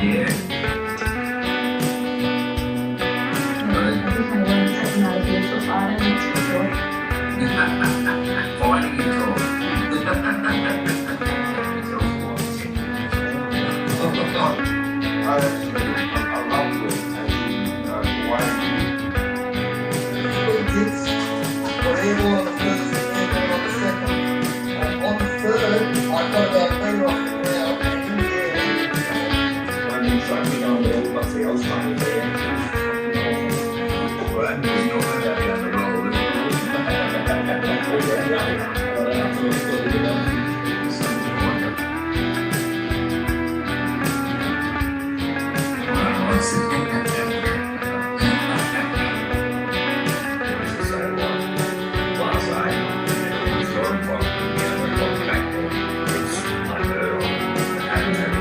Yeah. Finding it all.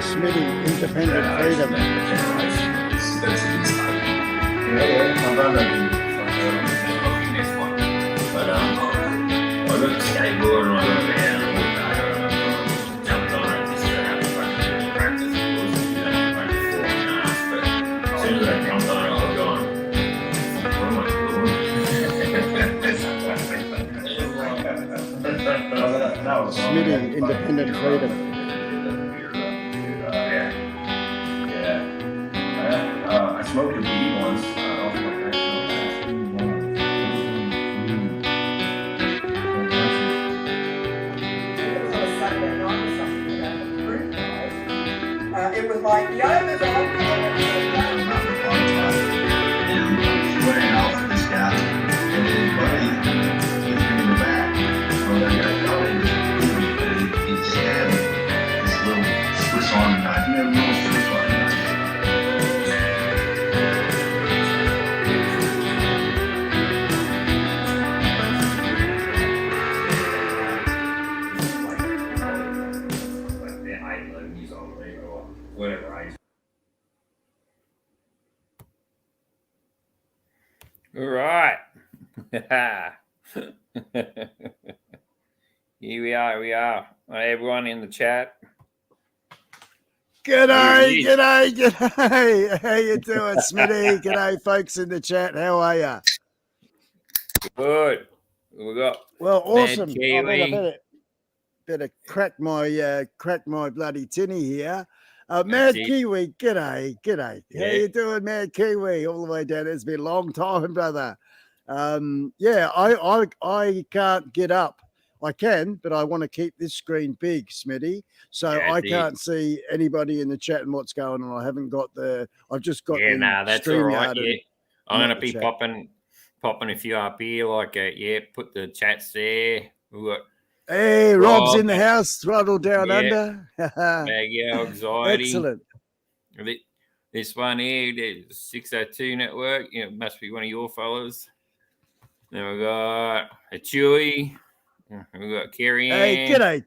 Smitty, Independent Freedom. But I got the skateboard and I got the hand and jumped on it just to have practice. It wasn't like 4.5, but as soon as I jumped on it, I was gone. What am I doing? Smitty, Independent Freedom. I smoked a weed once. It was like the owners whatever I All right. Here we are. Everyone in the chat. G'day. How you doing, Smitty? G'day, folks in the chat. How are you? Good. We got awesome. I Kiwi. better crack my bloody tinny here. Mad Kiwi, g'day. Yeah. How you doing, Mad Kiwi? All the way down. It's been a long time, brother. I can't get up. I can, but I want to keep this screen big, Smitty. So I can't see anybody in the chat and what's going on. I haven't got I've just got the that's all right. Yeah. I'm going to be chat. popping a few up here. Put the chats there. We got Hey, Rob's in the house, throttle down under. Maggie Anxiety. Excellent. This one here, the 602 Network. It must be one of your fellas. Then we got a Chewy. We got Carrie Ann. Hey, g'day,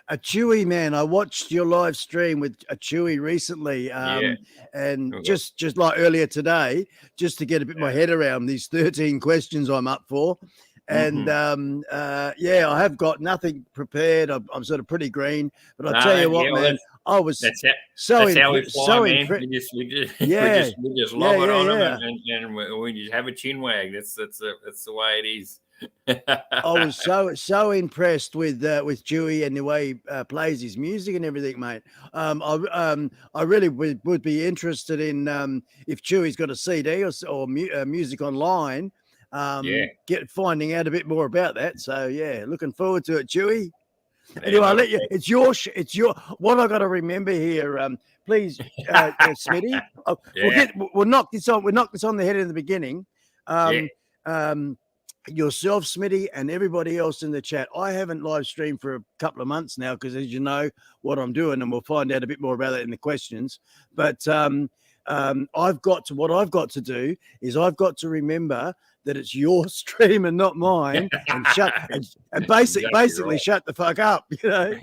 a Chewy man. I watched your live stream with a Chewy recently, and just like earlier today, just to get a bit my head around these 13 questions I'm up for. And I have got nothing prepared. I'm sort of pretty green, but I'll tell you what, man, I was that's so how we fly, man. impressed. We just lob it on them, and we just have a chin wag. That's the way it is. I was so impressed with Chewy and the way he plays his music and everything, mate. I really would be interested in if Chewy's got a CD or music online. Finding out a bit more about that. So looking forward to it, Chewy. Anyway, I'll let you. It's your. What I got to remember here. Please, Smitty. We'll knock this on. We'll knock this on the head in the beginning. Yourself, Smitty, and everybody else in the chat. I haven't live streamed for a couple of months now because, as you know, what I'm doing, and we'll find out a bit more about that in the questions. But I've got to do is I've got to remember that it's your stream and not mine, and basically shut the fuck up, you know.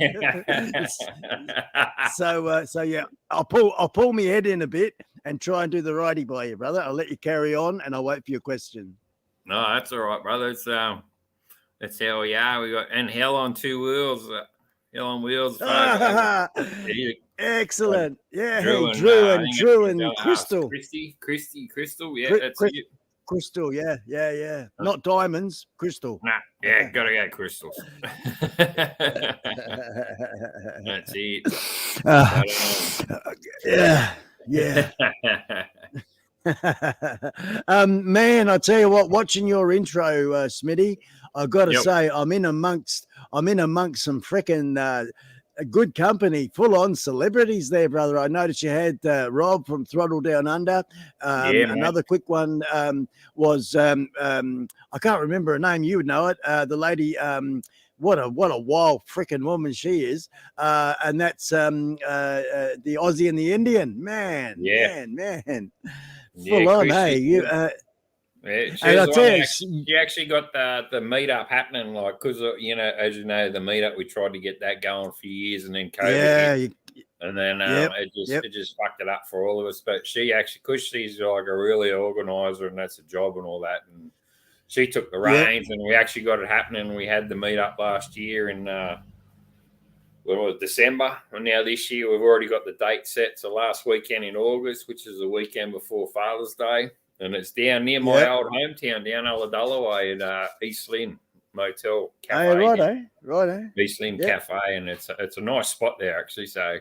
So I'll pull my head in a bit and try and do the righty by you, brother. I'll let you carry on, and I'll wait for your question. No, that's all right, brother. It's that's how we are. We got hell on two wheels. Hell on wheels. Excellent. Yeah, Drew hey, and, Drew I and think Drew it's and Crystal. Crystal. Yeah, Cri- that's Cri- it. Crystal, yeah. Not diamonds, crystal. Nah, yeah, gotta go crystals. That's it. Uh, But, yeah. Man, I tell you what, watching your intro, Smitty, I got to Yep. say, I'm in amongst some freaking good company, full on celebrities there, brother. I noticed you had Rob from Throttle Down Under. Yeah, man. Another quick one was I can't remember her name. You would know it. The lady. What a wild freaking woman she is, and that's the Aussie and the Indian. Man. Full on, hey. You, yeah, and she I was the tell one you, that she actually got the meetup happening, like, because as you know, the meetup, we tried to get that going for years, and then COVID hit, and then it just fucked it up for all of us. But she actually, because she's like a really organizer, and that's a job and all that, and she took the reins, and we actually got it happening. We had the meetup last year in December, and now this year we've already got the date set. So last weekend in August, which is the weekend before Father's Day, and it's down near my old hometown, down Ulladulla way at East Lynn Motel Cafe. Hey, righto. East Lynn Cafe, and it's a nice spot there actually. So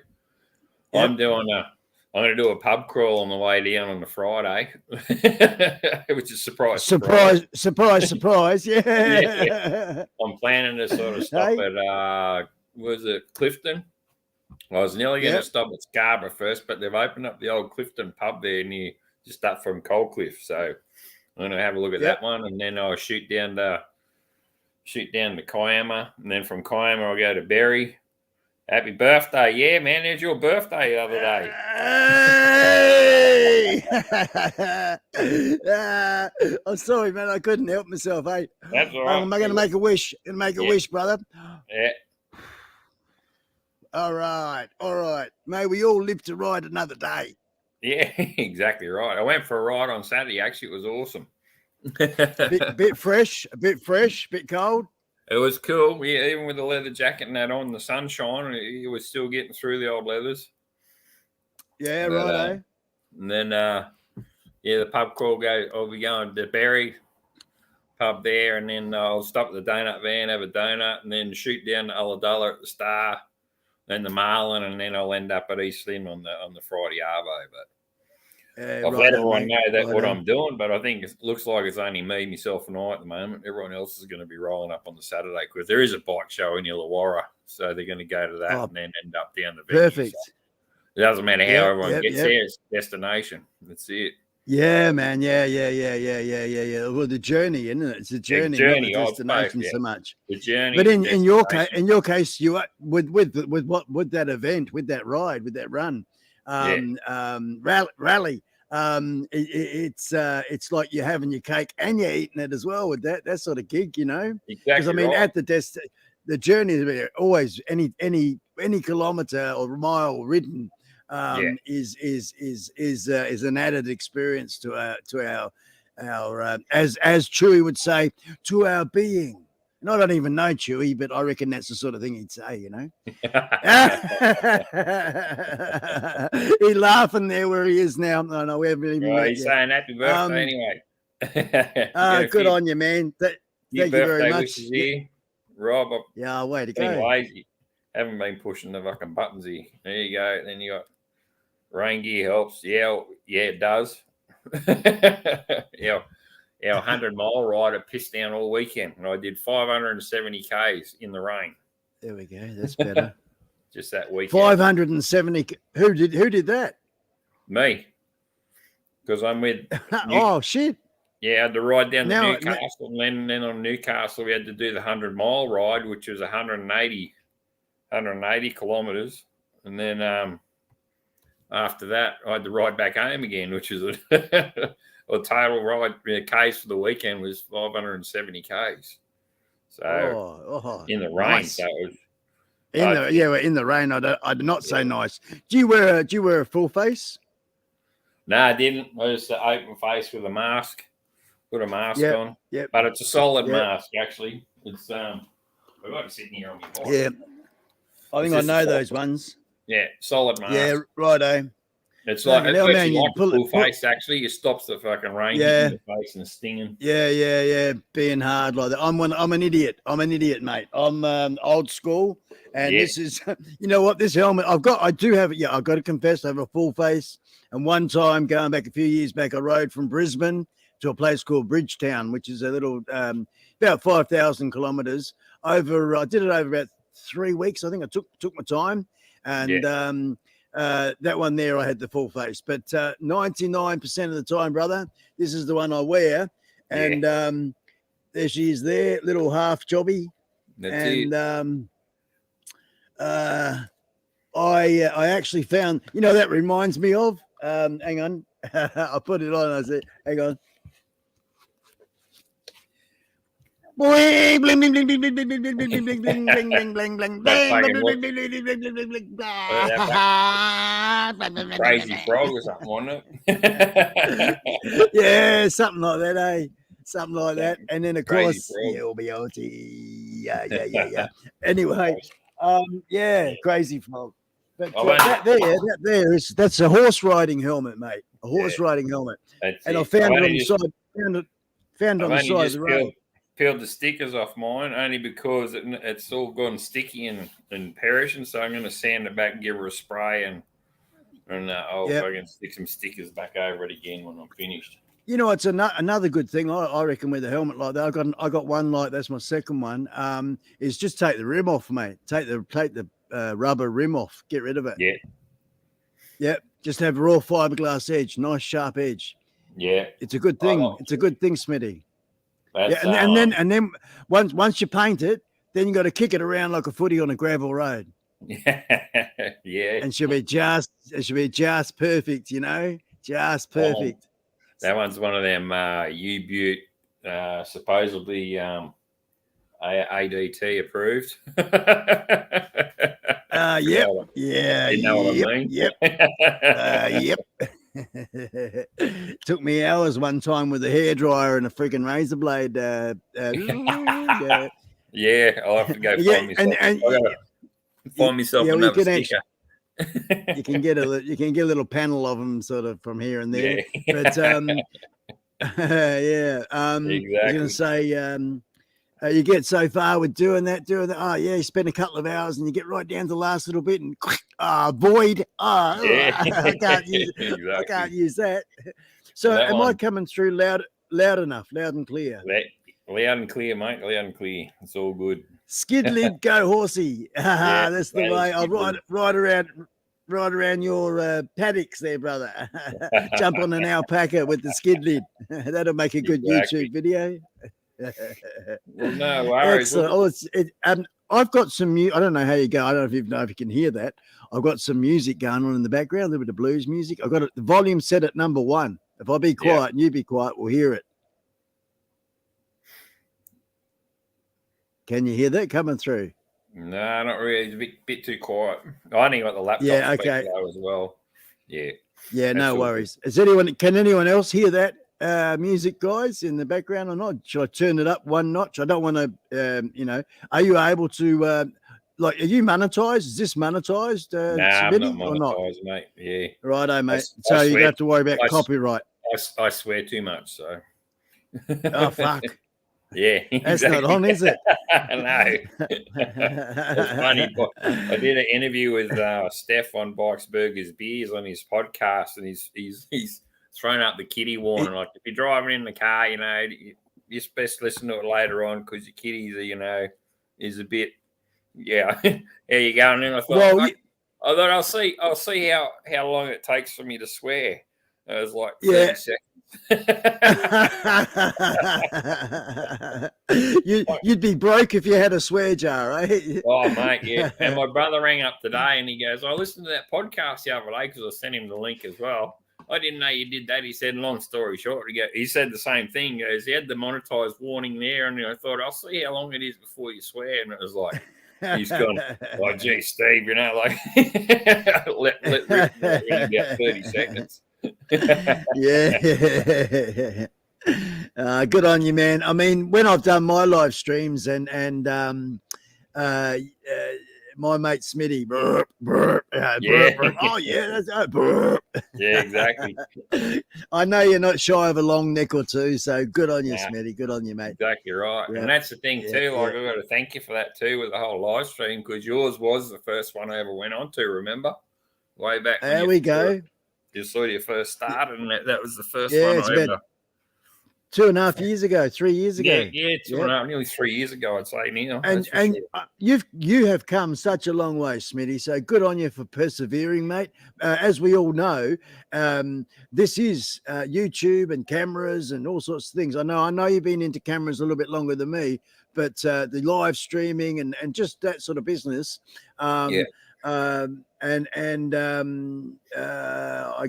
I'm going to do a pub crawl on the way down on the Friday, which is surprise. Yeah. I'm planning to sort of stop at was it Clifton? I was nearly going to stop at Scarborough first, but they've opened up the old Clifton pub there near just up from Coldcliff. So I'm going to have a look at that one, and then I'll shoot down to Kiama, and then from Kiama I'll go to Berry. Happy birthday. Yeah, man. It was your birthday the other day. Hey! I'm sorry, man. I couldn't help myself, eh? That's all right. Am I going to make a wish? A wish, brother? Yeah. All right. May we all live to ride another day. Yeah, exactly right. I went for a ride on Saturday. Actually, it was awesome. bit fresh, bit cold. It was cool. Yeah, even with the leather jacket and that on, the sunshine, it was still getting through the old leathers. Yeah, righto. And then, the pub crawl I'll be going to Berry pub there, and then I'll stop at the donut van, have a donut, and then shoot down to Ulladulla at the Star, then the Marlin, and then I'll end up at East Lynn on the Friday arvo. But I've let everyone know what I'm doing, but I think it looks like it's only me, myself, and I at the moment. Everyone else is going to be rolling up on the Saturday because there is a bike show in Illawarra, so they're going to go to that and then end up down the venue. Perfect. So it doesn't matter how everyone gets there; it's destination. That's it. Yeah, man. Yeah. Well, the journey, isn't it? It's a journey, not the destination so much. The journey. But in your case, you with that event, with that ride, with that run, rally. It's like you're having your cake and you're eating it as well with that sort of gig, you know. Because Exactly. I mean, at the journey is always any kilometer or mile ridden is an added experience to our as Chewy would say, to our being. And I don't even know Chewy, but I reckon that's the sort of thing he'd say, you know. He's laughing there where he is now. No, we haven't even met he's yet. saying happy birthday anyway. Good on you, man. Thank you very much. Here. Rob, way to go. Lazy. Haven't been pushing the fucking buttons here. There you go. Then you got rain gear helps. Yeah, it does. Our 100-mile ride pissed down all weekend, and I did 570 Ks in the rain. There we go. That's better. Just that weekend. 570. Who did that? Me, because I'm with. Oh shit! Yeah, I had to ride down to Newcastle, and then on Newcastle we had to do the 100-mile ride, which was 180 kilometers, and then after that I had to ride back home again, which is a total ride case for the weekend was 570 Ks. So in the rain, nice. so it was, in the rain. I did not say nice. Do you wear a full face? No, I didn't. I just open face with a mask. Put a mask on. Yeah, but it's a solid mask actually. It's I've got it sitting here on my bike. Yeah, I think I know those ones. Yeah, solid mask. Yeah, righto. It's like Fucking it's hell, actually man, you like a pull it- full face. Actually, it stops the fucking rain hitting your face and stinging. Yeah. Being hard like that. I'm an idiot. I'm an idiot, mate. I'm old school, and Yeah. this is, you know what? This helmet I do have it. Yeah, I've got to confess, I have a full face. And one time, going back a few years back, I rode from Brisbane to a place called Bridgetown, which is a little about 5,000 kilometers over. I did it over about 3 weeks. I think I took my time, and that one there, I had the full face, but 99% of the time, brother, this is the one I wear. And there she is there, little half jobby. That's And it. I actually found, you know, that reminds me of, hang on, I put it on, I said, hang on. Bling, bling, bling, bling, bling, bling, bling, bling, bling, bling, bling, bling, bling, bling, bling, bling, Crazy frog or something, wasn't it? yeah, something like that, eh? Something like that. And then of Crazy course, frog. you'll be OT. Yeah. Anyway, crazy frog. But that's a horse riding helmet, mate. A horse riding helmet. And I found it on the side. Found it on the side of the road. Peeled the stickers off mine only because it's all gone sticky and perishing. So I'm going to sand it back and give her a spray and I'll fucking stick some stickers back over it again when I'm finished. You know, it's another good thing I reckon with a helmet like that. I got one like that's my second one. Is just take the rim off, mate. Take the rubber rim off. Get rid of it. Yeah. Yep. Just have raw fiberglass edge, nice sharp edge. Yeah. It's a good thing. It's a good thing, Smitty. That's, and then once you paint it, then you got to kick it around like a footy on a gravel road. Yeah. And she'll be just perfect, you know, just perfect. That one's one of them U-Butte, supposedly ADT approved. Yep. Yeah. You know what I mean? Yep. Took me hours one time with a hairdryer and a freaking razor blade. Yeah, I'll have to go find myself. Find myself another sticker. You can get a little panel of them sort of from here and there. Yeah. But exactly. I was going to say, you get so far with doing that. Oh yeah, you spend a couple of hours and you get right down to the last little bit and void. I can't use it. Exactly. I can't use that. So that am I coming through loud enough, loud and clear? Loud and clear, mate. Loud and clear. It's all good. Skid lid, go horsey. That's the way. I'll ride around your paddocks there, brother. Jump on an alpaca with the skid lid. That'll make a good YouTube video. Well, no worries. I've got some I don't know how you go. I don't know if you can hear that. I've got some music going on in the background, a little bit of blues music. I've got the volume set at number 1. If I be quiet and you be quiet, we'll hear it. Can you hear that coming through? No, not really. It's a bit too quiet. I only got the laptop speaker as well. Yeah. Yeah, no worries. Can anyone else hear that music, guys, in the background or not? Should I turn it up one notch? I don't want to, are you able to, are you monetized? Is this monetized, I'm not monetized, mate. Yeah. Righto, mate. So you don't have to worry about copyright. I swear too much, so. Oh, fuck. Yeah, that's not on, is it? No. It's funny, but I did an interview with Steph on Bikes Burgers Beers on his podcast, and he's thrown up the kiddie warning. Like, if you're driving in the car, you're best listen to it later on because your kiddies are, is a bit, there you go. And then I thought, I'll see how long it takes for me to swear. It was like 30 seconds. You'd be broke if you had a swear jar, right? Oh, mate, yeah. And my brother rang up today and he goes, I listened to that podcast the other day because I sent him the link as well. I didn't know you did that. He said, long story short, he said the same thing. He goes, he had the monetized warning there, and I thought, I'll see how long it is before you swear. And it was like, he's gone, gee, Steve, like, let rip about 30 seconds. Yeah. Good on you, man. I mean, when I've done my live streams and my mate Smitty. Burp, burp, Yeah. burp, burp. Oh yeah, that's burp. Yeah, exactly. I know you're not shy of a long neck or two, so good on you, Nah. Smitty. Good on you, mate. Exactly right. Yeah. And that's the thing Yeah, too. Like yeah. I've got to thank you for that too with the whole live stream, because yours was the first one I ever went on to, remember? Way back when There we go. you saw your first start, and that was the first Yeah, one it's I about ever. 2.5 years ago, 3 years ago. Yeah, nearly 3 years ago, I'd say now. And that's for sure. you have come such a long way, Smitty. So good on you for persevering, mate. As we all know, this is YouTube and cameras and all sorts of things. I know you've been into cameras a little bit longer than me, but the live streaming and just that sort of business. I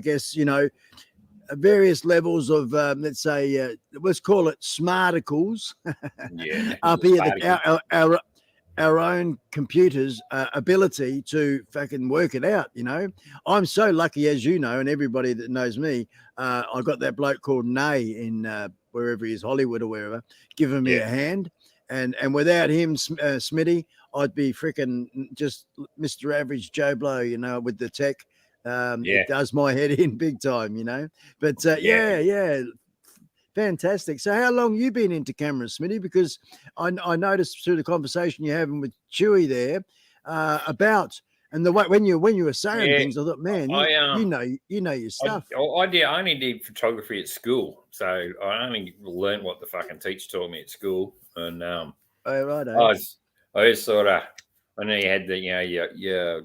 guess various levels of let's say let's call it smarticles up here that our own computers ability to fucking work it out. I'm so lucky, as you know, and everybody that knows me, I got that bloke called Nay in wherever he is, Hollywood or wherever, giving me a hand, and without him, Smitty, I'd be freaking just Mr. Average Joe Blow, with the tech. It does my head in big time, but fantastic. So how long you been into cameras, Smitty? Because I noticed through the conversation you're having with Chewy there about, and the way when you were saying things, I thought, man, you know your stuff. I only did photography at school, so I only learned what the fucking teacher taught me at school, and oh right, I just sort of, I know you had the your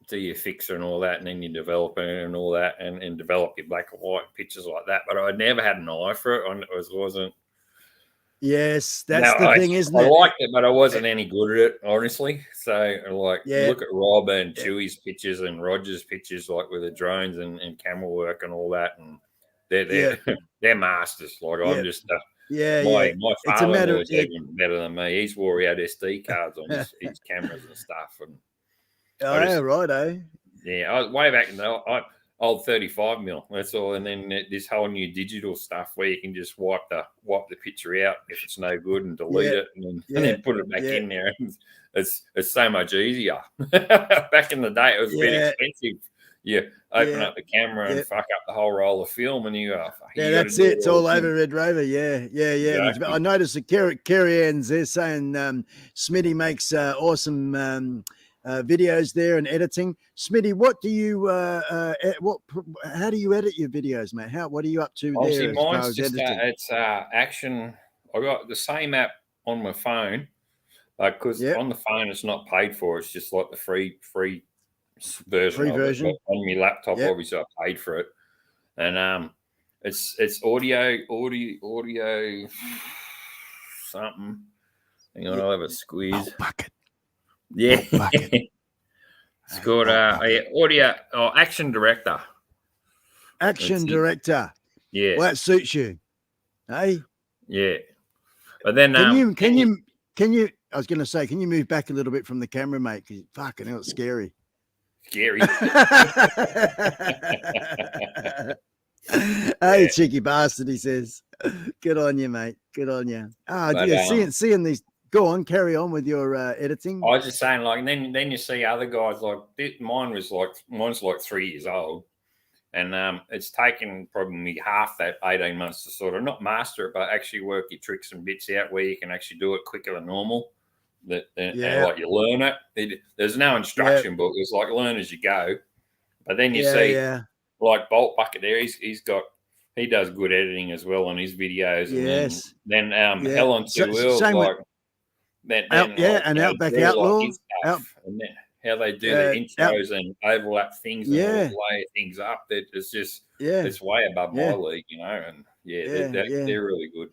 do your fixer and all that, and then you develop it and all that, and develop your black and white pictures like that. But I never had an eye for it. I wasn't. Yes, that's the thing, isn't it? I liked it, but I wasn't any good at it, honestly. So, look at Rob and Chewy's pictures and Roger's pictures, like with the drones and camera work and all that, and they're masters. Like I'm just. My father was even better than me. He's wore out SD cards on his cameras and stuff, and. Yeah, I was way back in the old 35 mil. That's all, and then this whole new digital stuff where you can just wipe the picture out if it's no good and delete it, and then put it back in there. It's so much easier. Back in the day, it was a bit expensive. You open up the camera and fuck up the whole roll of film, and you go, that's it. It's all over Red Rover. Yeah. Exactly. I noticed that Kerry Ann's there saying Smitty makes awesome videos there and editing. Smitty, what do you how do you edit your videos, mate? What are you up to there? Mine's just it's action. I got the same app on my phone, because on the phone it's not paid for. It's just like the free version. On my laptop, obviously I paid for it, and it's audio something. Hang on, I'll have a squeeze. Bucket. Yeah. It's called audio action director. Action director. Yeah. Well, that suits you. Hey? Yeah. But then can you I was gonna say, can you move back a little bit from the camera, mate? Because fucking hell, it's scary. Scary. Hey, cheeky bastard, he says. Good on you, mate. Good on you. Seeing these. Go on, carry on with your editing. I was just saying, like, and then you see other guys like mine's like 3 years old, and it's taken probably half that 18 months to sort of not master it, but actually work your tricks and bits out where you can actually do it quicker than normal. And like you learn it. There's no instruction book. It's like learn as you go. But then you see, like Bolt Bucket there, he does good editing as well on his videos. Yes. And then Helen Two Wheels, like. Outback Outlaw, and then how they do the intros and overlap things and lay things up. That it's just it's way above my league, and they're really good.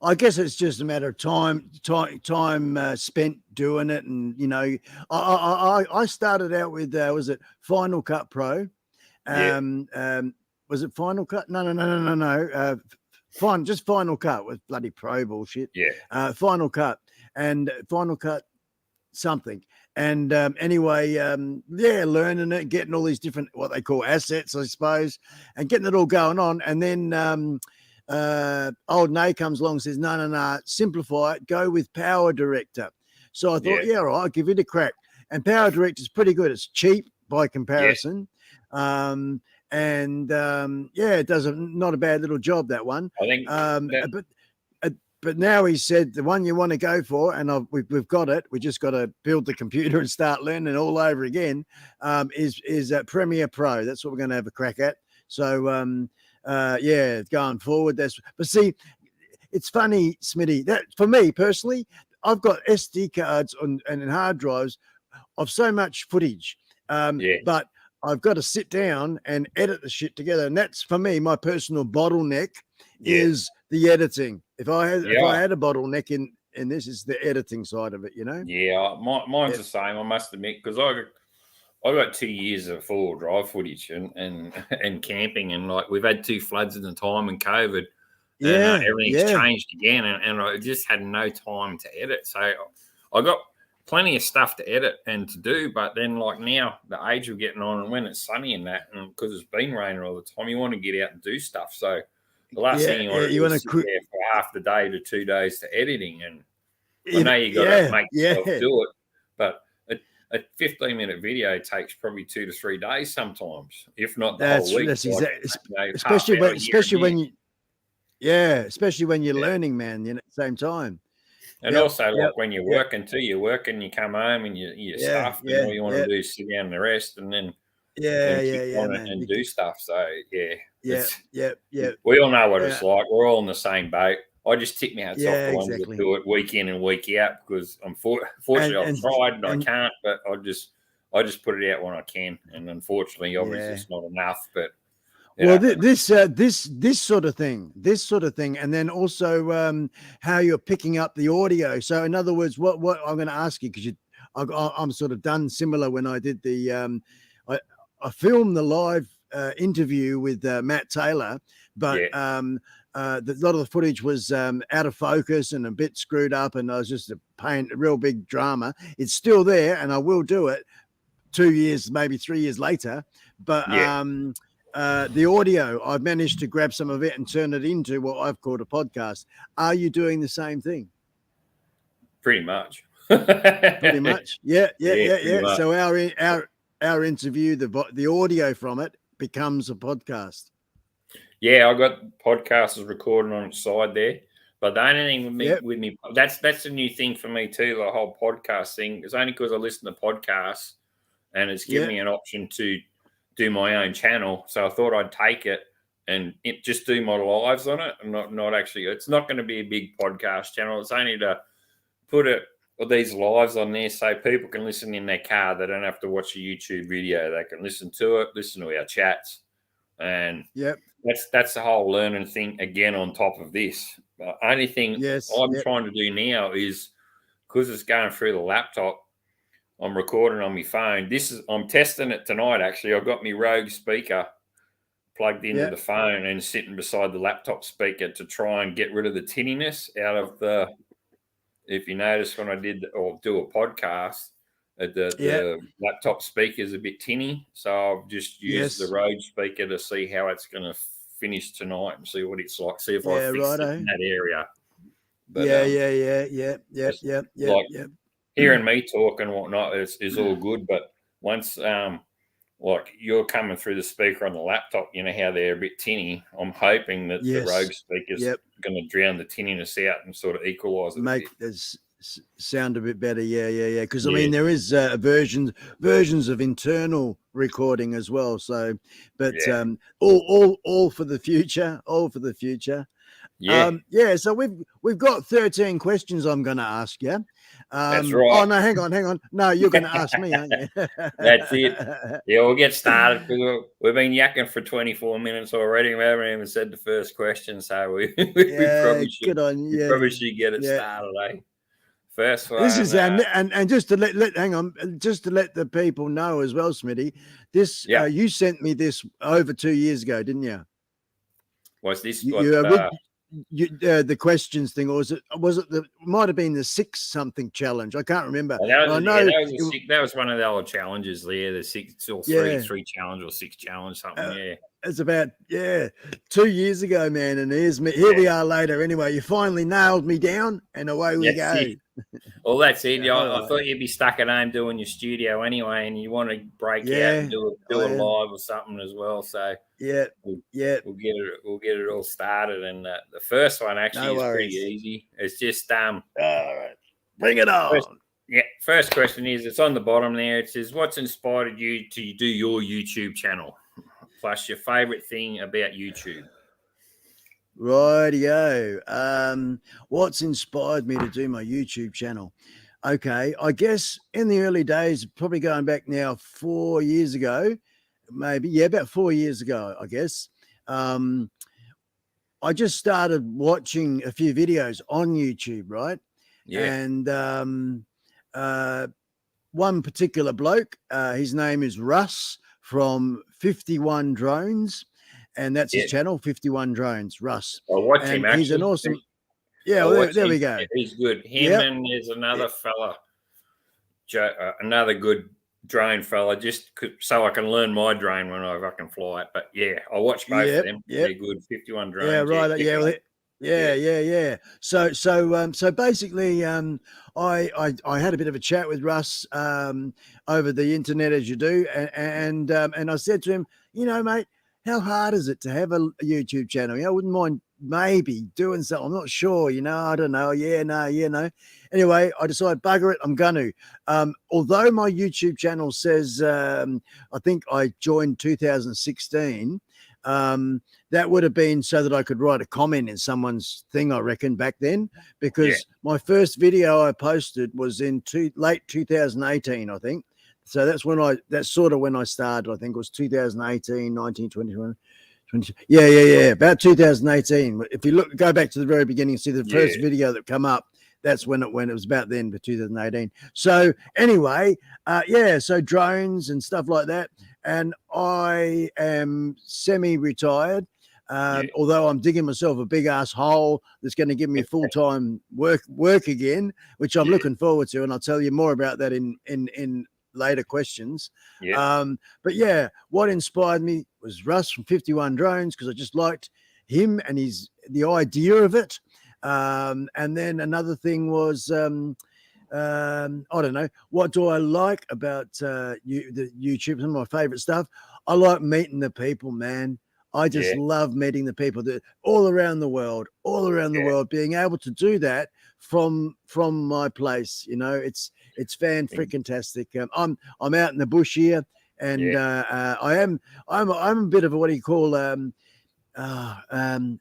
I guess it's just a matter of time spent doing it, and I started out with was it Final Cut Pro? Was it Final Cut? No. Just Final Cut with bloody Pro bullshit. Yeah. Final Cut. And Final Cut something. And anyway, learning it, getting all these different, what they call assets, I suppose, and getting it all going on. And then old Nay comes along and says, no, simplify it, go with Power Director. So I thought, all right, I'll give it a crack. and Power Direct is pretty good. It's cheap by comparison. It does not a bad little job, that one. I think But now he said the one you want to go for, and we've got it. We just got to build the computer and start learning all over again. Is Premiere Pro. That's what we're going to have a crack at. So going forward. But see, it's funny, Smitty. That for me personally, I've got SD cards and hard drives of so much footage. But I've got to sit down and edit the shit together, and that's for me my personal bottleneck is the editing. If I had a bottleneck in this, is the editing side of it, you know. Yeah, mine's the same. I must admit, because I got 2 years of full drive footage and camping, and like we've had 2 floods in the time and COVID. And everything's changed again, and I just had no time to edit. So I got plenty of stuff to edit and to do, but then like now the age we're getting on, and when it's sunny and that, and because it's been raining all the time, you want to get out and do stuff. So the last thing you want to do is sit there for half the day to 2 days to editing, and I know you got to make yourself do it, but a 15-minute video takes probably 2 to 3 days sometimes, if not the whole week. That's especially when you're learning, man. At the same time. And also, like when you're working too, you come home and you stuff, and all you want to do is sit down and rest, and then and do stuff. So we all know what it's like. We're all in the same boat. I just tip my hats off the ones that do it week in and week out, because unfortunately I've tried and I can't, but I just put it out when I can, and unfortunately, obviously, it's not enough, but. Well, this sort of thing, and then also how you're picking up the audio. So, in other words, what I'm going to ask you, because I'm sort of done similar when I did the I filmed the live interview with Matt Taylor, but a lot of the footage was out of focus and a bit screwed up, and I was just a real big drama. It's still there, and I will do it 2 years, maybe 3 years later, but the audio, I've managed to grab some of it and turn it into what I've called a podcast. Are you doing the same thing? Pretty much. Pretty much. Yeah. Much. So our interview, the audio from it becomes a podcast. Yeah, I got podcasters recording on the side there. But the only thing with me, that's a new thing for me too, the whole podcast thing. It's only because I listen to podcasts, and it's given me an option to do my own channel. So I thought I'd take it and just do my lives on it, and not actually. It's not going to be a big podcast channel. It's only to put these lives on there so people can listen in their car. They don't have to watch a YouTube video. They can listen to it, listen to our chats, and that's the whole learning thing again on top of this. The only thing I'm trying to do now is, because it's going through the laptop, I'm recording on my phone. I'm testing it tonight, actually. I've got my Rogue speaker plugged into the phone and sitting beside the laptop speaker to try and get rid of the tinniness out of the, if you notice when I do a podcast, the laptop speaker is a bit tinny. So I've just used the Rogue speaker to see how it's going to finish tonight and see what it's like. See if I fix it in that area. But, hearing me talk and whatnot is all good, but once like you're coming through the speaker on the laptop, you know how they're a bit tinny. I'm hoping that the Rogue speaker's going to drown the tinniness out and sort of equalise it. Make this sound a bit better, Because I mean, there is versions of internal recording as well. So, but all for the future. All for the future. So we've got 13 questions I'm going to ask you. That's right. Oh no, hang on. No, you're going to ask me, aren't you? That's it. Yeah, we'll get started, because we've been yakking for 24 minutes already. We haven't even said the first question, so we probably should. Good on you. We probably should get it started, eh? First one. This is and just to just to let the people know as well, Smitty. This you sent me this over 2 years ago, didn't you? Was this? The questions thing, or was it might have been the 6-something challenge? I can't remember. That was one of the old challenges there, the 6 or 3 challenge or 6 challenge, something. It's about 2 years ago, man. And here we are later. Anyway, you finally nailed me down, and away we go. Well, that's it. Yeah, I all right. thought you'd be stuck at home doing your studio anyway, and you want to break out Yeah, and do I a am. live or something as well. So Yeah, we'll, yeah. we'll get it all started. And the first one actually No is pretty worries. easy. It's just All right, bring it on. first question is, it's on the bottom there. It says, what's inspired you to do your YouTube channel? Plus your favorite thing about YouTube. Rightio. What's inspired me to do my YouTube channel? Okay, I guess in the early days, probably going back now 4 years ago, maybe, yeah, about 4 years ago, I guess. I just started watching a few videos on YouTube, right? Yeah. And one particular bloke, his name is Russ from 51 Drones, and that's his channel, 51 Drones, Russ. I'll watch And him, actually. he's an awesome. Yeah, I'll well, watch there him. we go. He's good. Him and there's another fella, another good drone fella, just so I can learn my drone when I can fly it. But yeah, I watch both of them. Yep. They're good. 51 drones. Yeah, right. Yeah, well, yeah. So basically, I had a bit of a chat with Russ over the internet, as you do, and I said to him, you know, mate, how hard is it to have a YouTube channel? You know, I wouldn't mind maybe doing something. I'm not sure, you know, I don't know. Yeah, no. Anyway, I decided, bugger it, I'm going to. Although my YouTube channel says, I think I joined 2016, that would have been so that I could write a comment in someone's thing, I reckon, back then, because my first video I posted was in late 2018, I think. So that's sort of when I started. I think it was 2018, 19, 20, 20. Yeah. About 2018. If you go back to the very beginning, see the first video that come up, that's when it was about then, but 2018. So anyway, so drones and stuff like that. And I am semi-retired, although I'm digging myself a big ass hole that's going to give me full-time work again, which I'm looking forward to. And I'll tell you more about that in later questions. But yeah, what inspired me was Russ from 51 Drones, because I just liked him and the idea of it. And then another thing was, I don't know, what do I like about the YouTube? Some of my favorite stuff. I like meeting the people, man. I just love meeting the people that all around the world, being able to do that from my place. You know, it's fan-freaking-tastic. I'm out in the bush here, and I'm a bit of a, what do you call, a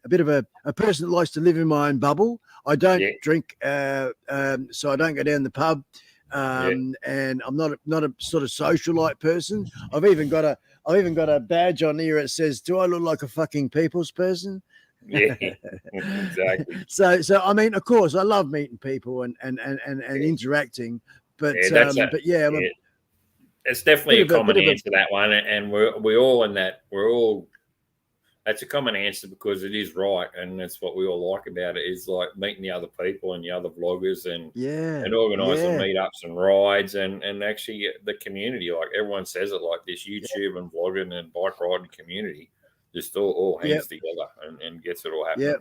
bit of a person that likes to live in my own bubble. I don't drink, so I don't go down the pub, and I'm not a sort of socialite person. I've even got a badge on here that says, "Do I look like a fucking people's person?" Yeah, exactly. So I mean, of course, I love meeting people and interacting, but it's definitely a common answer, that one, and we're all in that. That's a common answer, because it is right, and that's what we all like about it, is like meeting the other people and the other vloggers and organising meetups and rides and actually the community. Like everyone says it, like this YouTube and vlogging and bike riding community just all hangs together and gets it all happening.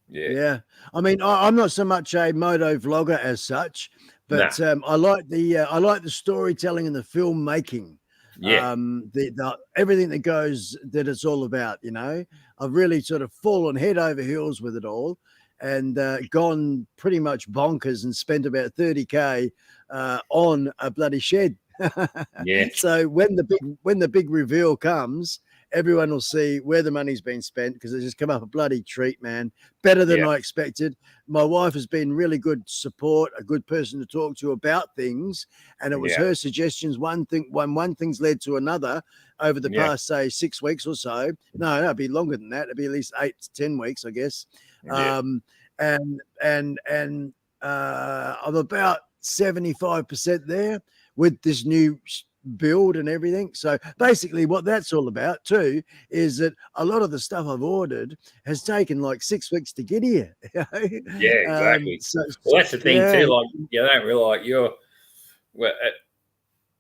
Yeah. I mean, I'm not so much a moto vlogger as such, but I like the storytelling and the filmmaking. The everything that it's all about, you know. I've really sort of fallen head over heels with it all, and gone pretty much bonkers and spent about 30K on a bloody shed. So when the big reveal comes, everyone will see where the money's been spent, because it's just come up a bloody treat, man. Better than I expected. My wife has been really good support, a good person to talk to about things, and it was her suggestions. One thing's led to another over the past, say, 6 weeks or so. No, it'd be longer than that. It'd be at least 8 to 10 weeks, I guess. And I'm about 75% there with this new build and everything. So basically what that's all about too is that a lot of the stuff I've ordered has taken like 6 weeks to get here. Exactly. Well, that's the thing too, like you don't realize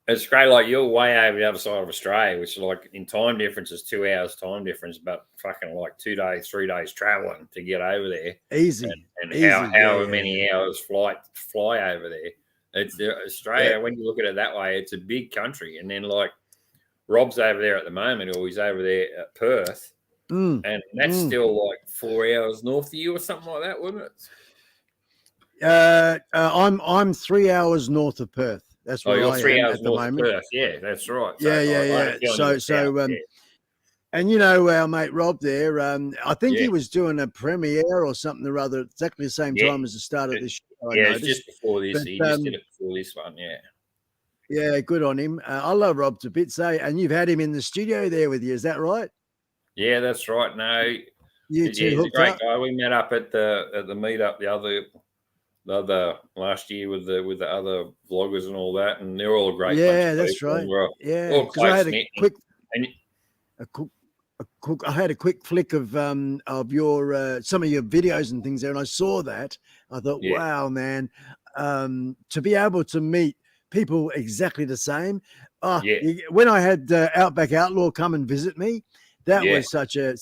It's great. Like you're way over the other side of Australia, which like in time difference is 2 hours time difference, but fucking like 2 days, 3 days traveling to get over there. Easy. And Easy. however many hours fly over there. It's Australia. Yeah. When you look at it that way, it's a big country. And then like Rob's over there at the moment, or he's over there at Perth, and that's still like 4 hours north of you or something like that, wasn't it? I'm 3 hours north of Perth. That's where you're I 3 am hours at the north of moment. Perth. Yeah, that's right. Yeah. And you know our mate Rob there. I think he was doing a premiere or something or other exactly the same time as the start of this show. It's just before this. He just did it before this one. Yeah. Yeah, good on him. I love Rob to bits, and you've had him in the studio there with you. Is that right? Yeah, that's right. No, you two he's a hooked great up? guy. We met up at the meetup the other last year with the other vloggers and all that, and they're all great. Yeah, that's right. Yeah, because I had a quick. I had a quick flick of your some of your videos and things there, and I saw that. I thought, wow, man, to be able to meet people exactly the same. When I had Outback Outlaw come and visit me, that was such a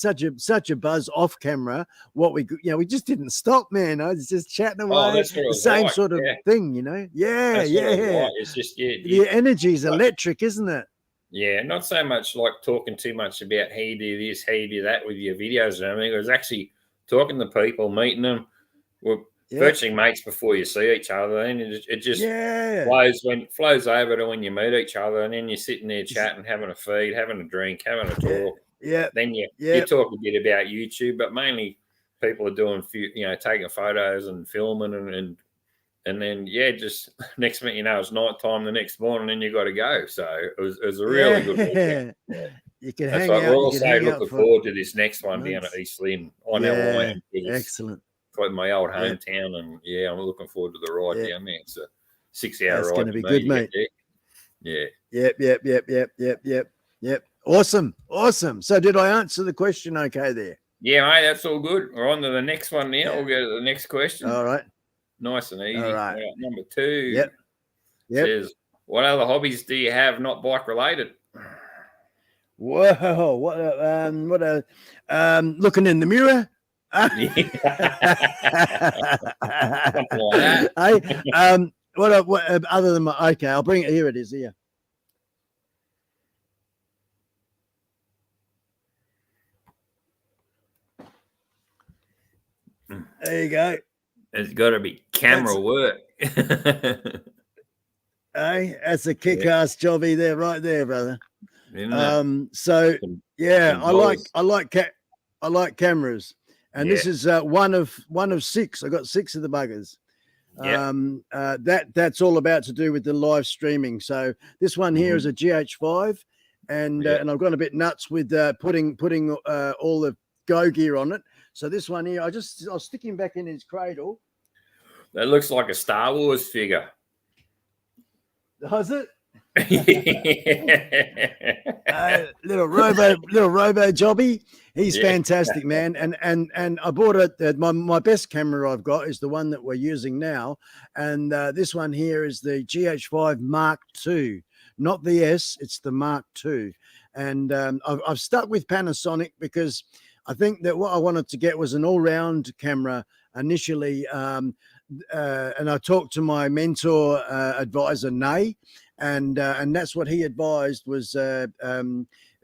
buzz off camera. What we just didn't stop, man. I was just chatting away. That's what the same sort of thing, you know. Yeah. It's just the energy's electric, isn't it? Yeah, not so much like talking too much about how you do this, how you do that with your videos and everything. It was actually talking to people, meeting them. We're virtually mates before you see each other, and it just flows over to when you meet each other, and then you're sitting there chatting, having a feed, having a drink, having a talk. Then you talk a bit about YouTube, but mainly people are doing taking photos and filming and then just next minute it's night time the next morning and you got to go. So it was a really good weekend. You can That's hang right. out. We're also looking forward to this next one down at East Lynn. I know I am. Excellent. It's my old hometown, and I'm looking forward to the ride down there. It's a 6 hour ride. It's going to be good, mate. Yeah. Yep. Awesome. So did I answer the question okay there? Yeah, mate, that's all good. We're on to the next one now. We'll go to the next question. All right. Nice and easy. All right. Number 2. Yep. Says, what other hobbies do you have not bike related? Whoa! Looking in the mirror. Something like that. What other than my I'll bring it here. It is here. There you go. It's got to be camera work. Hey, that's a kick-ass jobby there, right there, brother. So I like cameras, and this is one of 6. I got 6 of the buggers. That's all about to do with the live streaming. So this one here is a GH5, and I've gone a bit nuts with putting all the Go gear on it. So this one here, I'll stick him back in his cradle. That looks like a Star Wars figure. Does it? Little robo jobby. He's fantastic, man. And I bought it. My best camera I've got is the one that we're using now, and this one here is the GH5 Mark II, not the S. It's the Mark II, and I've stuck with Panasonic because I think that what I wanted to get was an all-round camera initially. And I talked to my mentor advisor, Nay, and that's what he advised was if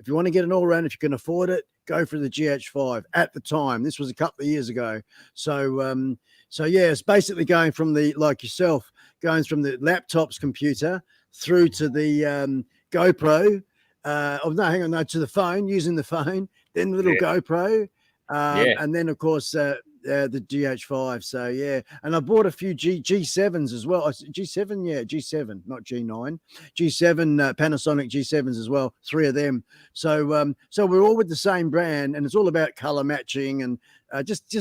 you want to get an all-round, if you can afford it, go for the GH5 at the time. This was a couple of years ago. So it's basically going from like yourself, going from the laptop's computer through to the GoPro. To the phone, using the phone, then the little GoPro, and then of course the GH5. So and I bought a few G7s as well. G7, not G9, G7 Panasonic G7s as well. 3 of them. So we're all with the same brand, and it's all about color matching and just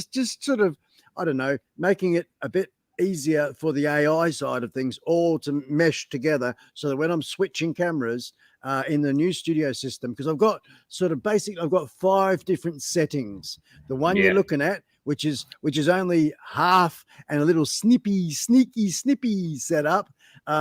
sort of, I don't know, making it a bit easier for the AI side of things, all to mesh together, so that when I'm switching cameras in the new studio system, because I've got I've got 5 different settings. The one you're looking at, which is only half and a little snippy setup,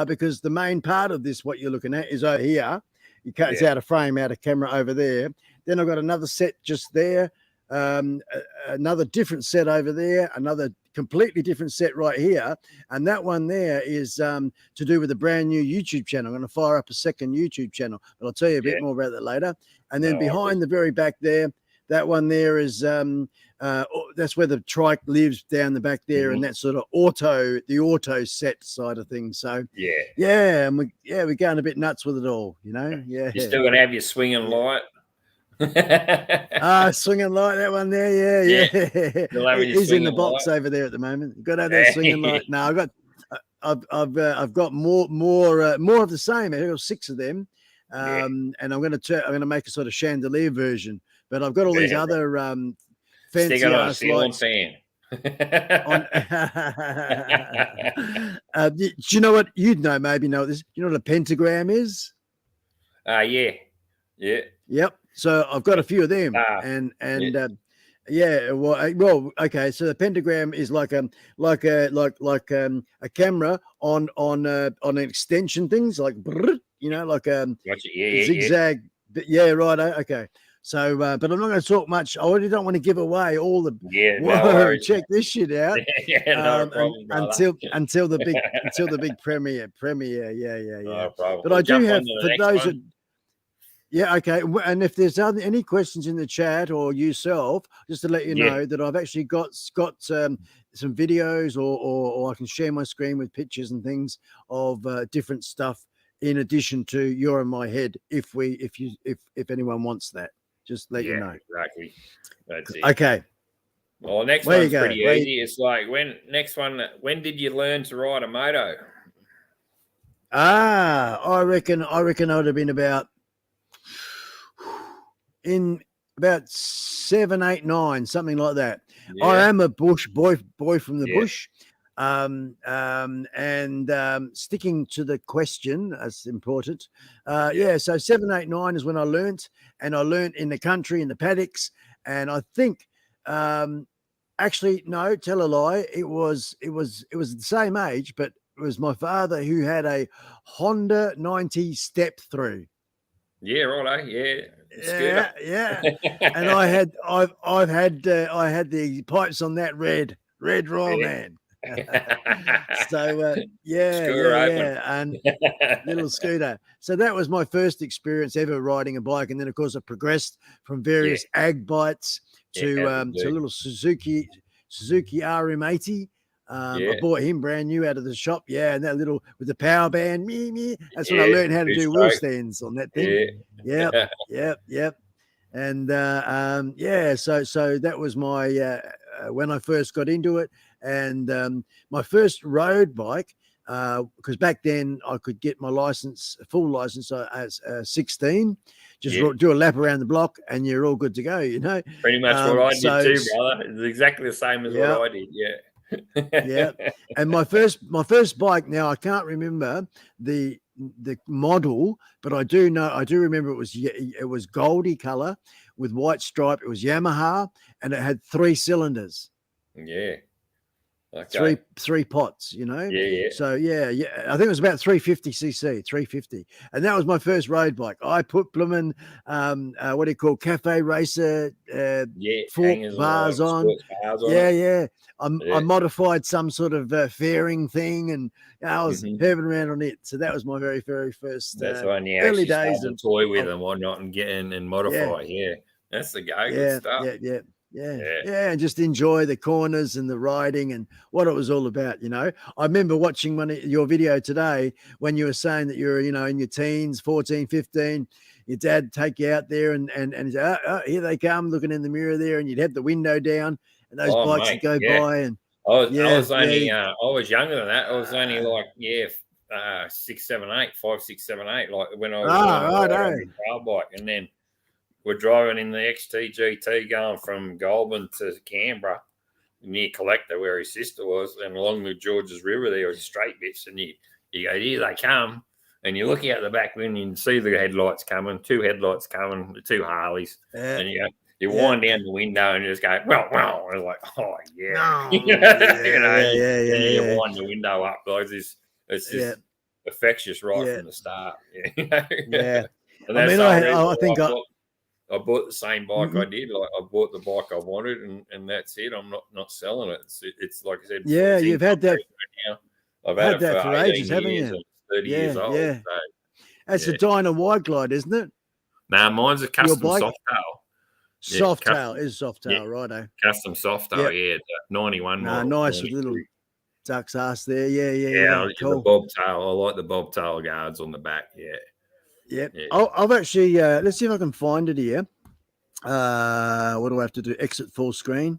because the main part of this, what you're looking at, is over here. It's out of frame, out of camera over there. Then I've got another set just there, another different set over there, another completely different set right here. And that one there is to do with a brand new YouTube channel. I'm going to fire up a second YouTube channel, but I'll tell you a bit more about that later. And then behind the very back there, that one there is that's where the trike lives down the back there, and that sort of the auto set side of things. So and we're going a bit nuts with it all, you know. Yeah, you're still gonna have your swinging light. Swinging light, that one there, yeah. He's in the box over there at the moment. You've got to have that swinging light. No, I've got more of the same. I've got 6 of them, and I'm going to make a sort of chandelier version. But I've got all these other fancy ass lights. Fan. Do you know what maybe know this? Do you know what a pentagram is? Yep. So I've got a few of them, and well, okay. So the pentagram is like a camera on an extension things like like zigzag. Yeah, right. Okay. So, but I'm not going to talk much. I already don't want to give away all the. No check this shit out. No problem, until the big premiere. Yeah. No problem. But I do have for those that. Yeah, okay. And if there's any questions in the chat or yourself, just to let you know that I've actually got some videos or I can share my screen with pictures and things of different stuff in addition to You're in My Head. If anyone wants that, just let you know. Exactly. That's it. Okay. Well, next one's pretty easy. It's like when did you learn to ride a moto? I reckon I would have been about 7, 8, 9, something like that. I am a bush boy from the bush. And sticking to the question, that's important. So 7, 8, 9 is when I learnt, and I learnt in the country, in the paddocks. And I think, actually, no, tell a lie. It was the same age, but it was my father who had a Honda 90 step through. Yeah, right. Yeah. And I've had the pipes on that red Royal Man. So and little scooter. So that was my first experience ever riding a bike, and then of course I progressed from various ag bites to little Suzuki RM80. I bought him brand new out of the shop. Yeah, and that little with the power band. That's when I learned how to do wheel stands on that thing. Yep. And so that was my when I first got into it, and my first road bike, because back then I could get my full license as 16. Just do a lap around the block and you're all good to go. You know, pretty much what I did too, brother. It's exactly the same as what I did. Yeah. And my first bike, now I can't remember the model, but I do remember it was goldy color with white stripe. It was Yamaha, and it had 3 cylinders. Yeah. Okay. Three pots, you know. Yeah. So yeah. I think it was about 350cc, 350, and that was my first road bike. I put blooming what do you call cafe racer fork bars on. Yeah. I modified some sort of fairing thing, and I was heaving around on it. So that was my very, very first. That's when you early days of toy with and whatnot, and get in and modify. Yeah, that's the go. Good stuff. Yeah, and just enjoy the corners and the riding and what it was all about, you know. I remember watching your video today when you were saying that you're, in your teens, 14, 15, your dad take you out there and he's here they come, looking in the mirror there, and you'd have the window down and those bikes would go by. And I was younger than that. I was only like 6, 7, 8, 5, 6, 7, 8, like when I was on the car bike, and then we're driving in the XT going from Goulburn to Canberra near Collector where his sister was, and along the Georges River there was straight bits, and you go, here they come, and you look out the back window and you see the headlights coming, 2 headlights coming, the 2 Harleys, and you wind down the window and you just go, wow, and it's like, oh yeah, and you wind the window up, guys. It's just affectious right Yeah. from the start. Yeah. Yeah. And I that's mean, the whole I reason think why I bought the same bike Mhm. I did. Like I bought the bike I wanted, and that's it. I'm not selling it. It's like I said before. yeah, It's you've income had that now. I've had it for ages, 18 haven't years you? and it's 30 years Yeah, old. yeah. So That's a yeah. Dyna Wide Glide, isn't it? Now mine's a Your custom bike? soft tail. Yeah, Soft tail custom. is soft Yeah, tail, righto. custom soft tail. Yep. Yeah, the 91 Nah, model. nice with 92. little duck's ass there. Yeah, yeah, Yeah, yeah. the Cool. bobtail. I like the bobtail guards on the back. Yeah, Yep. yeah. I've actually let's see if I can find it here. What do I have to do? Exit full screen.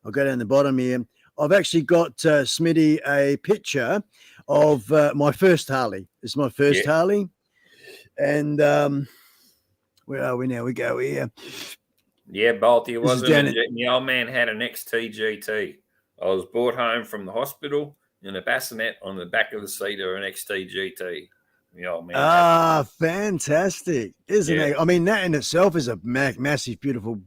I'll go down the bottom here. I've actually got Smitty a picture of my first Harley. It's my first Yeah. Harley, and where are we now? We go here. Yeah, Balti This is wasn't down it? The old man had an XTGT. I was brought home from the hospital in a bassinet on the back of the seat of an XTGT. The old man. Ah, fantastic, isn't Yeah. it? I mean, that in itself is a massive, beautiful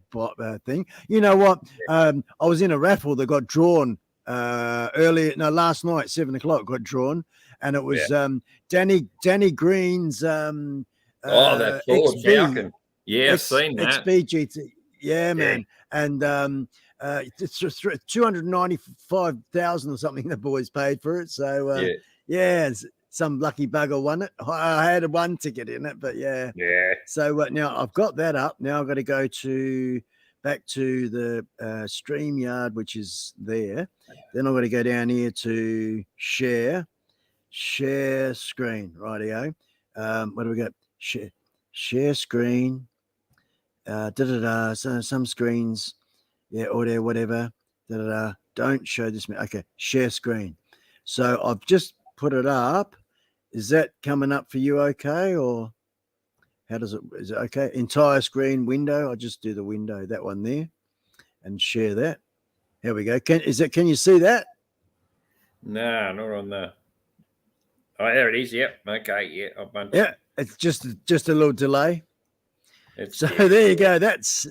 thing. You know what? I was in a raffle that got drawn last night, 7 o'clock, got drawn, and it was Danny Green's Oh, that Ford XB, Falcon. Yeah, I've seen that. XB GT. Yeah, man. And it's 295,000 or something the boys paid for it. So yeah, some lucky bugger won it. I had one ticket in it, but yeah. Yeah. So now I've got that up. Now I've got to go back to the StreamYard, which is there. Then I've got to go down here to share screen. Rightio. What do we got? Share screen. So some screens, audio, whatever. Don't show this. Okay, share screen. So I've just put it up. Is that coming up for you? Okay, or how does it? Is it okay? Entire screen window. I'll just do the window, that one there, and share that. Here we go. Can you see that? No, not on the. Oh, there it is. Yep. Okay. Yeah. Yeah. It's just a little delay. So yeah. there you go. That's a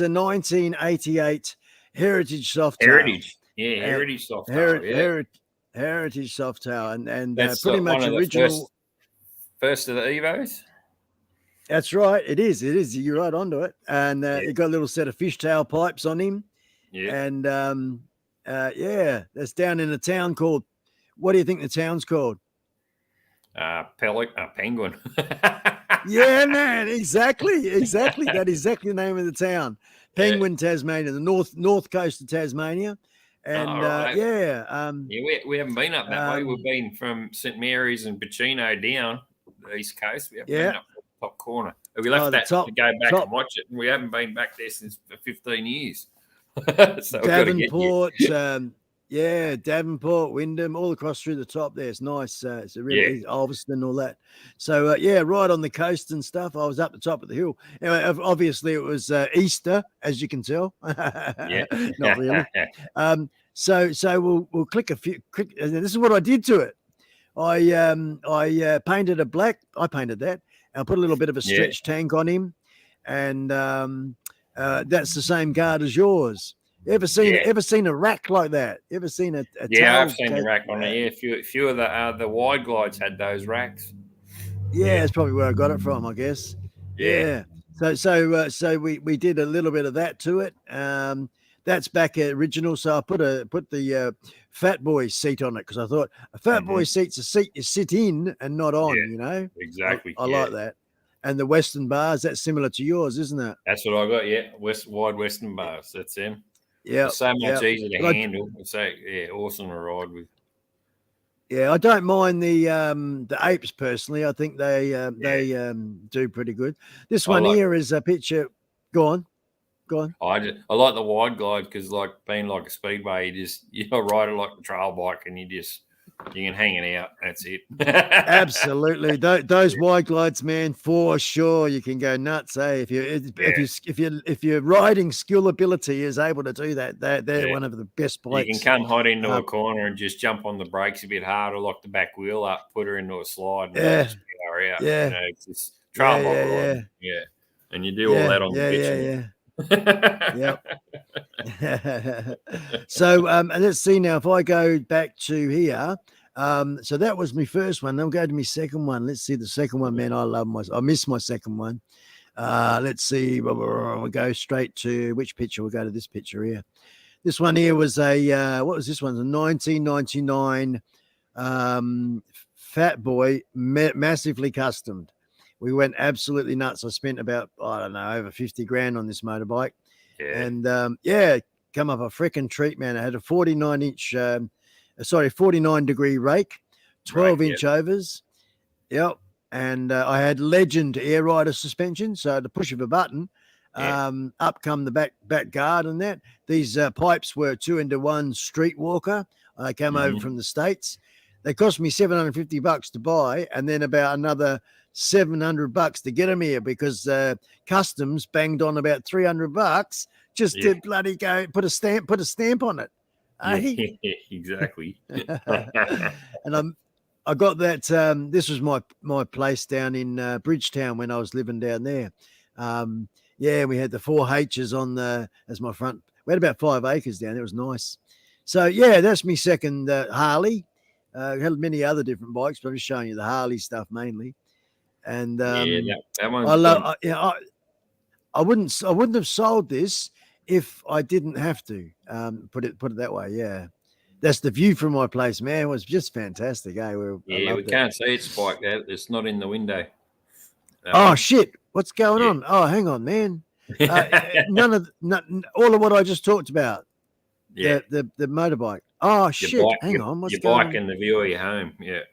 1988 Heritage soft tail. Heritage. Yeah, Heritage soft tail. Heritage soft tail, and that's pretty much original. First of the Evos. That's right. It is. You're right onto it. And you got a little set of fishtail pipes on him. Yeah. And that's down in a town called. What do you think the town's called? Penguin. Yeah, man. Exactly. That is exactly the name of the town. Penguin, Tasmania, the north coast of Tasmania. And right. We haven't been up that way. Um, We've been from St Mary's and Pacino down the east coast. We haven't been up to the top corner. We left that to go back and watch it, and we haven't been back there since for 15 years. So Davenport, Davenport, Wyndham, all across through the top there. It's nice. It's a really Ulverston, all that. So right on the coast and stuff. I was up the top of the hill. Anyway, obviously it was Easter, as you can tell. Not really. So we'll click a few. And this is what I did to it. I painted a black. I painted that. And I put a little bit of a stretch tank on him, and that's the same guard as yours. Ever seen a rack like that? Ever seen a I've seen the rack on it. Yeah, a few of the wide glides had those racks. Yeah, that's probably where I got it from, I guess. Yeah. So we did a little bit of that to it. That's back original. So I put the fat boy seat on it because I thought a fat boy seat's a seat you sit in and not on. You know. Exactly. I like that. And the Western bars, that's similar to yours, isn't it? That's what I got. Yeah, wide Western bars. That's them. Yeah, so much easier to handle. It's awesome to ride with. Yeah, I don't mind the apes personally. I think they do pretty good. This one here is a picture. Go on. I like the wide glide because being like a speedway, you ride it like a trail bike and you can hang it out. That's it. Absolutely, those wide glides, man, for sure. You can go nuts, if your riding skill ability is able to do that, they're one of the best bikes. You can come hot into a corner and just jump on the brakes a bit harder, lock the back wheel up, put her into a slide, and just power out. Yeah, it's just trail bike riding. Yeah, and you do all that on the bitch. Yep. So and let's see now if I go back to here So that was my first one. Then we'll go to my second one. Let's see the second one, man. I missed my second one. Let's see. We'll go straight to which picture? We'll go to this picture here. This one here was what was this one? A 1999 Fat Boy, massively customed. We went absolutely nuts. I spent about, I don't know, over 50 grand on this motorbike. Yeah. And come up a freaking treat, man. I had a 49-degree rake, 12-inch overs. Yep. And I had Legend Air Rider suspension. So the push of a button, up come the back guard and that. These pipes were 2-into-1 Streetwalker. I came over from the States. They cost me $750 to buy, and then about another $700 to get them here because customs banged on about $300 just to bloody go put a stamp on it. Exactly. And I got that. This was my place down in Bridgetown when I was living down there. We had the 4 H's on as my front. We had about 5 acres down there. It was nice. So that's my second Harley. Had many other different bikes, but I'm just showing you the Harley stuff mainly. And that one's I love. I wouldn't have sold this if I didn't have to. Put it that way. Yeah, that's the view from my place, man. It was just fantastic. We can't see it spiked out. It's not in the window. Shit! What's going on? Oh, hang on, man. All of what I just talked about. Yeah, the motorbike. Oh shit! Hang on, what's going on? Your bike and the view of your home. Yeah.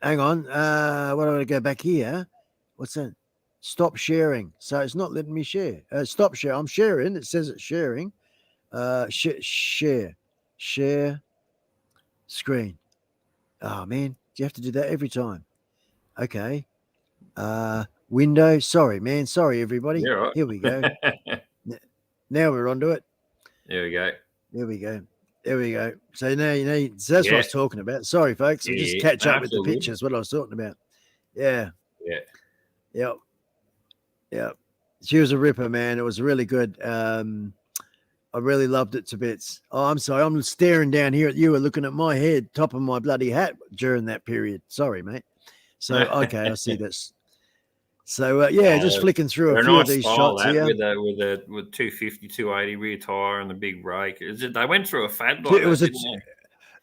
Hang on. What do I go back here? What's that? Stop sharing. So it's not letting me share. Stop share. I'm sharing. It says it's sharing. Share screen. Oh man, do you have to do that every time? Okay. Window. Sorry, man. Sorry, everybody. You're right. Here we go. Now we're onto it. There we go. There we go. So now so that's what I was talking about. Sorry, folks. I'll just catch up with the pictures. What I was talking about. Yeah. Yep. She was a ripper, man. It was really good. I really loved it to bits. Oh, I'm sorry. I'm staring down here at you and looking at my head, top of my bloody hat during that period. Sorry, mate. So okay, I see this. So just flicking through a few of these shots here with 250, 280 rear tire and the big brake. They went through a fad like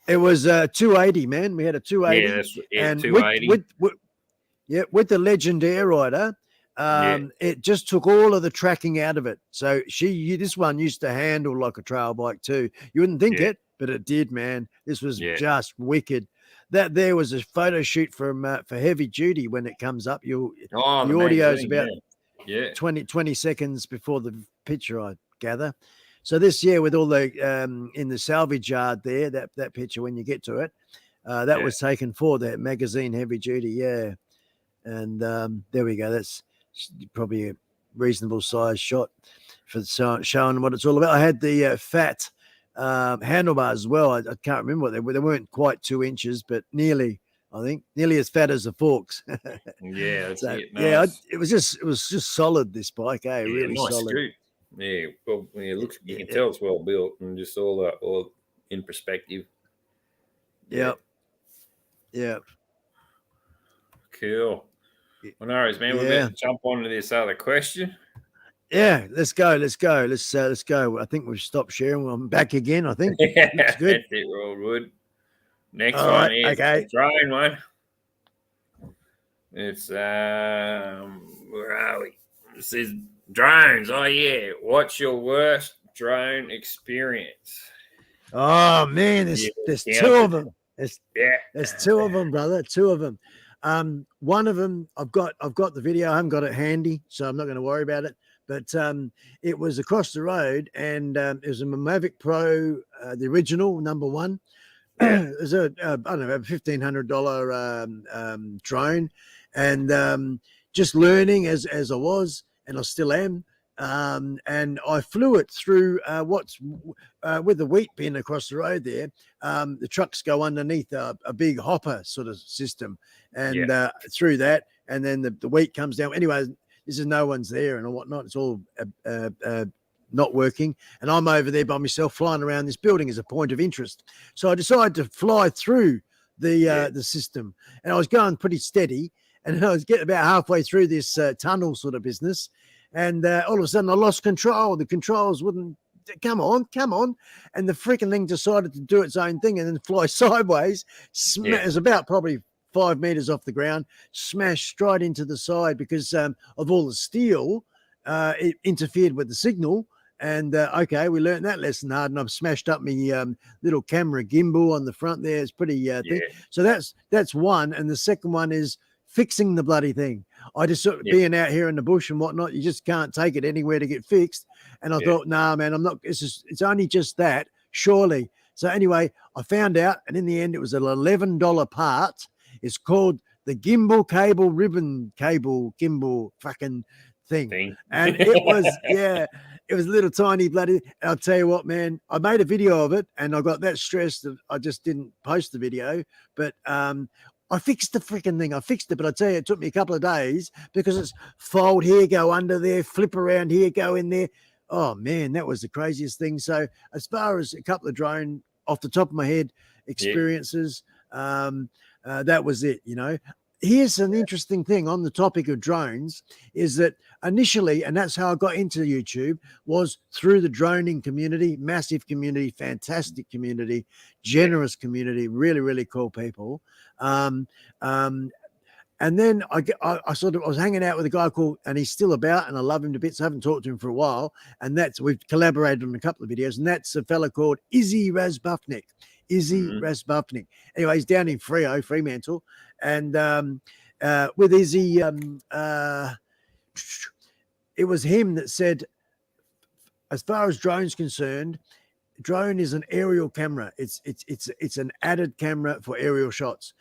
it was 280, man. We had a 280, and 280 with the Legend Air Rider. It just took all of the tracking out of it. So this one used to handle like a trail bike too. You wouldn't think it, but it did, man. This was just wicked. That there was a photo shoot for Heavy Duty when it comes up. The audio is about 20 seconds before the picture, I gather. So this year with all the in the salvage yard there, that picture when you get to it, that was taken for that magazine Heavy Duty, and there we go. That's probably a reasonable size shot for showing what it's all about. I had the fat handlebars as well. I can't remember what they were. They weren't quite 2 inches, but nearly. I think nearly as fat as the forks. It was just solid. This bike, really nice solid. Scoop. Yeah, well, it looks. You can tell it's well built, and just all in perspective. Yep. Cool. Well, no worries, man. We're about to jump on to this other question. Yeah, let's go. Let's go. I think we've stopped sharing. I'm back again. I think. Looks good. That's it. We're all good. Next one is the drone one. It's where are we? It says drones. Oh yeah. What's your worst drone experience? Oh man, there's two of them. There's two of them, brother. Two of them. One of them, I've got the video. I haven't got it handy, so I'm not going to worry about it. But it was across the road, and it was a Mavic Pro, the original #1. It was a $1,500 drone, and just learning as I was, and I still am. And I flew it through with the wheat bin across the road there. The trucks go underneath a big hopper sort of system, and through that, and then the wheat comes down. Anyway, this is no one's there and whatnot. It's all not working, and I'm over there by myself flying around this building as a point of interest. So I decided to fly through the system, and I was going pretty steady, and I was getting about halfway through this tunnel sort of business, and all of a sudden I lost control. The controls wouldn't come on, and the freaking thing decided to do its own thing and then fly sideways. It was about probably 5 meters off the ground, smashed straight into the side because of all the steel. It interfered with the signal. And okay, we learned that lesson hard, and I've smashed up my little camera gimbal on the front there. It's pretty thing. So that's one, and the second one is fixing the bloody thing. I just sort of being out here in the bush and whatnot, you just can't take it anywhere to get fixed. And I thought, nah, man, I'm not. It's only just that, surely. So anyway, I found out, and in the end, it was an $11 part. It's called the gimbal cable ribbon cable gimbal fucking thing. And it was it was a little tiny bloody. And I'll tell you what, man, I made a video of it, and I got that stressed that I just didn't post the video. But I fixed the freaking thing. I fixed it, but I tell you, it took me a couple of days because it's fold here, go under there, flip around here, go in there. Oh man, that was the craziest thing. So as far as a couple of drone off the top of my head experiences, that was it. You know. Here's an interesting thing on the topic of drones is that initially, and that's how I got into YouTube, was through the droning community, massive community, fantastic community, generous community, really, really cool people. And then I was hanging out with a guy called, and he's still about, and I love him to bits. I haven't talked to him for a while, and we've collaborated on a couple of videos, and that's a fella called Izzy Razbufnik. Razbufnik. Anyway, he's down in Fremantle. And with Izzy, it was him that said, as far as drone's concerned, drone is an aerial camera. It's an added camera for aerial shots.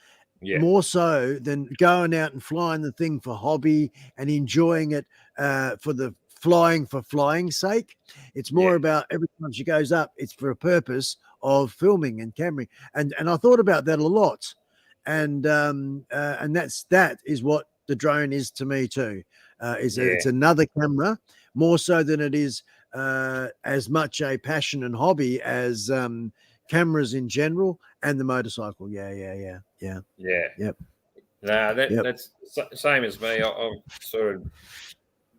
More so than going out and flying the thing for hobby and enjoying it for the flying's sake. It's more about every time she goes up, it's for a purpose of filming and camera. And I thought about that a lot. And that is what the drone is to me too. It's another camera, more so than it is as much a passion and hobby as cameras in general and the motorcycle. Yep. No, that's same as me. I've sort of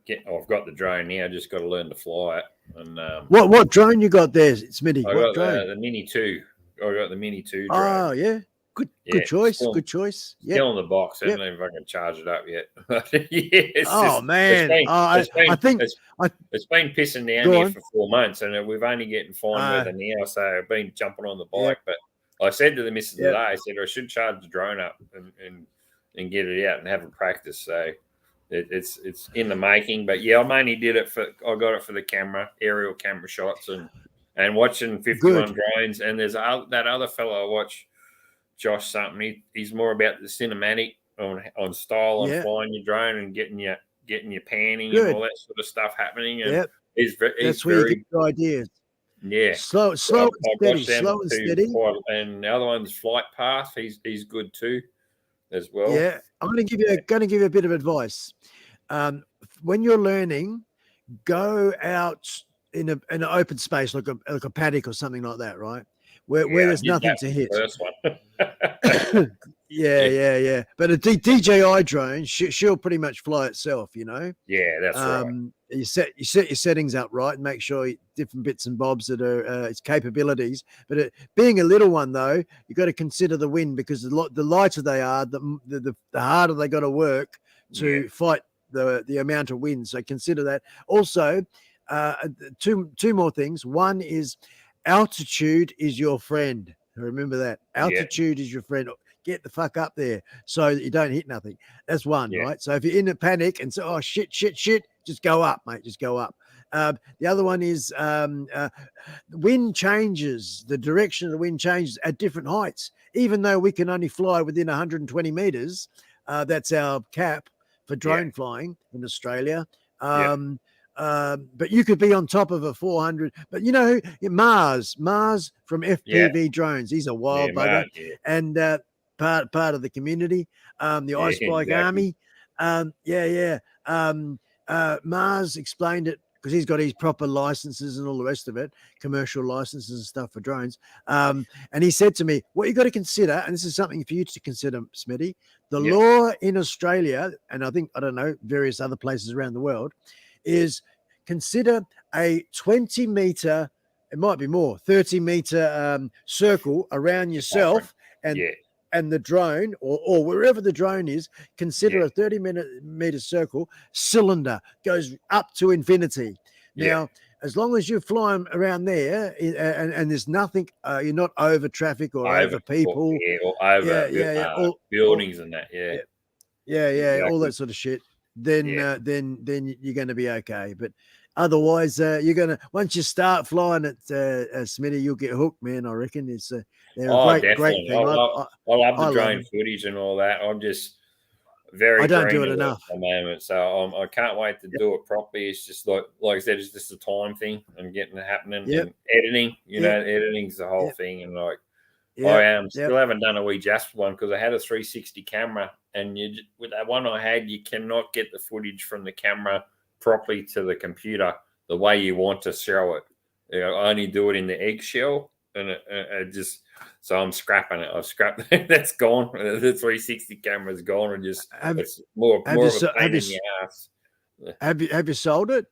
I've got the drone now. I just got to learn to fly it. And what drone you got there, Smitty? I got the Mini 2. I got the Mini 2 drone. Oh yeah. Good choice. Good choice. Still in the box. I haven't even fucking charged it up yet. Man. It's been pissing down here for 4 months, and we've only getting fine weather now. So I've been jumping on the bike. But I said to the missus today, I said I should charge the drone up and get it out and have a practice. So it's in the making. But I mainly did it I got it for the camera, aerial camera shots, and watching 51 drones. And there's that other fellow I watch. Josh something. He's more about the cinematic on style and flying your drone and getting your panning and all that sort of stuff happening. And that's where you get your ideas. Yeah, slow and steady. And the other one's Flight Path. He's good too, as well. Yeah, I'm going to give you a bit of advice. When you're learning, go out in an open space like a paddock or something like that, right? Where there's nothing to hit. First one. Yeah. But a DJI drone, she'll pretty much fly itself, you know. Yeah, that's right. You set your settings up right and make sure different bits and bobs that are its capabilities. But being a little one though, you got to consider the wind because the lighter they are, the harder they got to work to fight the amount of wind. So consider that. Also, two more things. One is altitude is your friend. Remember that. Altitude is your friend. Get the fuck up there so that you don't hit nothing. That's one, right? So if you're in a panic and say, oh, shit, just go up, mate. Just go up. The other one is wind changes. The direction of the wind changes at different heights. Even though we can only fly within 120 meters, that's our cap for drone flying in Australia. But you could be on top of a 400. But you know, Mars from FPV drones. He's a wild bugger, and part of the community. The Ice Bike Army. Mars explained it because he's got his proper licenses and all the rest of it, commercial licenses and stuff for drones. And he said to me, what you got to consider, and this is something for you to consider, Smitty, the law in Australia, and I think, I don't know, various other places around the world, is consider a 20-meter, it might be more, 30-meter circle around yourself and the drone, or wherever the drone is, consider a 30-meter circle cylinder goes up to infinity. Now, as long as you're flying around there and there's nothing, you're not over traffic or over people, or over buildings and that, exactly. All that sort of shit, then you're going to be okay. But otherwise, you're going to, once you start flying at Smitty, you'll get hooked, man. I reckon it's they're a great thing. I love the drone footage and all that. I'm just very I don't do green it enough at the moment, so I can't wait to do it properly. It's just like I said, it's just a time thing and getting it happening and editing. You know, editing's the whole thing, and like I still haven't done a wee Jasper one because I had a 360 camera, and with that one I had, you cannot get the footage from the camera properly to the computer the way you want to show it. You know, I only do it in the eggshell, and it just. So I'm scrapping it. I've scrapped it. That's gone. The 360 camera's gone, and just it's more of a pain in the ass. Have you sold it?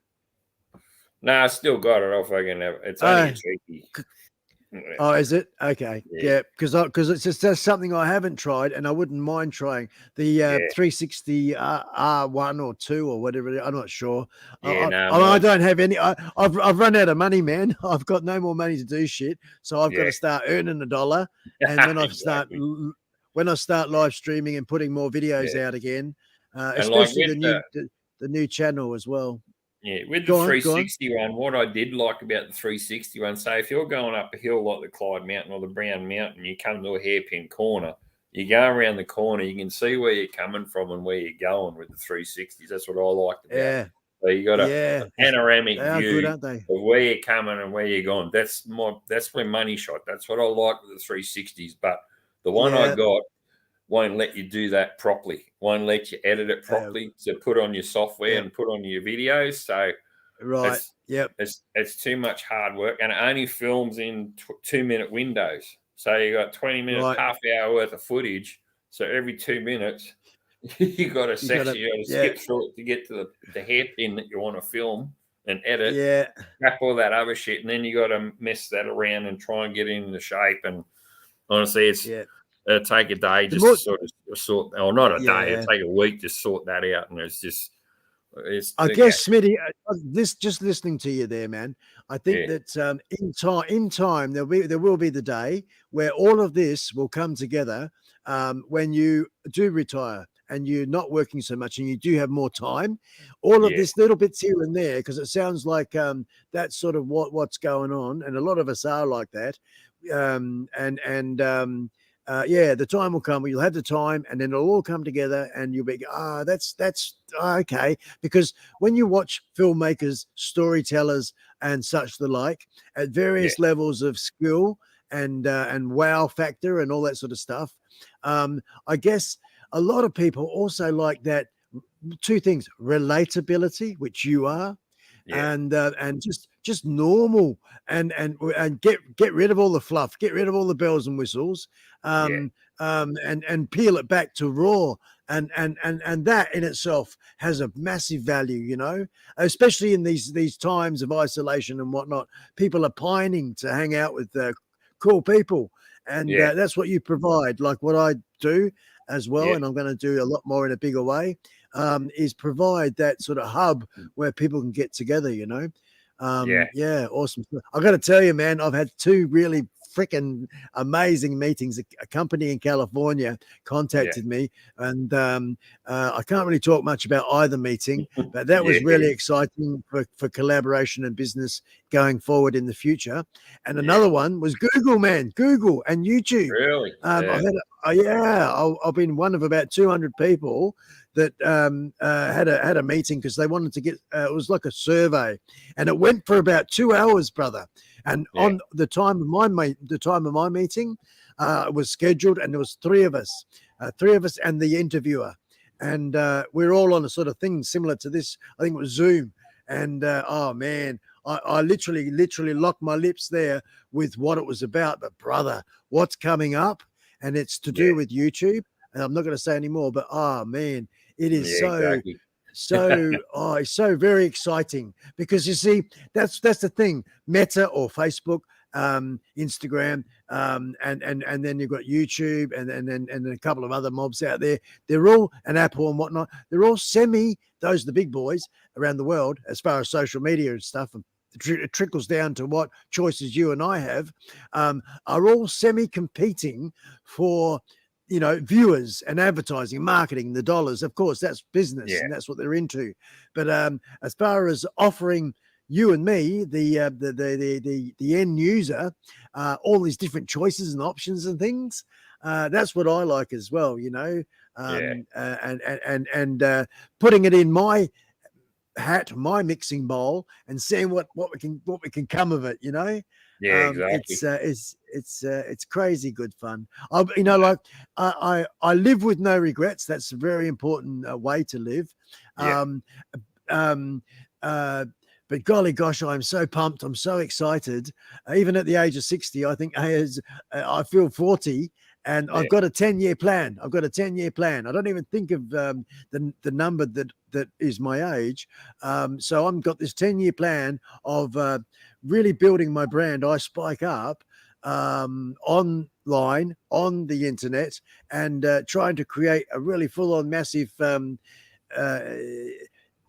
No, I still got it. I'll fucking have it. It's only tricky. Oh, is it? Okay. Yeah, because it's just something I haven't tried, and I wouldn't mind trying the 360 R1 or 2 or whatever. I'm not sure. I don't have any. I've run out of money, man. I've got no more money to do shit, so I've got to start earning $1. And when I start live streaming and putting more videos out again, especially the new channel as well. Yeah, with the 360 one, what I did like about the 360 one, say if you're going up a hill like the Clyde Mountain or the Brown Mountain, you come to a hairpin corner, you go around the corner, you can see where you're coming from and where you're going with the 360s. That's what I liked about it. So you got a panoramic view of where you're coming and where you're going. That's where money shot. That's what I like with the 360s. But the one I got won't let you do that properly. Won't let you edit it properly to put on your software and put on your videos. So it's too much hard work, and it only films in 2-minute windows. So you got 20 minutes, half hour worth of footage. So every 2 minutes, you got a section you got to skip through it to get to the hairpin that you want to film and edit. Wrap all that other shit, and then you got to mess that around and try and get it into shape. And honestly, it's it'll take a day just to sort, or not a day, it'll take a week to sort that out. And I guess, Smitty, just listening to you there, man, I think that in time there will be the day where all of this will come together when you do retire and you're not working so much and you do have more time. All of this little bits here and there, because it sounds like that's sort of what's going on, and a lot of us are like that. The time will come where you'll have the time, and then it'll all come together, and you'll be, that's okay. Because when you watch filmmakers, storytellers, and such the like at various levels of skill and wow factor and all that sort of stuff, I guess a lot of people also like that. Two things: relatability, which you are, and just normal, and get rid of all the fluff, get rid of all the bells and whistles, and peel it back to raw, and that in itself has a massive value, you know, especially in these times of isolation and whatnot. People are pining to hang out with cool people, and that's what you provide, like what I do as well, and I'm going to do a lot more in a bigger way, is provide that sort of hub where people can get together, you know. Awesome. I got to tell you, man, I've had 2 really freaking amazing meetings. A company in California contacted me, and I can't really talk much about either meeting, but that was really exciting for collaboration and business going forward in the future. And another one was Google, man, Google and YouTube. Really? I've been one of about 200 people that had a meeting because they wanted to get it was like a survey, and it went for about 2 hours, brother. And on the time of my meeting, it was scheduled, and there was 3 of us and the interviewer, and we're all on a sort of thing similar to this. I think it was Zoom, And oh man, I literally locked my lips there with what it was about. But brother, what's coming up? And it's to do with YouTube. And I'm not going to say any more, but oh man, it is exactly. it's so very exciting, because you see, that's the thing. Meta or Facebook, Instagram, and then you've got YouTube, and then a couple of other mobs out there. They're all, and Apple and whatnot. They're all those are the big boys around the world as far as social media and stuff. And it trickles down to what choices you and I have, are all competing for, viewers and advertising, marketing, the dollars. Of course, that's business, and that's what they're into. But as far as offering you and me, the end user, all these different choices and options and things, that's what I like as well. And putting it in my hat, my mixing bowl, and seeing what we can come of it. Exactly. It's crazy good fun. I live with no regrets. That's a very important way to live. But golly gosh, I'm so pumped. I'm so excited. Even at the age of 60, I think I feel 40, and I've got a 10-year plan. I don't even think of the number that is my age. So I've got this 10-year plan of really building my brand, I Spike Up, online, on the internet, and trying to create a really full-on massive, how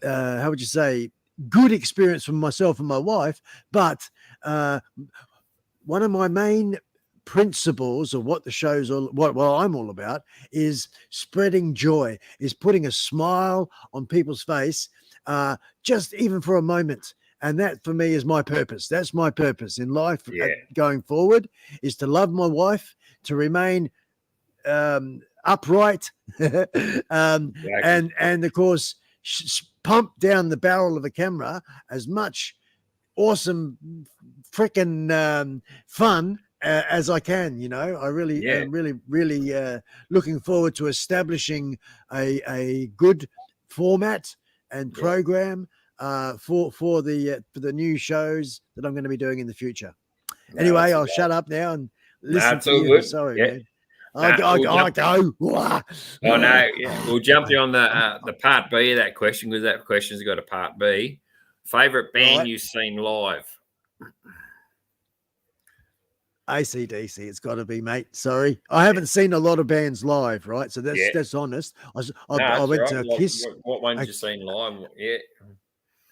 would you say, good experience for myself and my wife. But one of my main principles of what the show's what I'm all about is spreading joy, is putting a smile on people's face, just even for a moment. And that for me is my purpose. That's my purpose in life going forward, is to love my wife, to remain upright, and of course pump down the barrel of the camera as much awesome freaking fun as I can. I really am really looking forward to establishing a good format and program for the new shows that I'm going to be doing in the future. Anyway, I'll shut up now and listen to you. Sorry, man. I go. Oh no, we'll jump on the part B of that question, because that question's got a part B. Favorite band you've seen live? AC/DC, it's got to be, mate. Sorry, I haven't seen a lot of bands live, right? So that's honest. I went to a Kiss. What ones you seen live?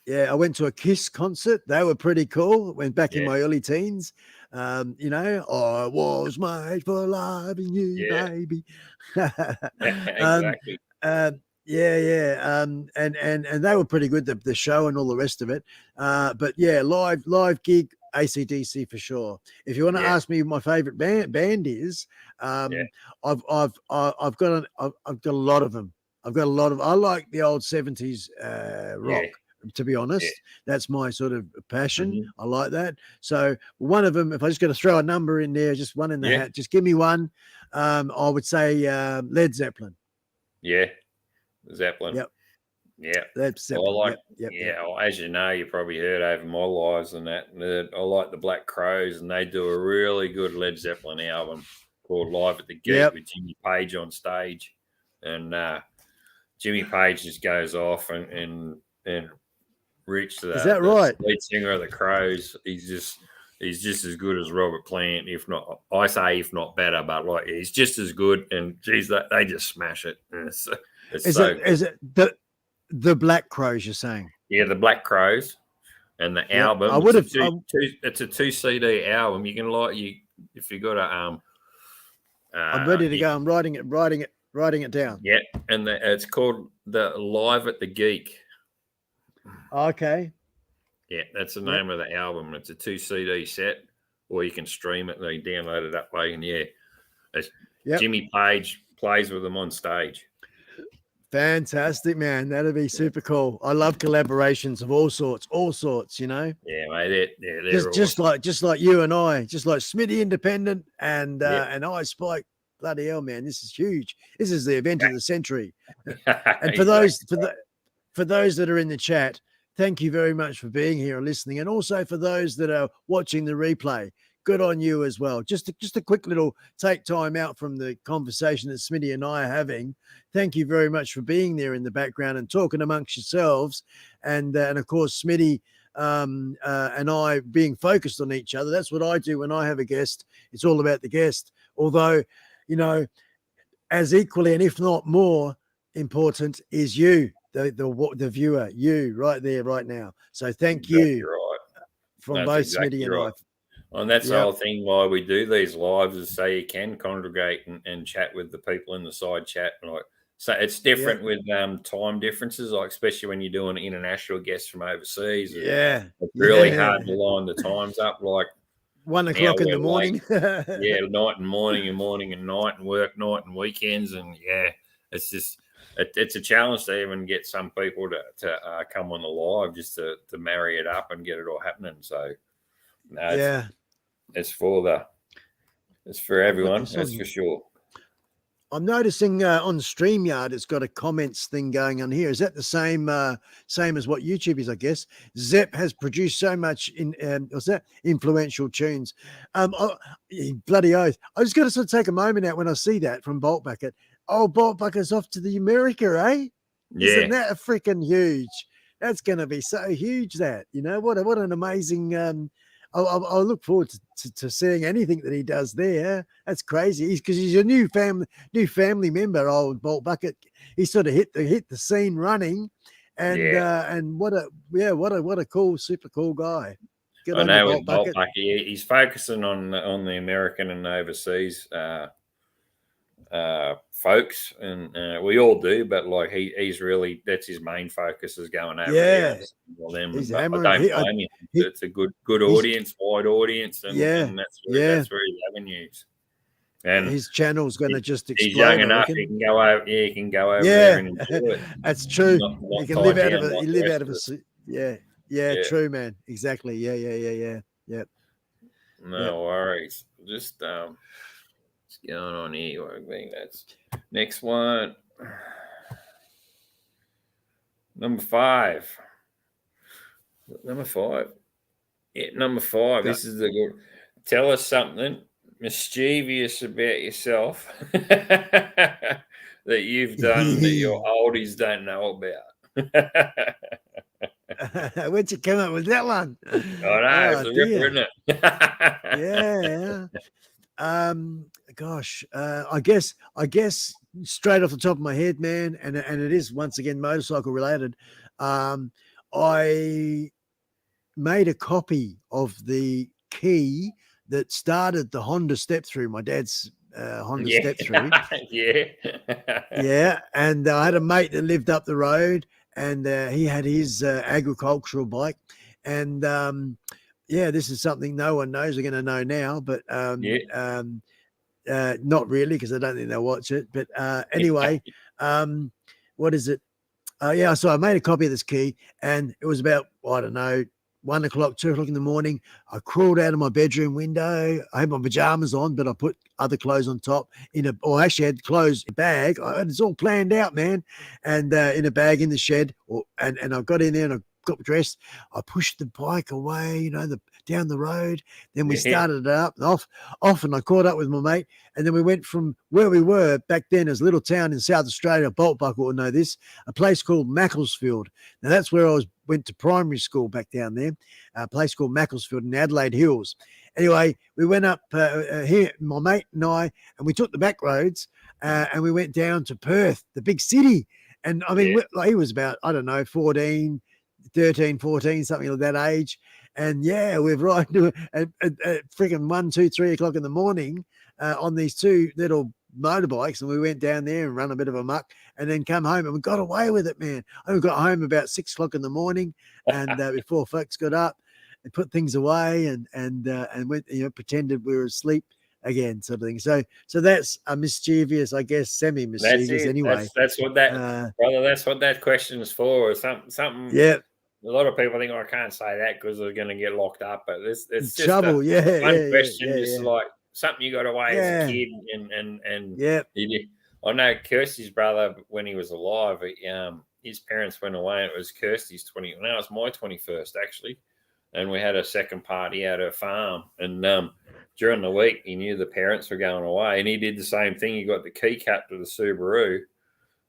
Yeah, I went to a Kiss concert. They were pretty cool. Went back in my early teens. I was made for loving you, baby. Exactly. And they were pretty good, the show and all the rest of it. But yeah, live gig, AC/DC for sure. If you want to ask me my favorite band is, I've got a lot of them. I like the old 70s rock. To be honest, that's my sort of passion. I like that. So one of them, if I just got to throw a number in there, just one in the hat, just give me one. I would say Led Zeppelin. Yeah, Zeppelin. Yep. Yeah. Led Zeppelin. Well, as you know, you probably heard over my lives and that. I like the Black Crowes, and they do a really good Led Zeppelin album called Live at the Gate with Jimmy Page on stage, and Jimmy Page just goes off and Rich, is that right? Lead singer of the Crows. He's just as good as Robert Plant, if not, I say if not better, but like he's just as good. And geez, they just smash it. Is it the Black Crowes you're saying? Yeah, the Black Crowes, and the album. It's a 2 CD album. You can if you got a I'm ready to go. I'm writing it down. Yeah, and it's called the Live at the Geek. Okay. Yeah, that's the name of the album. It's a 2 CD set, or you can stream it and they download it that way. And Jimmy Page plays with them on stage. Fantastic, man. That'd be super cool. I love collaborations of all sorts, Yeah, mate. They're just like you and I, just like Smitty Independent and I Spike. Bloody hell, man. This is huge. This is the event of the century. And for those that are in the chat, thank you very much for being here and listening. And also for those that are watching the replay, good on you as well. Just a quick little take time out from the conversation that Smitty and I are having. Thank you very much for being there in the background and talking amongst yourselves. And of course, Smitty and I being focused on each other. That's what I do when I have a guest. It's all about the guest. Although, you know, as equally and if not more important is you, the viewer, you right there, right now. So thank Exactly you right. from That's both exactly Smitty and right. I. And that's the Yep. whole thing why we do these lives is so you can congregate and chat with the people in the side chat. Like, so it's different with time differences, like especially when you're doing international guests from overseas. Yeah, It's really yeah. hard to line the times up. Like 1 now o'clock in the we're morning. yeah, night and morning and morning and night and work night and weekends. And yeah, it's just it's a challenge to even get some people to come on the live just to marry it up and get it all happening. So no, Yeah. it's for everyone. That's for sure. I'm noticing on StreamYard, it's got a comments thing going on here. Is that the same as what YouTube is? I guess Zepp has produced so much what's that? Influential tunes. Bloody oath! I just got to sort of take a moment out when I see that from Bolt Bucket. Oh, Bolt Bucket's off to the America, eh? Yeah. Isn't that a freaking huge? That's going to be so huge. That what an amazing. I'll look forward to seeing anything that he does there. That's crazy. Because he's a new family member. Old Bolt Bucket. He sort of hit the scene running, and what a cool, super cool guy. Good I on know you, with Bolt Bucket, he's focusing on the American and overseas folks, and we all do, but like he's really, that's his main focus is going over there. He's I hammering. don't blame him. It's a good audience, wide audience, and that's where his avenues. And his channel's going to just explode. He's young enough; he can go over. Yeah, he can go over there and enjoy it. That's true. Not he can live out of down it. like He the live rest out of of us. Yeah, true, man. Exactly. Yeah. No worries. Just what's going on here? I think that's next one. Number 5. Number 5. Yeah, number 5. This is the good. Tell us something mischievous about yourself that you've done that your oldies don't know about. Where'd you come up with that one? I know, it's a ripper, isn't it? Yeah. Gosh, I guess straight off the top of my head, man, and it is once again motorcycle related. I made a copy of the key that started the Honda step through. My dad's Honda step through. Yeah. And I had a mate that lived up the road, and he had his agricultural bike. And this is something no one knows. They're going to know now, but not really, because I don't think they'll watch it. But anyway, what is it? So I made a copy of this key, and it was about, I don't know, 1 o'clock, 2 o'clock in the morning. I crawled out of my bedroom window. I had my pajamas on, but I put other clothes on top actually had clothes in a bag. It's all planned out, man. And in a bag in the shed, and I got in there and I got dressed. I pushed the bike away, down the road. Then we started it up and off, and I caught up with my mate. And then we went from where we were back then, as a little town in South Australia. Bolt Bucket will know this, a place called Macclesfield. Now that's where I went to primary school back down there, a place called Macclesfield in Adelaide Hills. Anyway, we went up here, my mate and I, and we took the back roads and we went down to Perth, the big city. And I mean, he was about, I don't know, 13, 14, something like that age. And we're riding at freaking 1, 2, 3 o'clock in the morning on these two little motorbikes, and we went down there and run a bit of a muck, and then come home, and we got away with it, man. I got home about 6 o'clock in the morning, and before folks got up, and put things away, and went, pretended we were asleep again, sort of thing. So that's a mischievous, I guess, semi-mischievous anyway. That's what that brother. That's what that question is for. Something. Yeah. A lot of people think, I can't say that because they're going to get locked up. But it's just trouble. A fun question, just like something you got away as a kid, and I know Kirsty's brother, when he was alive, his parents went away. And it was Kirsty's 20. Now it's my 21st actually, and we had a second party at her farm. And during the week, he knew the parents were going away, and he did the same thing. He got the keycap to the Subaru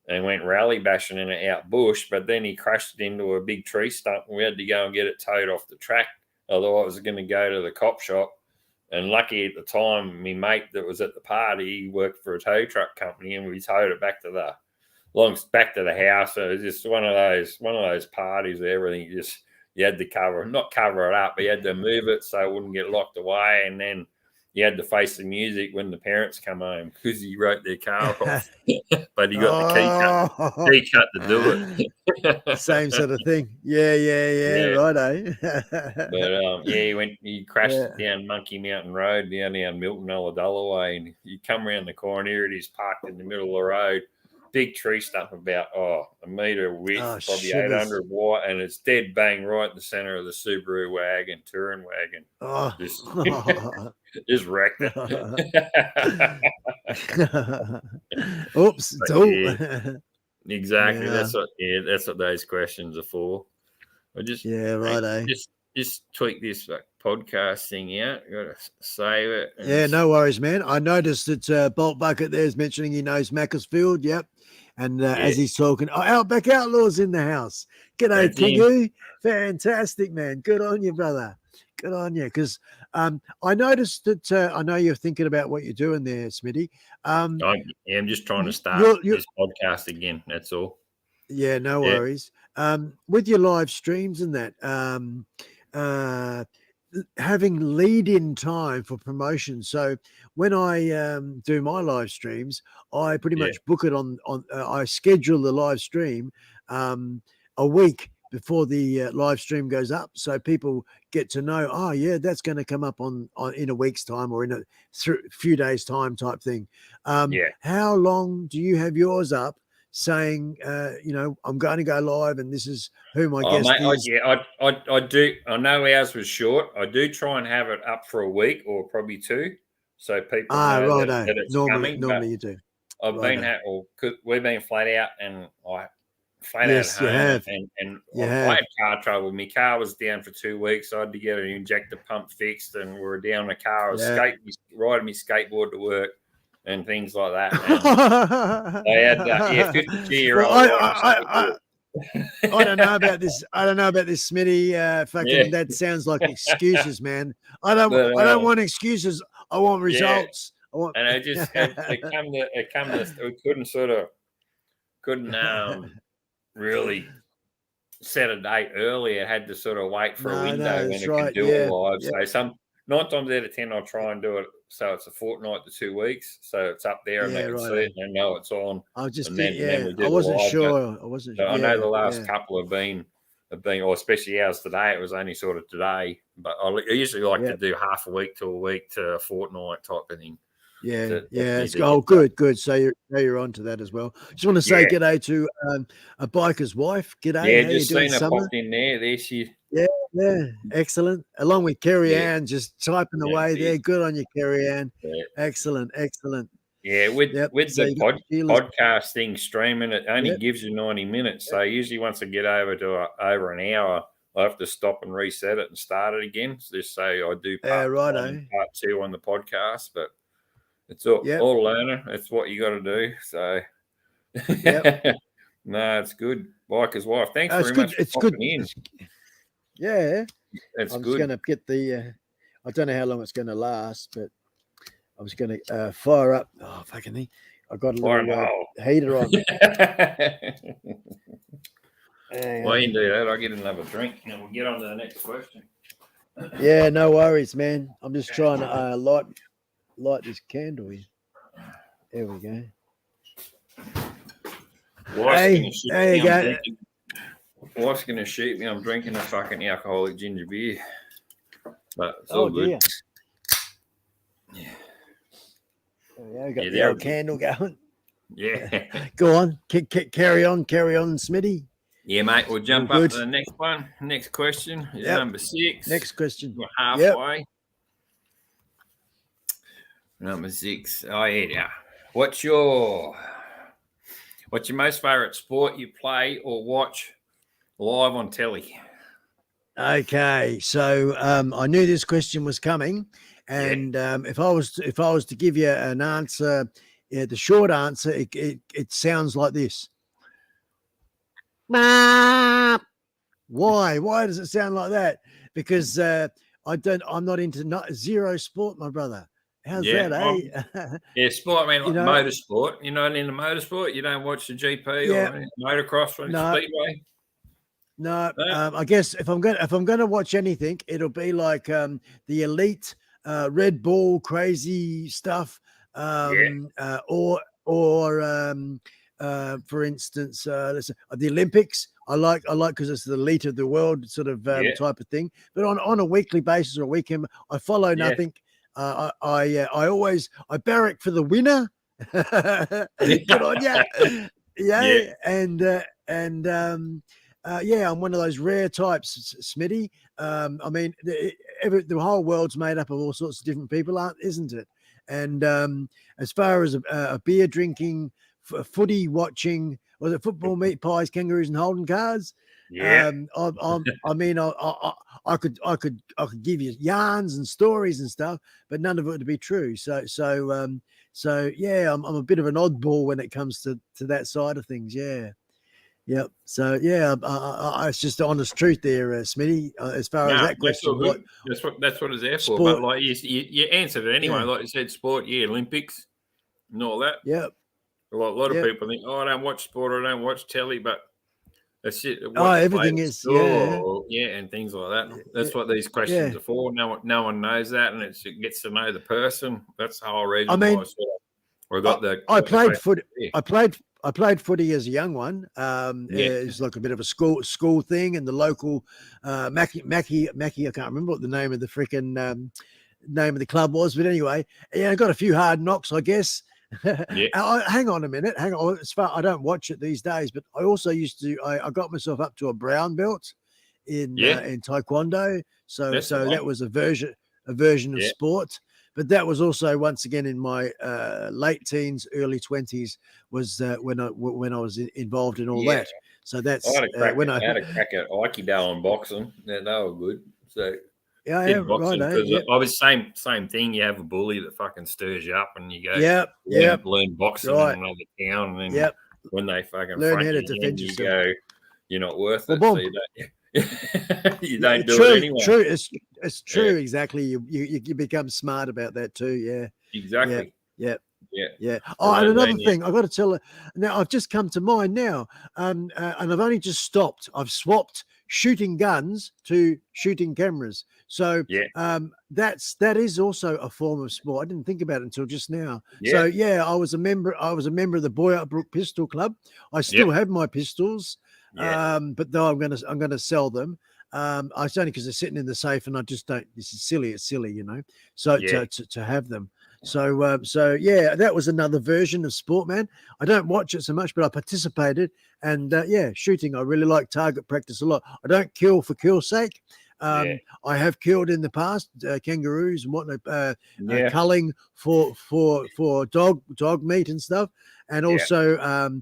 and went rally bashing in it out bush, but then he crashed it into a big tree stump, and we had to go and get it towed off the track. Otherwise, it was going to go to the cop shop. And lucky at the time, my mate that was at the party, he worked for a tow truck company, and we towed it back to the house. So it was just one of those parties where everything you had to not cover it up, but you had to move it so it wouldn't get locked away, and then you had to face the music when the parents come home because he wrote their car off. But he got the key cut to do it. Same sort of thing. Yeah. Righto. But he crashed down Monkey Mountain Road down Milton, Ulladulla way, and you come around the corner, here it is parked in the middle of the road. Big tree stump about a metre width, probably 800 wide, and it's dead bang right in the centre of the Subaru wagon, touring wagon. Just wrecked it. Oops. Exactly. Yeah. That's what those questions are for. Just tweak this podcast thing out. You got to save it. Yeah, no worries, man. I noticed that Bolt Bucket there's mentioning he knows Macclesfield. Yep. And as he's talking, Outback Outlaws in the house. G'day, Kingu. Fantastic, man. Good on you, brother. Good on you. Because I noticed that I know you're thinking about what you're doing there, Smitty. I'm just trying to start this podcast again. That's all. Yeah, no worries. With your live streams and that, having lead-in time for promotion. So when I do my live streams, I pretty much book it on. I schedule the live stream a week before the live stream goes up, so people get to know. Oh, yeah, that's going to come up on in a week's time or in a few days' time, type thing. How long do you have yours up? Saying, I'm going to go live, and this is who my guest is. I do. I know ours was short. I do try and have it up for a week or probably 2, so people know that it's coming. Normally you do. I've been because we've been flat out, and I flat out home, and I had car trouble. My car was down for 2 weeks. So I had to get an injector pump fixed, and we were down the car. I was riding my skateboard to work. And things like that. They had 52-year-old. I don't know about this. I don't know about this, Smitty. That sounds like excuses, man. I don't want excuses. I want results. And it come to we couldn't really set a date early. It had to sort of wait for a window when it could do it live. So 9 times out of 10, I'll try and do it so it's a fortnight to 2 weeks, so it's up there and they can see it and they know it's on. I wasn't sure. I know the last couple have been, or especially ours today. It was only sort of today, but I usually like to do half a week to a week to a fortnight type of thing. It's good. So you're on to that as well. Just want to say g'day to a biker's wife. G'day. Yeah, just seen her popped in there. There she. Yeah, excellent. Along with Kerry Ann, just typing away there. Good on you, Kerry Ann. Yeah. Excellent. Yeah, with the podcast thing streaming, it only gives you 90 minutes. So usually once I get over to over an hour, I have to stop and reset it and start it again. So just say I do part 1 and part 2 on the podcast, but it's all learner. It's what you got to do. So no, it's good. Biker's wife. Thanks very much for popping in. Yeah, it's I'm good. Just going to get the. I don't know how long it's going to last, but I was going to fire up. Oh, fucking thing! I got a little heater on. Well, you can do that. I'll get another drink, and we'll get on to the next question. Yeah, no worries, man. I'm just trying to light this candle here. There we go. There you go. Wife's going to shoot me. I'm drinking a fucking alcoholic ginger beer. But it's all good. Yeah. There we go. Got the old candle going. Yeah. Go on. Carry on, Smitty. Yeah, mate. We'll jump up to the next one. Next question is number 6. Next question. We're halfway. Number 6. Oh, yeah. What's your What's your most favourite sport you play or watch live on telly? Okay, so I knew this question was coming, and if I was to give you an answer, the short answer, it sounds like this. Why? Why does it sound like that? Because I'm not into zero sport, my brother. How's that, eh? Yeah, sport. I mean, You like know, motorsport. You're not into motorsport. You don't watch the GP yeah, or any motocross or any no, speedway. no. No? I guess if I'm gonna watch anything, it'll be like the elite Red Bull crazy stuff, or for instance, the Olympics. I like because it's the elite of the world sort of type of thing. But on a weekly basis or a weekend, I follow nothing. I always barrack for the winner. Good on ya. Yeah. And I'm one of those rare types, Smitty. I mean, the whole world's made up of all sorts of different people, isn't it? And as far as a beer drinking, footy watching, was it football, meat pies, kangaroos, and Holden cars? Yeah. I mean, I could give you yarns and stories and stuff, but none of it would be true. So yeah, I'm a bit of an oddball when it comes to that side of things. Yeah. Yep. So yeah, it's just the honest truth there, Smitty. As far as that question, that's what it's there sport, for. But like you answered it anyway. Yeah. Like you said, sport, Olympics and all that. Yep. A lot of people think, I don't watch sport, or I don't watch telly, but that's it. Everything is, and things like that. That's what these questions are for. No one knows that, and it gets to know the person. That's the whole reason. I mean, I played footy as a young one. It's like a bit of a school thing, and the local Mackie. I can't remember what the name of the freaking name of the club was, but anyway, I got a few hard knocks, I guess. Hang on a minute. As far I don't watch it these days, but I also used to. I got myself up to a brown belt in taekwondo. So that was a version of sport. But that was also once again in my late teens, early 20s was when I was involved in all that. So that's I had a crack at Aikido and boxing. They were good. So right. I was same thing. You have a bully that fucking stirs you up, and you go learn boxing in another town, and then when they fucking learn how to defend you yourself, go, you're not worth it. Well, so you don't do it anyway. True, it's true. Exactly. You become smart about that too. Yeah. Exactly. Yeah. Oh, and another thing I got to tell her now. I've just come to mind now, and I've only just stopped. I've swapped shooting guns to shooting cameras. So that is also a form of sport. I didn't think about it until just now. So I was a member. I was a member of the Boy Up Brook Pistol Club. I still have my pistols. But though I'm gonna sell them. It's only because they're sitting in the safe, and I just don't. This is silly. It's silly, So to have them. So that was another version of sport, man. I don't watch it so much, but I participated, and shooting. I really like target practice a lot. I don't kill for kill's sake. I have killed in the past kangaroos and whatnot, culling for dog meat and stuff, and also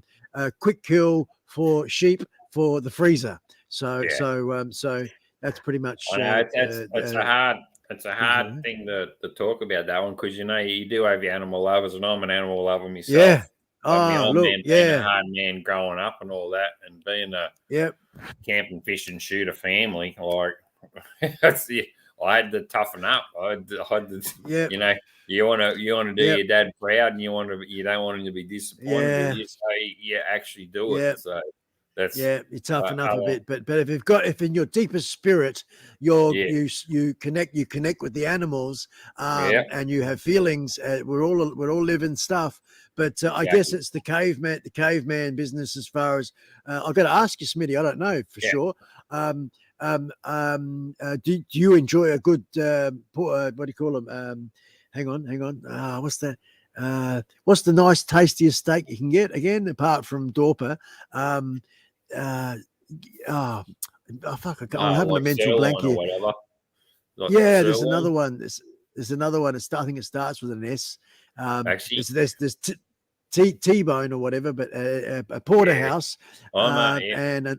quick kill for sheep for the freezer. So that's pretty much. It's a hard thing to talk about that one, because you do have your animal lovers, and I'm an animal lover myself. Yeah. Being a hard man growing up and all that, and being a camp and fish and shooter family, like I had to toughen up. I had to, you want to do your dad proud, and you don't want him to be disappointed with you, so you actually do it. So that's you're toughen up a bit, but if in your deepest spirit you connect with the animals, and you have feelings, we're all living stuff. But I guess it's the caveman business. As far as I've got to ask you, Smitty, I don't know for sure. Do you enjoy a good what do you call them? Hang on. What's the nice tastiest steak you can get again, apart from Dorper? I'm having a mental blank here. There's another one. There's another one. I think it starts with an S. Actually, there's T-bone or whatever, but a porterhouse. Yeah.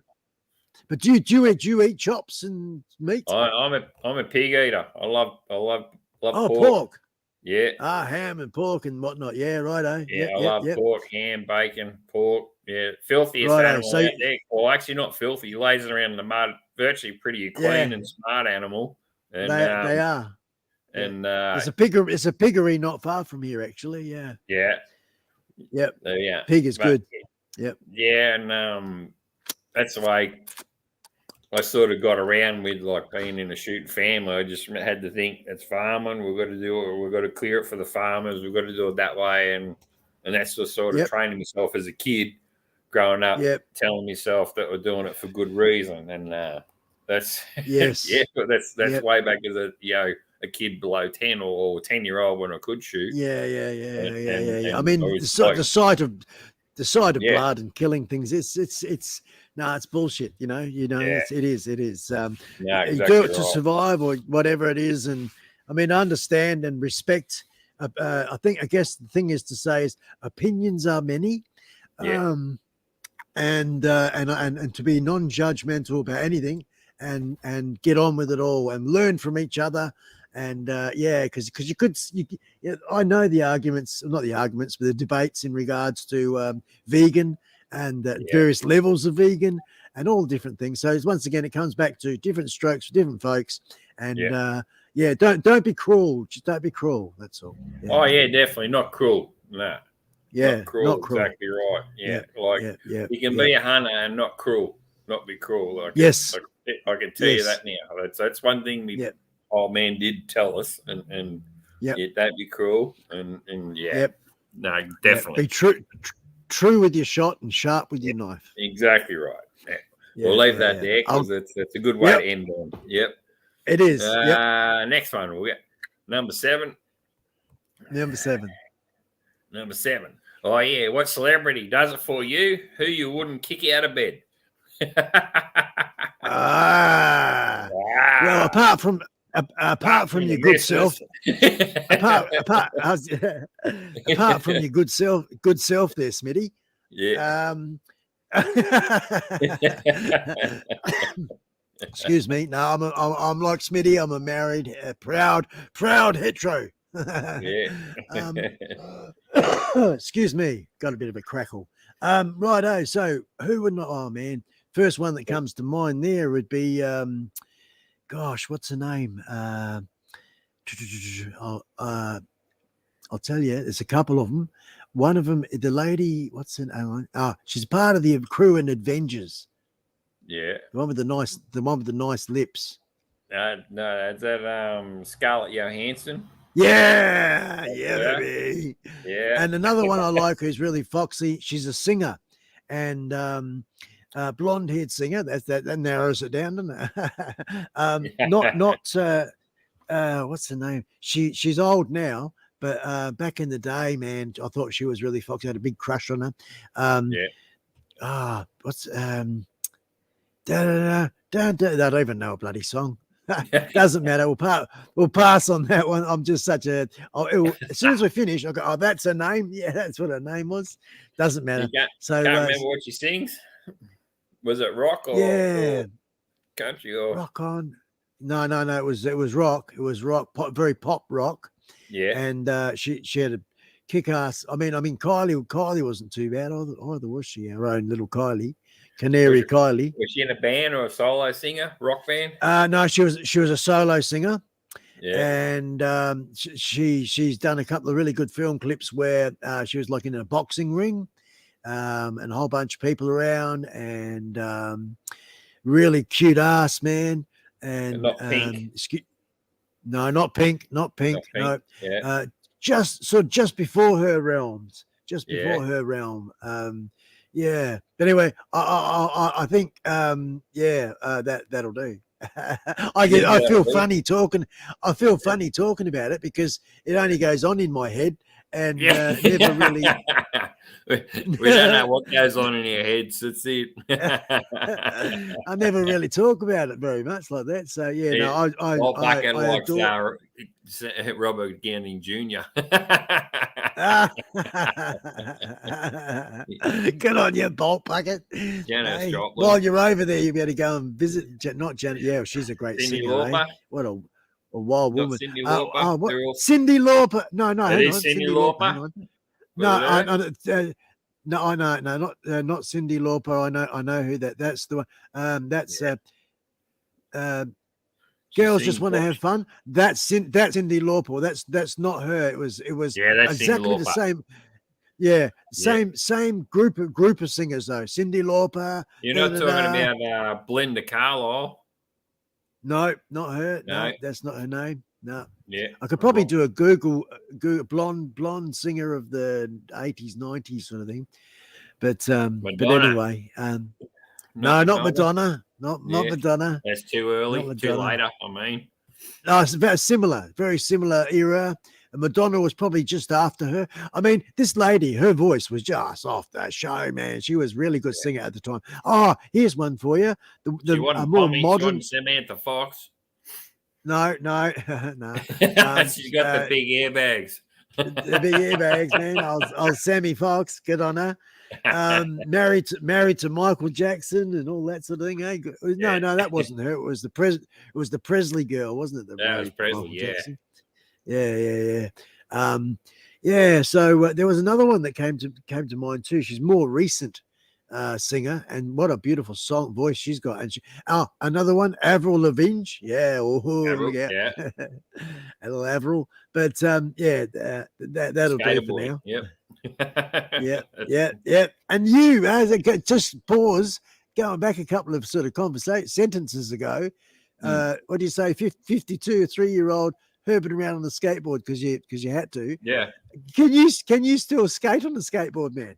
But do you eat chops and meat? I'm a pig eater. I love Oh, pork. pork. Yeah. Ham and pork and whatnot. Yeah, righto. Yeah, I love pork, ham, bacon, pork. Yeah, filthiest Righto, animal so out there. Well, actually not filthy. He lays it around in the mud. Virtually pretty clean and smart animal. And they are. And it's a piggery not far from here, actually. Yeah. Yeah. Yep. Yeah. Pig is good. Yep. Yeah, and that's the way I sort of got around with like being in a shooting family. I just had to think it's farming. We've got to do it. We've got to clear it for the farmers. We've got to do it that way. And that's just sort of training myself as a kid growing up, telling myself that we're doing it for good reason. And that's, but that's way back as a kid below 10 or 10-year-old when I could shoot. Yeah. I mean, the sight of blood and killing things, it's bullshit. It is. Exactly you do it to survive or whatever it is. And I mean, understand and respect. I guess the thing is to say is opinions are many. And to be non-judgmental about anything and get on with it all and learn from each other. And because I know the arguments, not the arguments, but the debates in regards to vegan and various levels of vegan and all different things. So once again, it comes back to different strokes for different folks. And don't be cruel. Just don't be cruel. That's all. Yeah. Oh yeah, definitely not cruel. No. Yeah, not cruel. Exactly right. Yeah, you can be a hunter and not cruel, not be cruel. I can tell you that now. That's one thing the old man did tell us, and don't be cruel, and no, definitely be true with your shot and sharp with your knife. Exactly right. Yeah. We'll leave that there because it's a good way to end on. Yep, it is. Next one we'll get number 7. Number 7. Oh yeah, what celebrity does it for you? Who you wouldn't kick out of bed? Well, apart from your good self, apart from your good self there, Smitty. Yeah. Excuse me. No, I'm like Smitty. I'm a married, proud hetero. Excuse me, got a bit of a crackle. Righto. So who would not? Oh man, first one that comes to mind there would be what's her name? I'll tell you, there's a couple of them. One of them, the lady, what's her name? She's part of the crew in Avengers. Yeah, the one with the nice lips. No, is that Scarlett Johansson? Yeah, baby. Yeah. And another one I like who's really foxy. She's a singer, and blonde-haired singer. That narrows it down, doesn't it? What's her name? She's old now, but back in the day, man, I thought she was really foxy. I had a big crush on her. What's I don't even know a bloody song. Doesn't matter. We'll pass on that one. I'm just such a. As soon as we finish, I go, "Oh, that's her name." Yeah, that's what her name was. Doesn't matter. Can't remember what she sings. Was it rock or country or rock on? No. It was rock. It was rock. Very pop rock. Yeah. And she had a kick-ass. I mean, Kylie wasn't too bad either, was she? Our own little Kylie. Canary Kylie. Was she in a band or a solo singer, rock band? No, she was a solo singer. Yeah. And she's done a couple of really good film clips where she was like in a boxing ring, and a whole bunch of people around, and really cute ass, man. And not Pink. No, not Pink. No. Yeah. Just before her realms. Her realm. Yeah. But anyway, I think that'll do. I feel funny talking about it because it only goes on in my head, and Yeah. never really. We don't know what goes on in our heads. That's it. I never really talk about it very much like that. So yeah, no, Bolt I Bucket likes adore. Robert Ganning Jr. Good on you, Bolt Bucket. Janis Hey, Joplin. while you're over there, you better go and visit. Not Janet. Yeah, she's a great Cyndi singer. Lauper. Eh? What a wild Not woman. Cyndi Lauper. What? They're all- Cyndi Lauper. No, It hang is on. Cyndi Cyndi Lauper. Hang Lauper? on. Was No, it her? no, I know, no, not Cyndi Lauper. I know who that. That's the one. That's She girls sings just want to pop. have fun. That's Cyndi Lauper. That's not her. It was Yeah, that's Cyndi exactly the Lauper. same. Yeah, same group of singers though. Cyndi Lauper. You're not talking about Belinda Carlisle. No, not her. No, No. that's not her name. No. Yeah. I could probably do a Google blonde singer of the 80s, 90s sort of thing. But anyway, no, not Madonna. Not Madonna. That's too early, Not too Madonna. later. I mean, No, it's very similar era. And Madonna was probably just after her. I mean, this lady, her voice was just off the show, man. She was really good singer at the time. Oh, here's one for you. she wasn't more Pommy, modern. she wasn't Samantha Fox. No. She's got the big airbags. The big airbags, man. Old Sammy Fox, good on her. Married to Michael Jackson and all that sort of thing. Eh? No, that wasn't her. It was the Presley girl, wasn't it? That was Presley, yeah. Jackson. Yeah. So there was another one that came to mind too. She's more recent singer, and what a beautiful voice she's got. And another one, Avril Lavigne. Yeah, Avril, yeah. A little Avril, but that'll do for now. Yep. Yeah. And you, just pause, going back a couple of sort of sentences ago. What do you say? 52, a 3-year-old herbing around on the skateboard because you had to. Yeah. Can you still skate on the skateboard, man?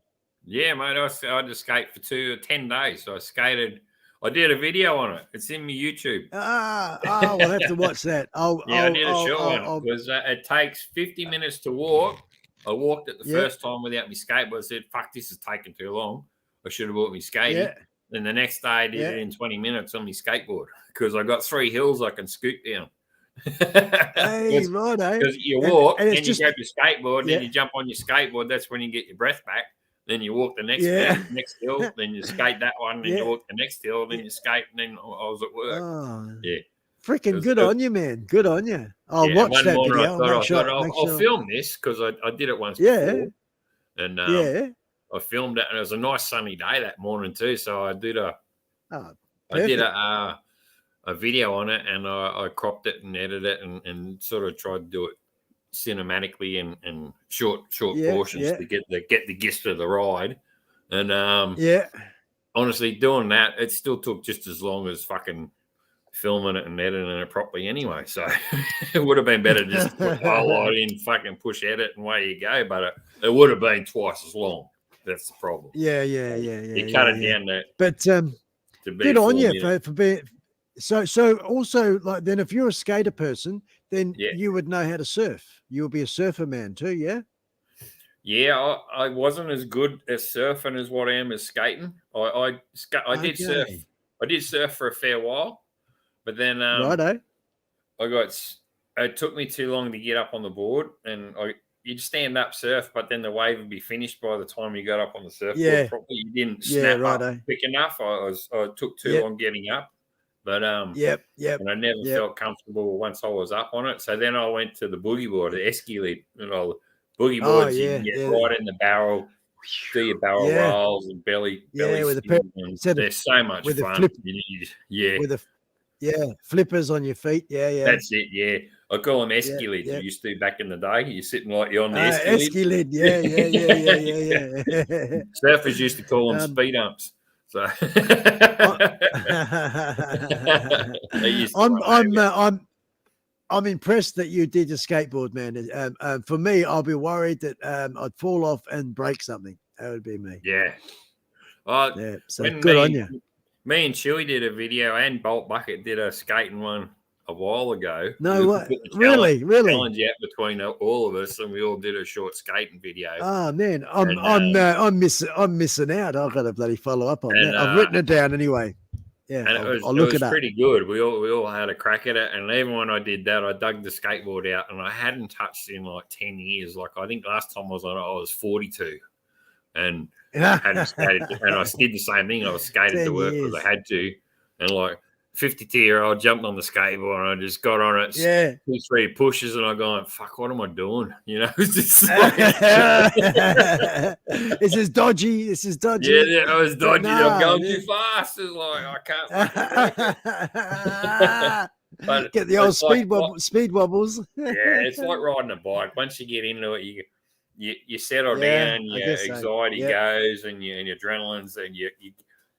Yeah, mate. I just skate for 10 days. So I skated. I did a video on it. It's in my YouTube. We'll have to watch that. I did a short one because it takes 50 minutes to walk. I walked it the first time without my skateboard. I said, "Fuck, this is taking too long. I should have bought my skating." Yeah. Then the next day, I did it in 20 minutes on my skateboard because I got 3 hills I can scoot down. Hey, right, eh? Because you walk and you grab your skateboard, Yeah. then you jump on your skateboard. That's when you get your breath back. Then you walk the next hill, then you skate that one, then you walk the next hill, then you skate, and then I was at work. Oh, yeah. Freaking good on you, man. Good on you. I'll watch that video. I'll film this because I did it once before. And I filmed it, and it was a nice sunny day that morning too. So I did a video on it, and I cropped it and edited it and sort of tried to do it cinematically and short portions to get the gist of the ride. And honestly, doing that, it still took just as long as fucking filming it and editing it properly anyway. So it would have been better just to put the whole lot in, fucking push edit and away you go. But it would have been twice as long. That's the problem. Yeah. You cut it down there. But good on you for being. So also, like, then if you're a skater person, then you would know how to surf. You would be a surfer man too, yeah? Yeah, I wasn't as good at surfing as what I am as skating. I did surf. I did surf for a fair while, but then it took me too long to get up on the board, and you'd stand up surf, but then the wave would be finished by the time you got up on the surfboard properly. You didn't snap up quick enough. I took too long getting up. But and I never felt comfortable once I was up on it. So then I went to the boogie board, the esky lid, boogie boards. You can get right in the barrel, do your barrel rolls and belly with they're so much with fun. With the flippers on your feet. Yeah. That's it. Yeah, I call them esky lids. You used to back in the day. You're sitting like you're on the esky lid. Yeah. Surfers used to call them speed umps. So I'm impressed that you did the skateboard, man. For me, I'll be worried that I'd fall off and break something. That would be me. Yeah. So good on you. Me and Chewy did a video, and Bolt Bucket did a skating one a while ago. No We way. put the Really? challenge out between all of us, and we all did a short skating video. Oh man, And, I'm missing out. I've got to bloody follow up on that. I've written it down anyway. Yeah, and I'll look it it up. pretty good. We all had a crack at it, and even when I did that, I dug the skateboard out, and I hadn't touched it in like 10 years. Like I think last time I was on it, I was 42, and hadn't skated, and I did the same thing. I was skated to work because I had to, and like 52-year-old jumped on the skateboard, and I just got on it. Yeah, 2-3 pushes, and I going, "Fuck, what am I doing?" You know, it's just like, this is dodgy. This is dodgy. Yeah, I was dodgy. No, I'm going too fast. It's like I can't. But get the old it's speed wobbles. Yeah, it's like riding a bike. Once you get into it, you settle down. Your anxiety goes, and your adrenaline's, and you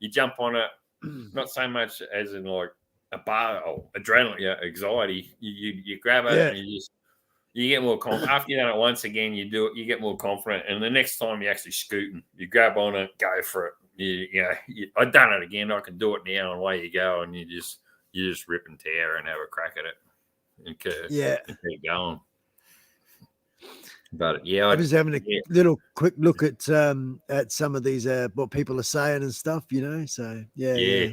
jump on it. Not so much as in like a bar or adrenaline, anxiety. You grab it and you get more confident. After you've done it once again, you do it. You get more confident, and the next time you're actually scooting, you grab on it, go for it. I've done it again. I can do it now, and away you go, and you just rip and tear and have a crack at it, and keep going. But I was having a little quick look at some of these what people are saying and stuff, you know. So yeah.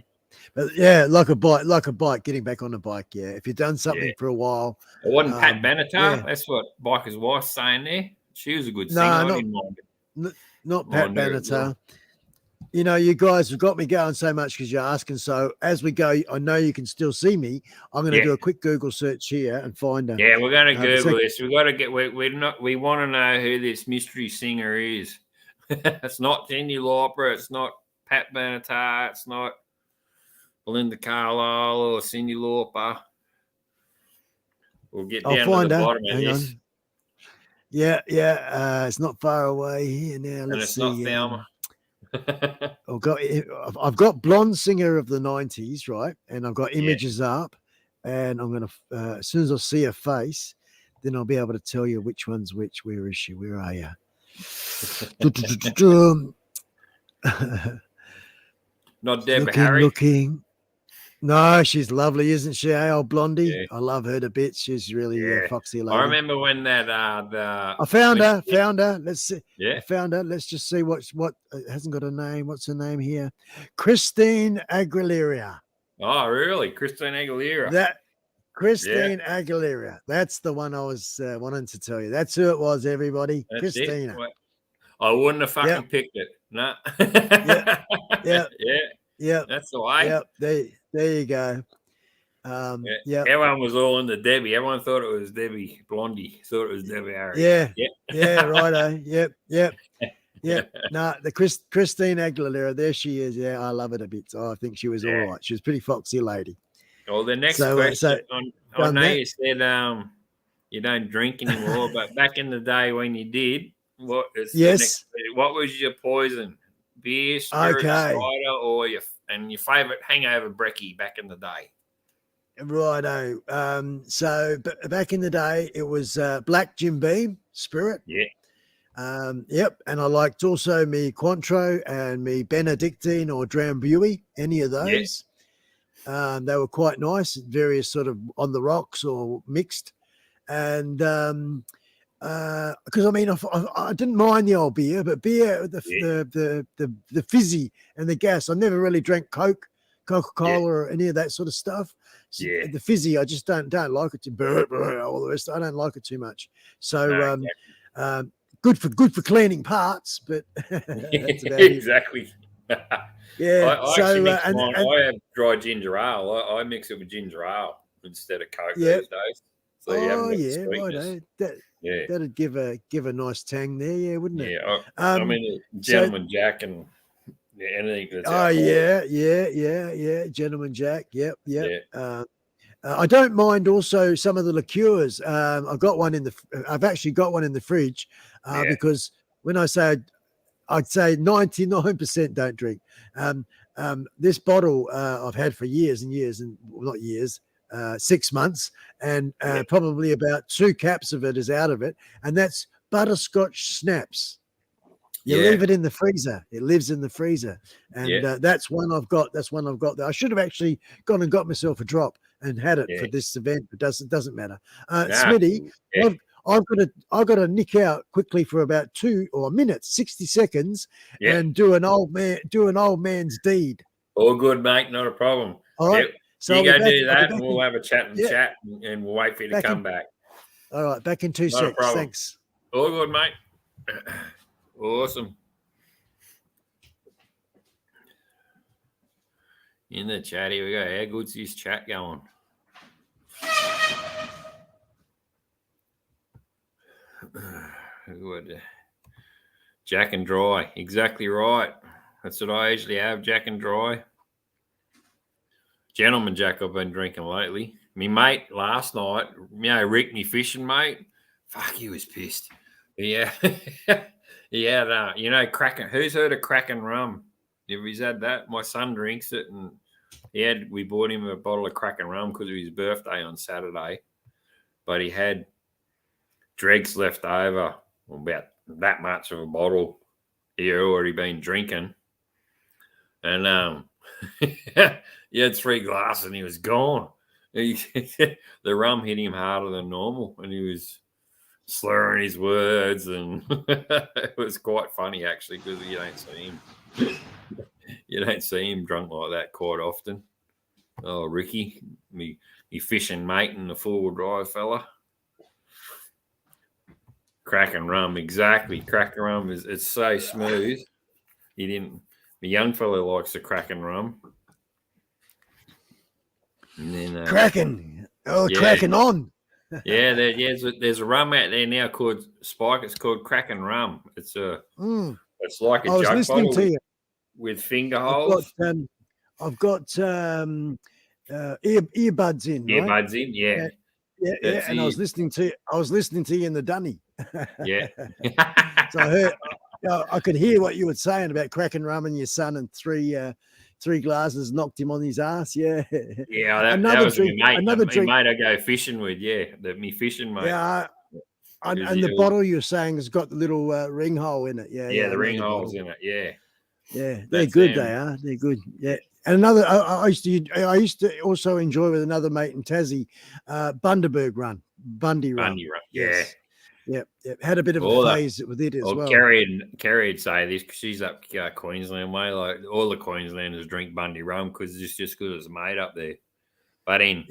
But like a bike, getting back on a bike. Yeah, if you've done something for a while. It wasn't Pat Benatar. That's what Biker's wife's saying there. She was a good singer. I didn't mind it. Not Pat Benatar. You know, you guys have got me going so much because you're asking. So as we go, I know you can still see me. I'm going to do a quick Google search here and find her. Yeah, we're going to Google this. We got to get. We want to know who this mystery singer is. It's not Cyndi Lauper. It's not Pat Benatar. It's not Belinda Carlisle or Cyndi Lauper. We'll get down to the bottom of this. Yeah. It's not far away here now. Let's see. Not Thelma. I've got blonde singer of the 90s, right? And I've got images up, and I'm gonna as soon as I see her face, then I'll be able to tell you which one's which. Where is she? Where are you? Not Deb Harry. Looking. No, she's lovely, isn't she? Old Blondie. Yeah. I love her to bits. She's really a foxy lady. I remember when that I found her. Let's see. Yeah. I found her. Let's just see what it hasn't got a name. What's her name here? Christine Aguilera. Oh, really? Christine Aguilera. Christine Aguilera. That's the one I was wanting to tell you. That's who it was, everybody. That's Christina. I wouldn't have fucking picked it. No. Yeah. That's the way. Yep. There you go. Everyone was all into Debbie. Everyone thought it was Debbie Blondie. Thought it was Debbie Harry. Yeah, righto. Yep. No, the Christine Aguilera. There she is. Yeah, I love it a bit. So I think she was all right. She was a pretty foxy lady. Well, the next question. I know you said you don't drink anymore, but back in the day when you did, what was your poison? Beer, spirit, cider, or your favourite hangover brekkie back in the day? Righto. So back in the day, it was Black Jim Beam Spirit. Yeah. Yep. And I liked also me Cointreau and me Benedictine or Drambuie, any of those. Yeah. They were quite nice, various sort of on the rocks or mixed. And because I didn't mind the old beer, but the fizzy and the gas. I never really drank Coca-Cola or any of that sort of stuff. So the fizzy, I just don't like it. All the rest, I don't like it too much. So good for cleaning parts, but that's about exactly. Yeah. I have dry ginger ale. I mix it with ginger ale instead of Coke these days. So righto. That'd give a nice tang there, wouldn't it? Yeah, I mean, Gentleman Jack and anything that's Gentleman Jack. Yep. I don't mind also some of the liqueurs. I've actually got one in the fridge because when I say I'd say 99% don't drink. This bottle I've had for years and years, and not years. 6 months, and probably about 2 caps of it is out of it, and that's butterscotch snaps. You leave it in the freezer. It lives in the freezer, and that's one I've got. That's one I've got there. I should have actually gone and got myself a drop and had it Yeah. for this event, but doesn't matter. Nah, Smitty, yeah. I've got to nick out quickly for about 2 or a minute, 60 seconds, Yeah. and do an old man's deed. All good, mate. Not a problem. All right. Yep. So You I'll go be back- do I'll be that, back and we'll in- have a chat and Yeah. chat, and we'll wait for you to Back come in- back. All right, back in 2 Not a seconds. problem. Thanks. All good, mate. Awesome. In the chat, here we go. How good's this chat going? Good. Jack and Dry. Exactly right. That's what I usually have, Jack and Dry. Gentleman Jack I've been drinking lately. Me mate last night, Rick, me fishing mate, fuck, he was pissed. Yeah. He had, Kraken. Who's heard of Kraken rum? If he's had that, my son drinks it, and we bought him a bottle of Kraken rum because of his birthday on Saturday. But he had dregs left over, about that much of a bottle he had already been drinking. And he had 3 glasses and he was gone. The rum hit him harder than normal, and he was slurring his words, and it was quite funny actually, because you don't see him drunk like that quite often. Oh, Ricky, me fishing mate and the 4-wheel drive fella. Kraken rum, exactly. Kraken rum it's so smooth. The young fella likes the Kraken rum. And then Kraken. Oh, yeah. Kraken on. Yeah, there's a rum out there now called Spike. It's called Kraken rum. It's like a I was jug listening bottle to you. with finger holes. I've got earbuds in, right? Earbuds in, yeah. Yeah. And I was listening to you in the dunny. Yeah. So I could hear what you were saying about Kraken rum and your son, and 3 glasses knocked him on his ass. Yeah. Yeah, that Another was drink. my mate. Another drink. Mate I go fishing with, me fishing mate. Yeah. And the bottle you're saying has got the little ring hole in it. Yeah. The ring holes in it. Yeah. Yeah, they're good. They are. They're good. Yeah. And another, I used to also enjoy with another mate in Tassie, Bundaberg run, Bundy run. Yes. Yep. Had a bit of a phase with it as well. Carrie would say this because she's up Queensland way. Like all the Queenslanders drink Bundy rum because it's just because it's made up there. But in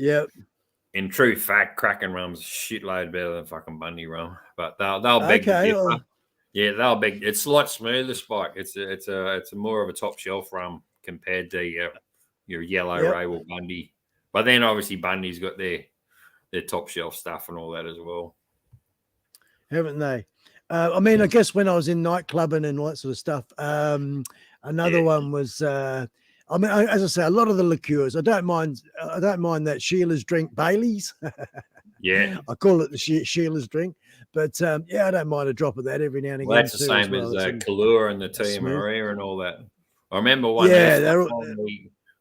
true fact, Kraken rum's a shitload better than fucking Bundy rum. But they'll beg to differ. Yeah, they'll beg. It's a lot smoother, Spike. It's a more of a top shelf rum compared to your yellow Raywell Bundy. But then obviously Bundy's got their top shelf stuff and all that as well. Haven't they? I mean, I guess when I was in nightclubbing and all that sort of stuff, another one was, as I say, a lot of the liqueurs. I don't mind that Sheila's drink Bailey's. Yeah. I call it the Sheila's drink. But, I don't mind a drop of that every now and again. Well, that's the same as Kahlua and the Tia Maria and all that. I remember one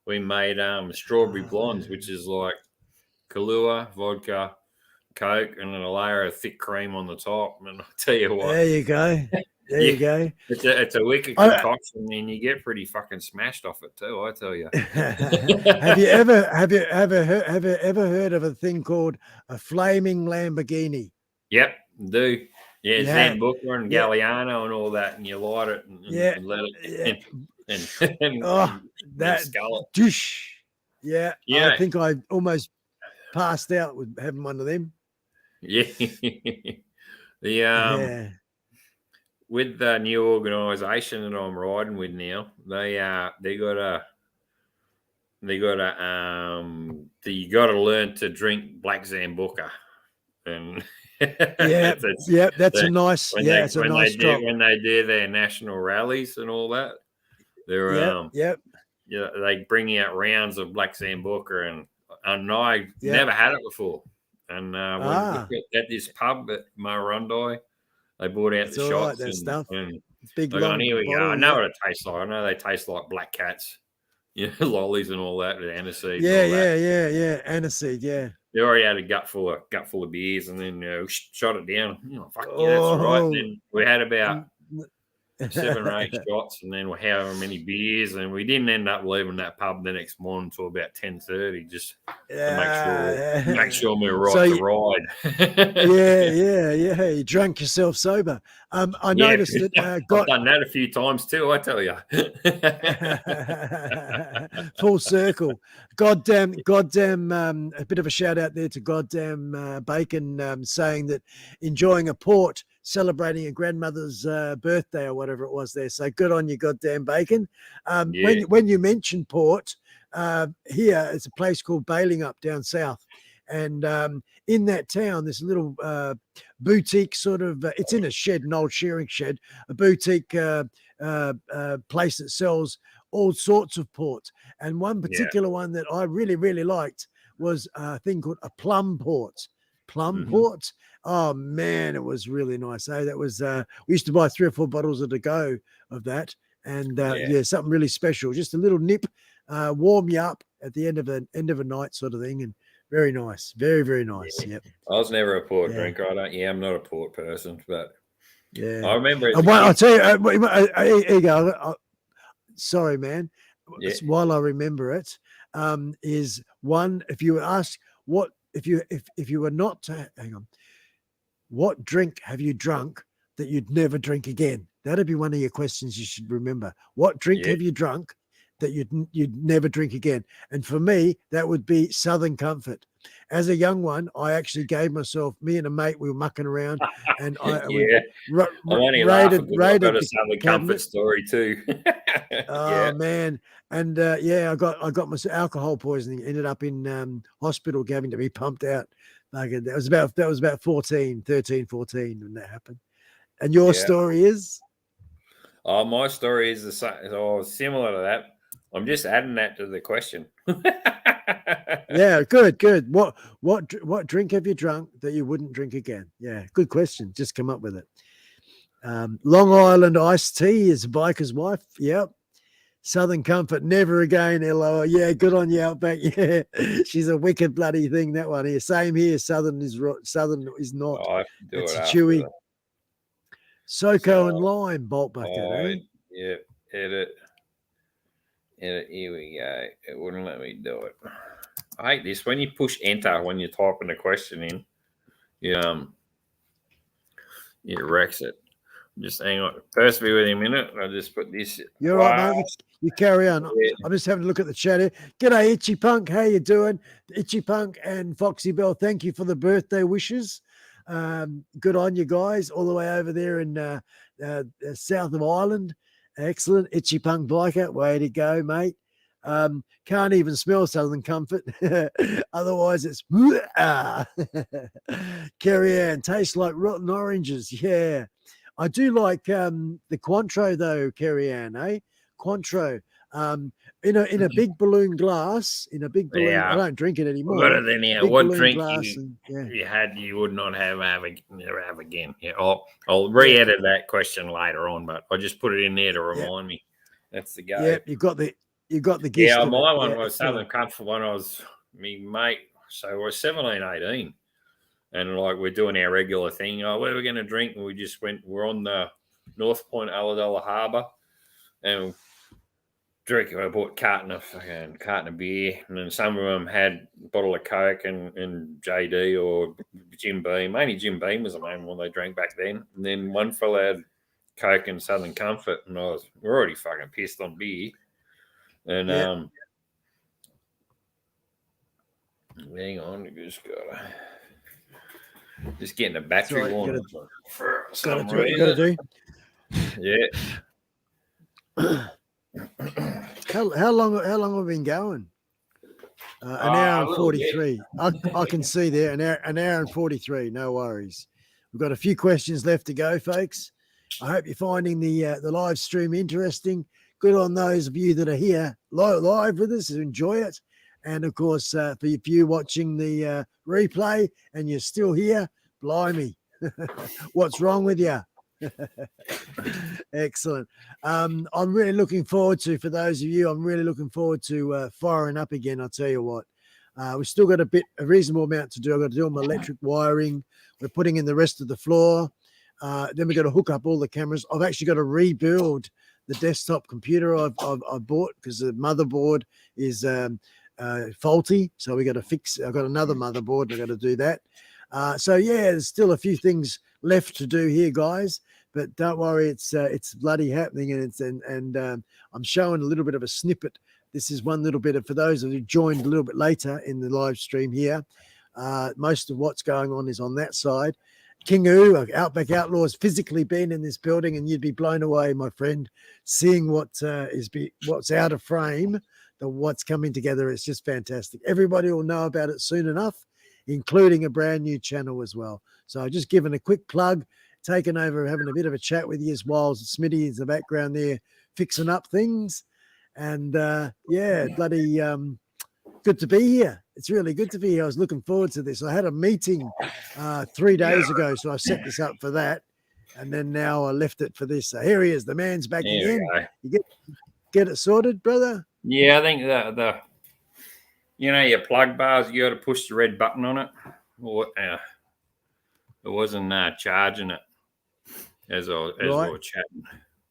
we made strawberry blondes, which is like Kahlua, vodka, Coke, and then a layer of thick cream on the top. And I'll tell you what. There you go. You go. It's a wicked concoction, and you get pretty fucking smashed off it too, I tell you. Have you ever heard of a thing called a flaming Lamborghini? Yep, do. Yeah, Zambuca and Galliano and all that, and you light it and let it and skull it. Doosh. Yeah, I think I almost passed out with having one of them. Yeah. With the new organisation that I'm riding with now, you got to learn to drink black Zambuca, and that's a nice drop. When they do their national rallies and all that, they're they bring out rounds of black Zambuca, and I never had it before. And at this pub at Murrurundi, they brought out the shots. That stuff. And big long here we bottle, go. I know what it tastes like. I know they taste like black cats, lollies and all that with aniseed. Yeah. Aniseed, yeah. They already had a gut full of beers, and then shot it down. Fuck yeah, that's right. And then we had about 7 or 8 shots, and then however many beers, and we didn't end up leaving that pub the next morning until about 10:30, just to make sure we were right to ride. Yeah. You drank yourself sober. I noticed that I've done that a few times too, I tell you. Full circle. Goddamn. A bit of a shout out there to goddamn Bacon, saying that enjoying a port, celebrating a grandmother's birthday or whatever it was there. So good on you, goddamn Bacon. When you mention port, here it's a place called Bailing Up down south. And in that town, there's a little boutique sort of, it's in a shed, an old shearing shed, a boutique place that sells all sorts of port. And one particular one that I really, really liked was a thing called a plum port. Port. Oh man, it was really nice. That was we used to buy 3 or 4 bottles at a go of that, and something really special. Just a little nip, warm you up at the end of a night sort of thing, and very nice, very, very nice. Yeah. Yep. I was never a port drinker. I'm not a port person, but I remember. I'll tell you. Here you go. Sorry, man. While I remember it, is one. If you were asked what. If you were not to hang on, what drink have you drunk that you'd never drink again? That'd be one of your questions you should remember. What drink have you drunk that you'd never drink again? And for me, that would be Southern Comfort. As a young one, I actually gave myself, me and a mate, we were mucking around, and I raided got a Southern Comfort story too. Man, and I got my alcohol poisoning. Ended up in hospital, having to be pumped out. That was about 13, 14 when that happened. And your story is? Oh, my story is the same. Similar to that. I'm just adding that to the question. Yeah, good. What drink have you drunk that you wouldn't drink again? Yeah, good question. Just come up with it. Long Island iced tea is a biker's wife. Yep. Southern Comfort, never again. LO. Yeah, good on you, Outback. Yeah, she's a wicked bloody thing. That one here. Same here. Southern is not. I have to do it's it a chewy. That. SoCo and lime bolt bucket. Yeah, edit. Here we go. It wouldn't let me do it. I hate this. When you push enter when you're typing the question in, it wrecks it. Just hang on. First be with you a minute. I'll just put this. You're right, mate. You carry on. Yeah. I'm just having a look at the chat here. G'day, Itchy Punk. How you doing? Itchy Punk and Foxy Bell, thank you for the birthday wishes. Good on you guys all the way over there in south of Ireland. Excellent. Itchy Punk Biker. Way to go, mate. Can't even smell Southern Comfort. Otherwise, it's Carrie Ann. Tastes like rotten oranges. Yeah. I do like the Cointreau though, Carrie Ann, Cointreau. In a big balloon glass, I don't drink it anymore. But then what drink you would not have again. Yeah, I'll re-edit that question later on, but I just put it in there to remind me. That's the go. Yeah, you got the gist. Yeah, my one was Southern Comfort when I was me mate. So we're 17, 18. And like we're doing our regular thing. Oh, where are we going to drink? And we're on the North Point Ulladulla Harbour. And I bought a carton of beer. And then some of them had a bottle of Coke and JD or Jim Beam. Mainly Jim Beam was the main one they drank back then. And then one fella had Coke and Southern Comfort. And we're already fucking pissed on beer. And hang on, just getting the battery warm. Gotta do. Yeah. How long have we been going? An hour and 43. I can see there an hour and 43. No worries. We've got a few questions left to go, folks. I hope you're finding the live stream interesting. Good on those of you that are here live with us. Enjoy it. And of course, for you watching the replay and you're still here, blimey, what's wrong with you? Excellent. I'm really looking forward to, for those of you, firing up again. I'll tell you what, we've still got a reasonable amount to do. I've got to do all my electric wiring. We're putting in the rest of the floor. Then we got to hook up all the cameras. I've actually got to rebuild the desktop computer I've bought because the motherboard is faulty. So we got to fix. I've got another motherboard. And I got to do that. So yeah, there's still a few things left to do here, guys. But don't worry, it's bloody happening, and I'm showing a little bit of a snippet. This is one little bit of, for those who joined a little bit later in the live stream here. Most of what's going on is on that side. King Oo, Outback Outlaws, physically been in this building, and you'd be blown away, my friend, seeing what's out of frame, what's coming together. It's just fantastic. Everybody will know about it soon enough, including a brand new channel as well. So I've just given a quick plug, taken over, having a bit of a chat with you while Smitty is in the background there fixing up things. And yeah, bloody good to be here. It's really good to be here. I was looking forward to this. I had a meeting 3 days ago, so I set this up for that. And then now I left it for this. So here he is. The man's back again. You get it sorted, brother? Yeah, I think the your plug bars, you got to push the red button on it. It wasn't charging it as I was chatting.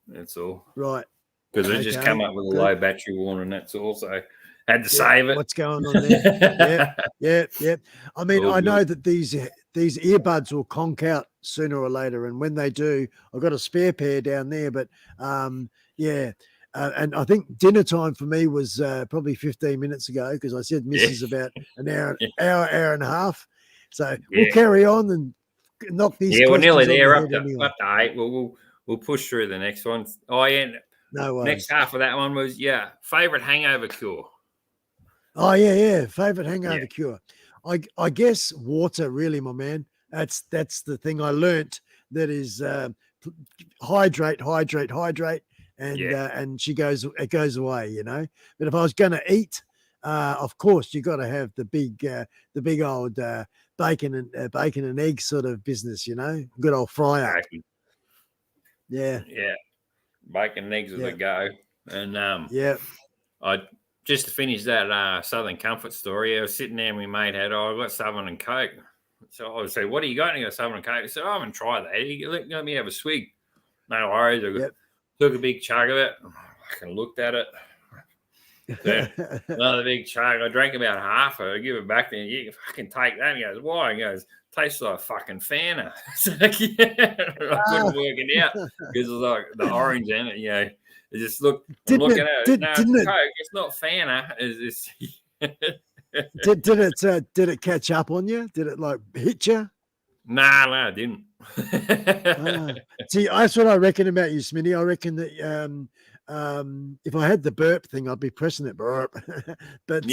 That's all. Right. Because it just come up with a low battery warning. That's all. So had to save it. What's going on there? Yeah. I mean, I know that these earbuds will conk out sooner or later, and when they do, I've got a spare pair down there. But yeah. And I think dinner time for me was probably 15 minutes ago, because I said Mrs. about an hour and a half. So we'll carry on and knock these. Yeah, we're nearly there. Up to 8. We'll push through the next one. Oh yeah. No worries. Next half of that one was favorite hangover cure. Oh yeah. Favorite hangover cure. I guess water, really, my man. That's the thing I learnt. That is hydrate. And it goes away, you know. But if I was going to eat, of course, you got to have the big old bacon and egg sort of business, you know. Good old fryer. Exactly. Yeah. Bacon and eggs is a go. And I just to finish that Southern Comfort story. I was sitting there, and my mate had, I got Southern and Coke. So I would say, "What do you got?" And he got Southern and Coke. I said, "I haven't tried that. Let me have a swig." No worries. I took a big chug of it. I looked at it. Then another big chug. I drank about half of it. I give it back to him. You can fucking take that. And he goes, "Why?" He goes, "Tastes like fucking Fanta." I couldn't work it out because it was like the orange in it. It just looked. I'm looking at it. No, it's Coke. It's not Fanta. Did it catch up on you? Did it like hit you? No, it didn't. See, that's what I reckon about you, Smitty. I reckon that if I had the burp thing, I'd be pressing it burp. But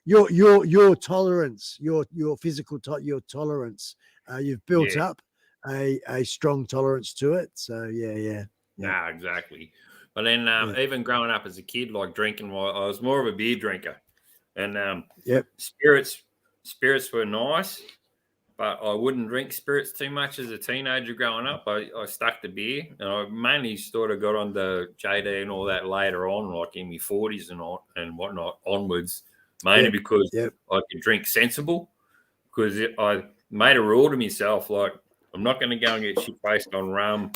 your tolerance, your physical your tolerance, you've built up a strong tolerance to it. So yeah. No, exactly. But then even growing up as a kid, like drinking, I was more of a beer drinker, and spirits were nice. But I wouldn't drink spirits too much as a teenager growing up. I stuck to beer. And I mainly sort of got on the JD and all that later on, like in my 40s and whatnot onwards, mainly because I could drink sensible. Because I made a rule to myself, like, I'm not going to go and get shit-faced on rum,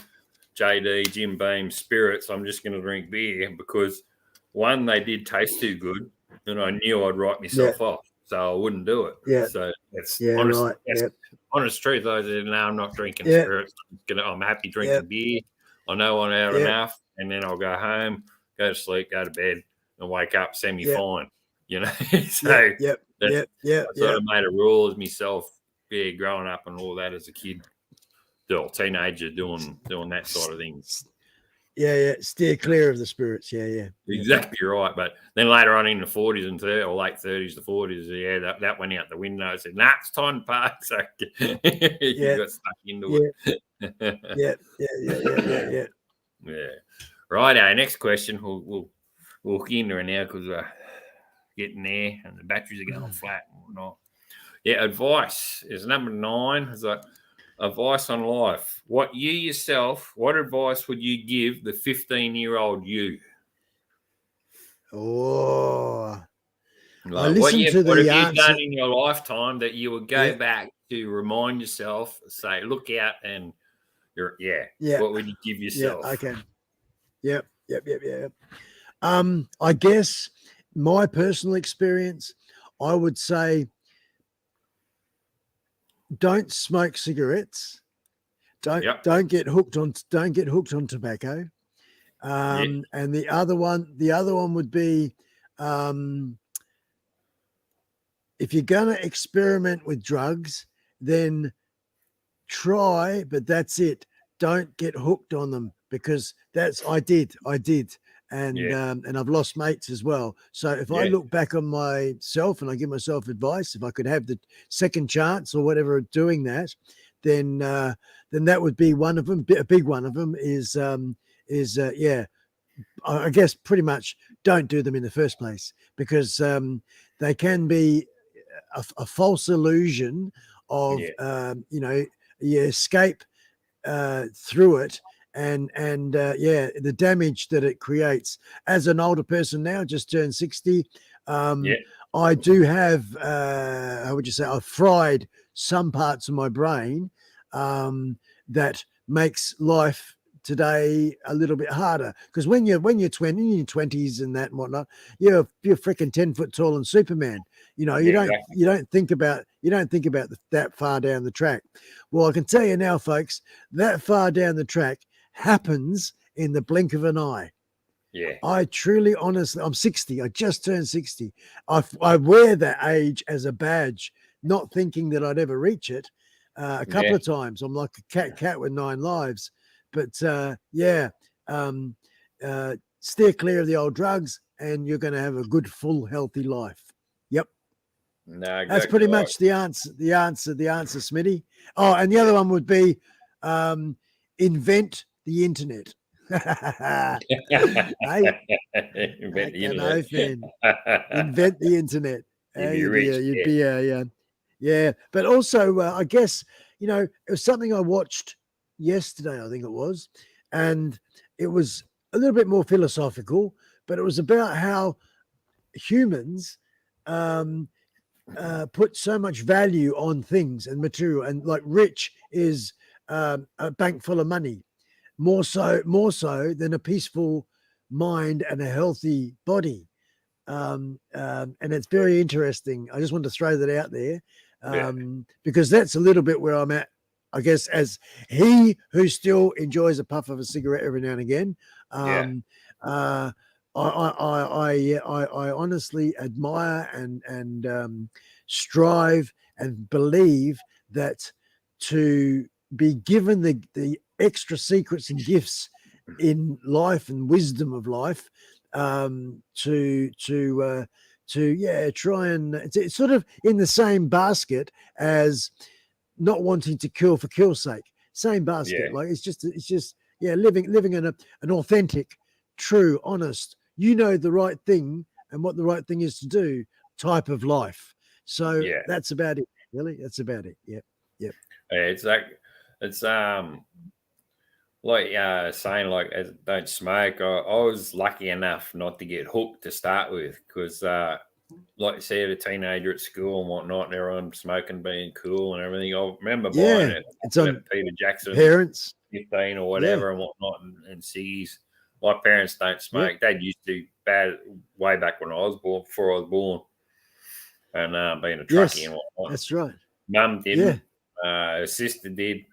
JD, Jim Beam, spirits. I'm just going to drink beer because, one, they did taste too good, and I knew I'd write myself off. So I wouldn't do it. Yeah. So that's honest truth. I said, no, I'm not drinking spirits. I'm happy drinking beer. I know I'm out enough, and then I'll go home, go to sleep, go to bed, and wake up semi-fine. You know. So I sort of made a rule as myself. Yeah, growing up and all that as a kid, teenager doing that sort of things. Yeah. Steer clear of the spirits. Yeah. Exactly right. But then later on in the 40s and 30s, or late 30s to 40s, that went out the window. I said, "Nah, it's time to party." So you got stuck into it. Yeah. Right. Next question. We'll walk into it now because we're getting there and the batteries are going flat and whatnot. Yeah. Advice is number 9. It's like, advice on life. What advice would you give the 15-year-old you? Oh, like, what have you done in your lifetime that you would go back to remind yourself, say, look out and Yeah. What would you give yourself? Yeah. Okay. Yep. I guess my personal experience, I would say, don't smoke cigarettes. Don't get hooked on tobacco. And the other one would be, if you're going to experiment with drugs, then try, but that's it. Don't get hooked on them, because I did. And I've lost mates as well. So if I look back on myself and I give myself advice, if I could have the second chance or whatever doing that, then that would be one of them. A big one of them is I guess pretty much don't do them in the first place, because they can be a false illusion of you escape through it, and the damage that it creates. As an older person now, just turned 60, I do have how would you say, I've fried some parts of my brain that makes life today a little bit harder, because when you're 20, in your 20s and that and whatnot, you're freaking 10 foot tall and Superman. You don't think about that far down the track. Well, I can tell you now, folks, that far down the track happens in the blink of an eye. Yeah. I truly, honestly, I'm 60. I just turned 60. I wear that age as a badge, not thinking that I'd ever reach it. A couple of times, I'm like a cat with 9 lives. But steer clear of the old drugs, and you're going to have a good, full, healthy life. Yep. No, exactly. That's pretty much the answer, Smitty. Oh, and the other one would be invent the internet. Hey, Invent the internet. Invent the internet. You'd be rich. Yeah. But also, I guess, it was something I watched yesterday, I think it was, and it was a little bit more philosophical, but it was about how humans put so much value on things and material, and like rich is a bank full of money, more so than a peaceful mind and a healthy body. And it's very interesting. I just want to throw that out there, because that's a little bit where I'm at, I guess, as he who still enjoys a puff of a cigarette every now and again. I honestly admire and strive and believe that to be given the extra secrets and gifts in life and wisdom of life, to try and it's sort of in the same basket as not wanting to kill for kill's sake. Same basket. Like it's just living in an authentic, true, honest, the right thing and what the right thing is to do type of life. So that's about it, really. That's about it. Yep. It's saying like, don't smoke. I was lucky enough not to get hooked to start with, because like you said, a teenager at school and whatnot, and everyone smoking, being cool and everything. I remember buying it. It's on Peter Jackson, parents, 15 or whatever, and whatnot, and ciggies. My parents don't smoke. They used to way back when I was born, before I was born, and being a truckie and whatnot. That's right. Mum didn't. Her sister did.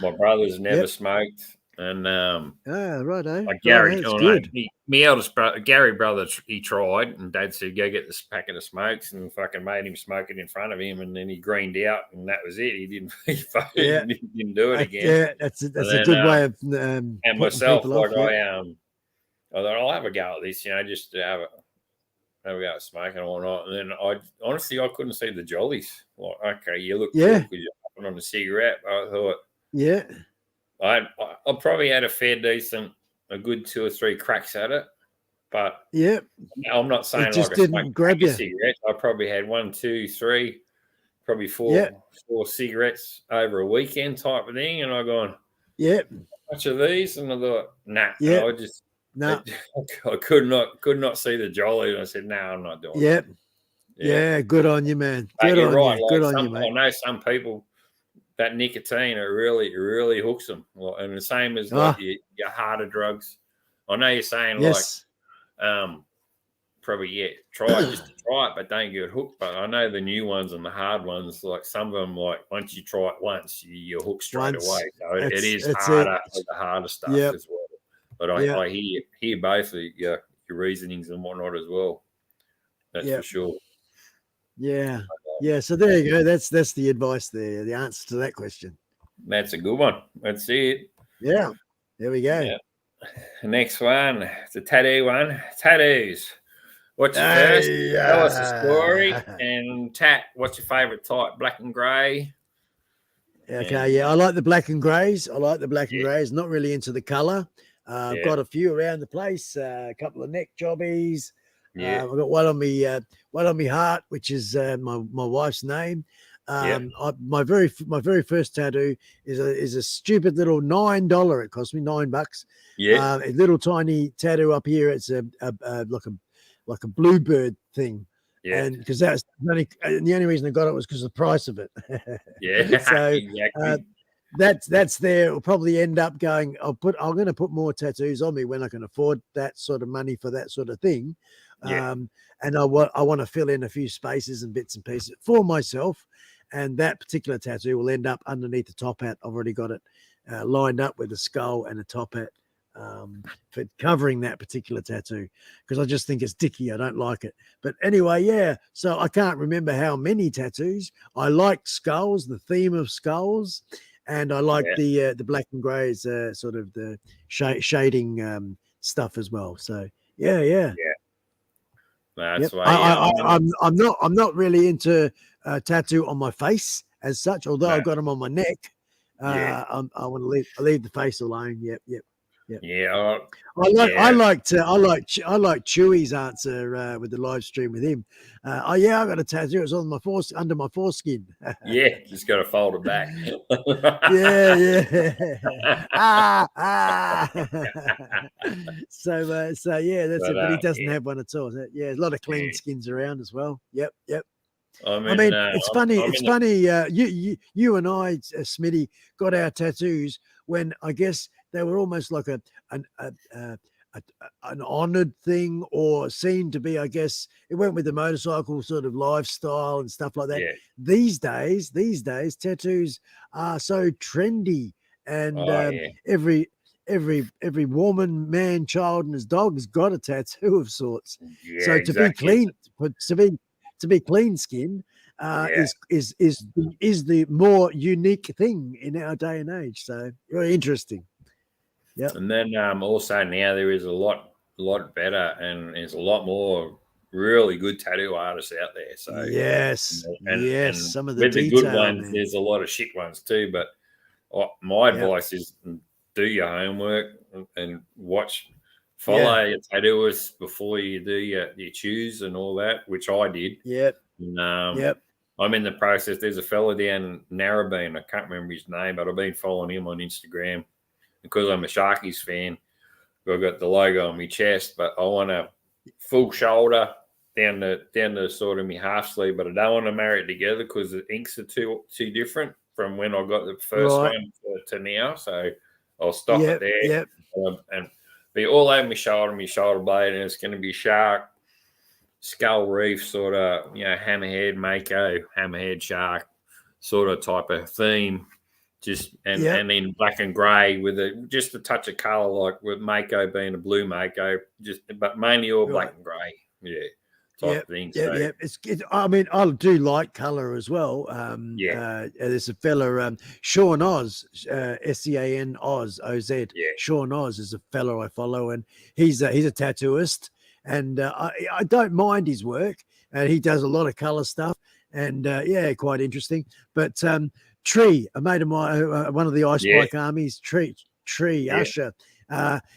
My brothers never smoked. And right, eh? like Gary, good. My eldest brother, Gary brother, he tried, and Dad said, "Go get this packet of smokes," and fucking made him smoke it in front of him, and then he greened out, and that was it. He didn't, he didn't do it again. Yeah, that's a good way of. And myself, like I thought I'll have a go at this, just to have a go at smoking and whatnot. And then I couldn't see the jollies. Like, okay, you look cool because you're puffing on a cigarette. But I thought, I probably had a good 2 or 3 cracks at it, but I'm not saying it just like didn't grab you. Cigarettes. I probably had 1, 2, 3, probably 4 cigarettes over a weekend type of thing, and I gone, much of these, and I thought, nah, I just I could not see the jolly, and I said, no, I'm not doing it. Yeah, good on you, man. Good on you. Right. Good like on you, mate. I know some people that nicotine, it really hooks them. And the same as like your harder drugs. I know you're saying yes. like, probably try it just to try it, but don't get hooked. But I know the new ones and the hard ones, like some of them, like once you try it once, you're hooked straight away. So it is harder with the harder stuff as well. But I hear both of your reasonings and whatnot as well. That's for sure. Yeah. Yeah. So there you go. That's the advice there. The answer to that question. That's a good one. That's it. Yeah. There we go. Yeah. Next one. It's a tattoo one. Tattoos. What's your first? Tell us a story. And what's your favourite type? Black and grey? Okay, yeah. I like the black and greys. Not really into the colour. I've got a few around the place, a couple of neck jobbies. Yeah. I've got one on me heart, which is my wife's name. My very first tattoo is a stupid little $9. It cost me $9. Yeah. A little tiny tattoo up here. It's like a bluebird thing. Yeah. And because the only reason I got it was because of the price of it. Yeah. So exactly. That's there. It'll probably end up going. I'm going to put more tattoos on me when I can afford that sort of money for that sort of thing. Yeah. And I want to fill in a few spaces and bits and pieces for myself. And that particular tattoo will end up underneath the top hat. I've already got it lined up with a skull and a top hat for covering that particular tattoo, because I just think it's dicky. I don't like it. But anyway, yeah. So I can't remember how many tattoos. I like skulls, the theme of skulls, and I like the black and greys, sort of the shading stuff as well. So yeah. That's why I'm not really into tattoo on my face as such, although I've got them on my neck. I want to leave the face alone. Yep. Yeah. I like Chewy's answer with the live stream with him. I got a tattoo. It's on my under my foreskin. Just got to fold it back. So that's it. But he doesn't have one at all. Yeah, a lot of clean skins around as well. Yep. I mean, it's funny. You and I, Smitty, got our tattoos when I guess they were almost like an honored thing, or seemed to be. I guess it went with the motorcycle sort of lifestyle and stuff like that. Yeah. These days, tattoos are so trendy, and every woman, man, child, and his dog has got a tattoo of sorts. Yeah, so to be clean, to be clean skin is the more unique thing in our day and age. So very interesting. Yeah. And then also now there is a lot better, and there's a lot more really good tattoo artists out there. So yes, and some of the good ones, man. There's a lot of shit ones too. But my advice is do your homework and follow your tattooist before you do your choose and all that, which I did. Yep. I'm in the process. There's a fella down Narrabeen. I can't remember his name, but I've been following him on Instagram because I'm a Sharkies fan. I've got the logo on my chest, but I want a full shoulder down the sort of my half sleeve, but I don't want to marry it together because the inks are too different from when I got the first one to now. So I'll stop it there and be all over my shoulder blade, and it's going to be shark, skull reef, sort of, hammerhead, mako, hammerhead shark sort of type of theme. And then black and grey with just a touch of colour, like with mako being a blue mako, but mainly all black and grey. Yeah. Type thing. I mean, I do like colour as well. There's a fella, Sean Oz, SCAN Oz, OZ. Yeah. Sean Oz is a fella I follow, and he's a tattooist, and I don't mind his work, and he does a lot of colour stuff, and quite interesting. But Tree, a mate of mine, one of the Ice Bike Armies, Tree Usher,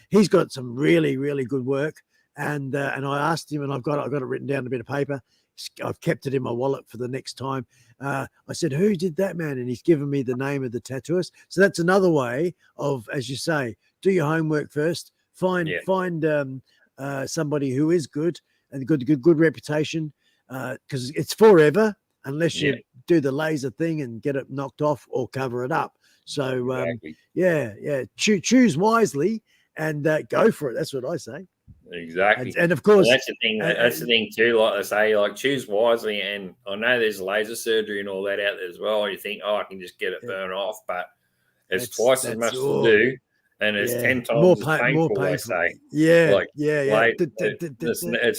he's got some really, really good work. And I asked him, and I've got it written down on a bit of paper. I've kept it in my wallet for the next time. I said, "Who did that, man?" And he's given me the name of the tattooist. So that's another way of, as you say, do your homework first. Find somebody who is good and good reputation, because it's forever. unless you do the laser thing and get it knocked off or cover it up. So Exactly. choose wisely and go for it. That's what I say. Exactly. And of course, that's the thing. That's the thing too. Like I say, like choose wisely. And I know there's laser surgery and all that out there as well. You think, oh, I can just get it burned off, but it's twice as much to do, and it's 10 times as painful. They say, It's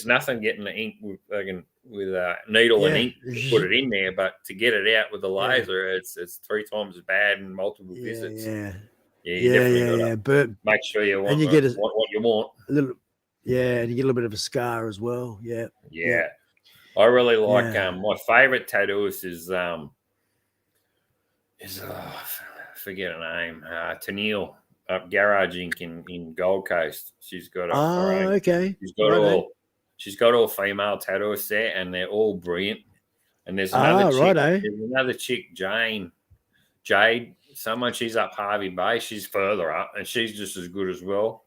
nothing getting the ink with a needle and ink to put it in there, but to get it out with the laser, it's 3 times as bad in multiple visits. You definitely gotta but make sure you want what you want. A little. Yeah, and you get a little bit of a scar as well. Yeah. I really like my favorite tattoos is forget her name, Tennille up Garage Inc. in Gold Coast. She's got she's got all female tattoos there, and they're all brilliant. And there's another chick, Jade, someone, she's up Harvey Bay, she's further up, and she's just as good as well.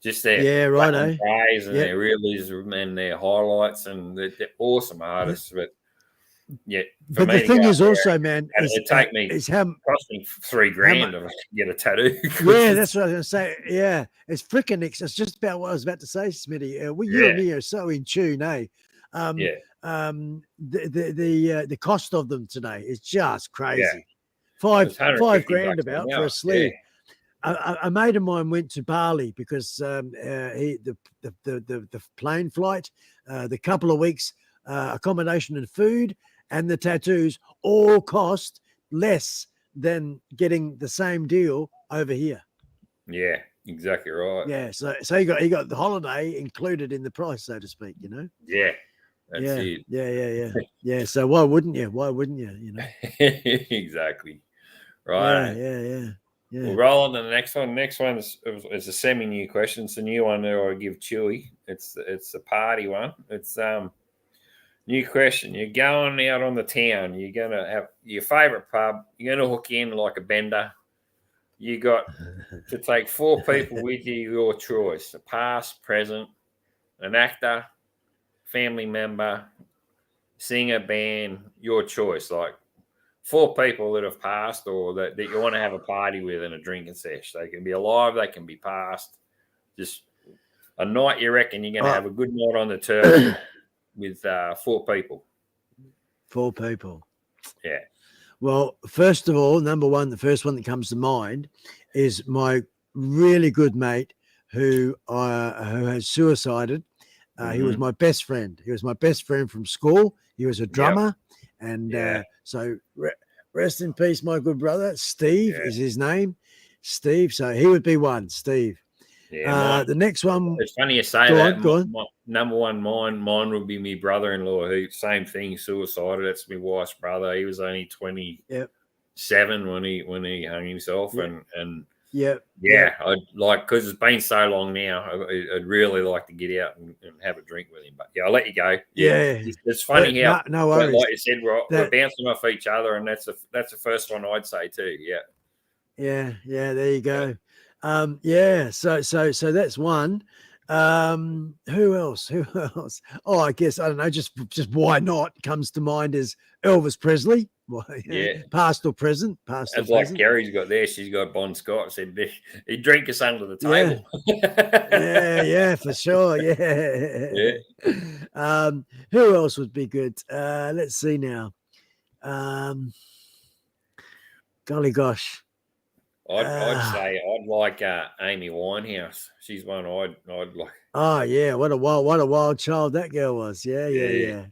Just their praise and their realism and their highlights, and they're awesome artists. But but the thing is also, man, it cost me $3,000 to get a tattoo. Yeah, that's what I was going to say. Yeah, it's freaking. It's just about what I was about to say, Smitty. You and me are so in tune, eh? The cost of them today is just crazy. $5,000 about for a sleeve. A mate of mine went to Bali because the plane flight, the couple of weeks accommodation and food, and the tattoos all cost less than getting the same deal over here. Yeah, exactly right. Yeah, so he got the holiday included in the price, so to speak. You know. Yeah. That's it. Yeah. So why wouldn't you? You know. Exactly. Right. Yeah. We'll roll on to the next one. Next one is a semi-new question. It's a new one that I give Chewy. It's a party one. It's new question. You're going out on the town. You're gonna have your favorite pub. You're gonna hook in like a bender. You got to take 4 people with you, your choice: a past, present, an actor, family member, singer, band, your choice. Like 4 people that have passed or that you want to have a party with in a drinking sesh. They can be alive, they can be past. Just a night you reckon you're going to have a good night on the turf with 4 people. 4 people. Yeah. Well, first of all, number one, the first one that comes to mind is my really good mate who has suicided. He was my best friend. He was my best friend from school. He was a drummer. And so rest in peace, my good brother. Steve is his name. Steve. So he would be one, Steve. Yeah. The next one. It's funny you say that. Go on. Number one, mine would be my brother-in-law. Who same thing, suicided. That's my wife's brother. He was only 27 when he hung himself, and I'd like, because it's been so long now. I'd really like to get out and have a drink with him. But I'll let you go. It's funny how no worries. Like you said, we're bouncing off each other, and that's the first one I'd say too. Yeah. There you go. So that's one. Who else? Oh, I guess I don't know. Just why not comes to mind is Elvis Presley. Well, past or present. That's like Gary's got there. She's got Bon Scott. Said he'd drink us under the table. Yeah, for sure. Yeah. Who else would be good? Let's see now. Golly gosh. I'd say I'd like Amy Winehouse. She's one I'd like. Oh yeah, what a wild child that girl was. Yeah.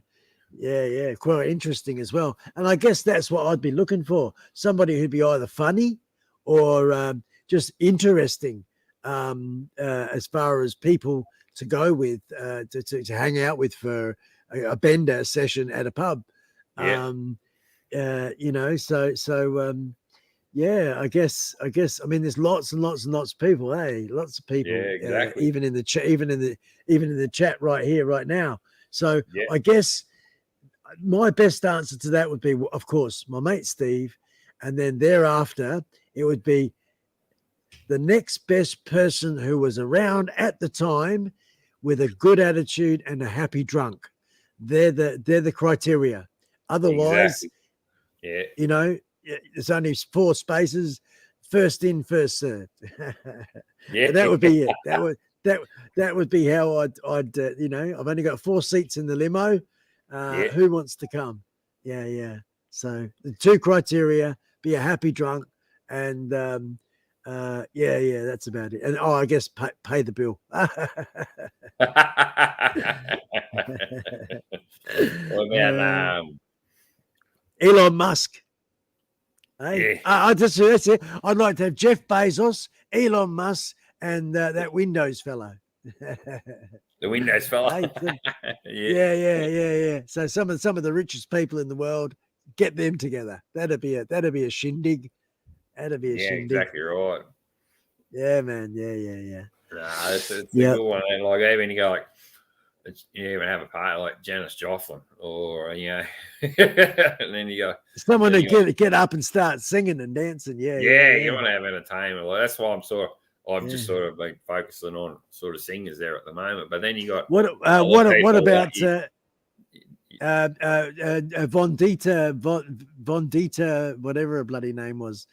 Quite interesting as well. And I guess that's what I'd be looking for. Somebody who'd be either funny or just interesting as far as people to go with, to hang out with for a bender session at a pub. I guess I mean there's lots and lots and lots of people, lots of people, exactly. even in the chat right here right now. So I guess my best answer to that would be, of course, my mate Steve, and then thereafter it would be the next best person who was around at the time with a good attitude and a happy drunk. They're the criteria. Otherwise, Exactly. Yeah. you know, there's only 4 spaces, first in, first served. Yeah. And that would be it. That would be how I'd you know, I've only got 4 seats in the limo. Yeah. Who wants to come? Yeah. So the 2 criteria: be a happy drunk, and yeah, that's about it. And I guess pay the bill. What about Elon Musk. Hey, yeah, that's it. I'd like to have Jeff Bezos, Elon Musk, and that Windows fellow. the Windows fella? Hey, Yeah. yeah. So some of the richest people in the world, get them together. That'd be a shindig. That'd be a Yeah, shindig. exactly right. Yeah, man. Yeah. Nah, it's a Yep. good one. And like even you go like you even have a party like Janis Joplin or you know and then you go Someone then to you go, get up and start singing and dancing. Yeah. you want to have entertainment. Well, that's why I'm Yeah. just sort of like focusing on sort of singers there at the moment. But then you got What other people about like Von Dieter, whatever her bloody name was,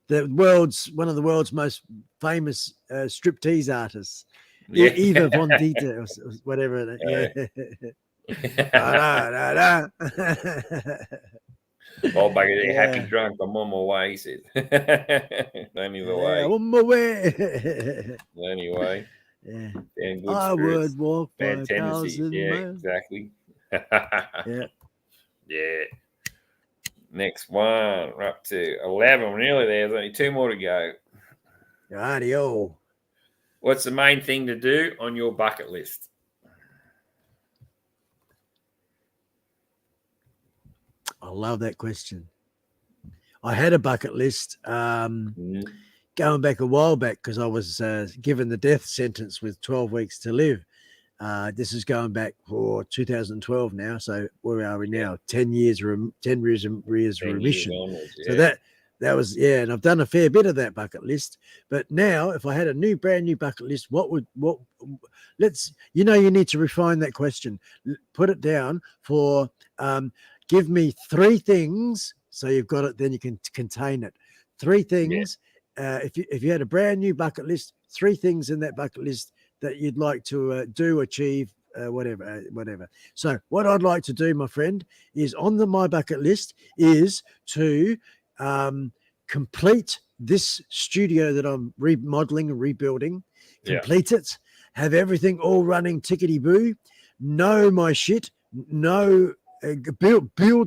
one of the world's most famous striptease artists, yeah. Eva Von Dieter, or whatever. Yeah. Oh, bugger, Yeah. happy drunk. I'm on my way. He said. Anyway, on my way. anyway, Yeah. and good I spirits, would walk bad tendencies. 5,000 Yeah, miles. exactly. Yeah. Yeah. Next one, we're up to 11. We're nearly there. There's only 2 more to go. Radio. What's the main thing to do on your bucket list? I love that question. I had a bucket list going back a while back because I was given the death sentence with 12 weeks to live. This is going back for 2012 now. So where are we now? 10 years remission. 10 years onwards, So yeah. that was, and I've done a fair bit of that bucket list. But now, if I had a brand new bucket list, you need to refine that question. Put it down for, give me 3 things. So you've got it, then you can contain it. 3 things. If you had a brand new bucket list, 3 things in that bucket list that you'd like to achieve, whatever. So what I'd like to do, my friend, is on my bucket list is to complete this studio that I'm remodeling and rebuilding, complete it, have everything all running tickety-boo, know my shit, build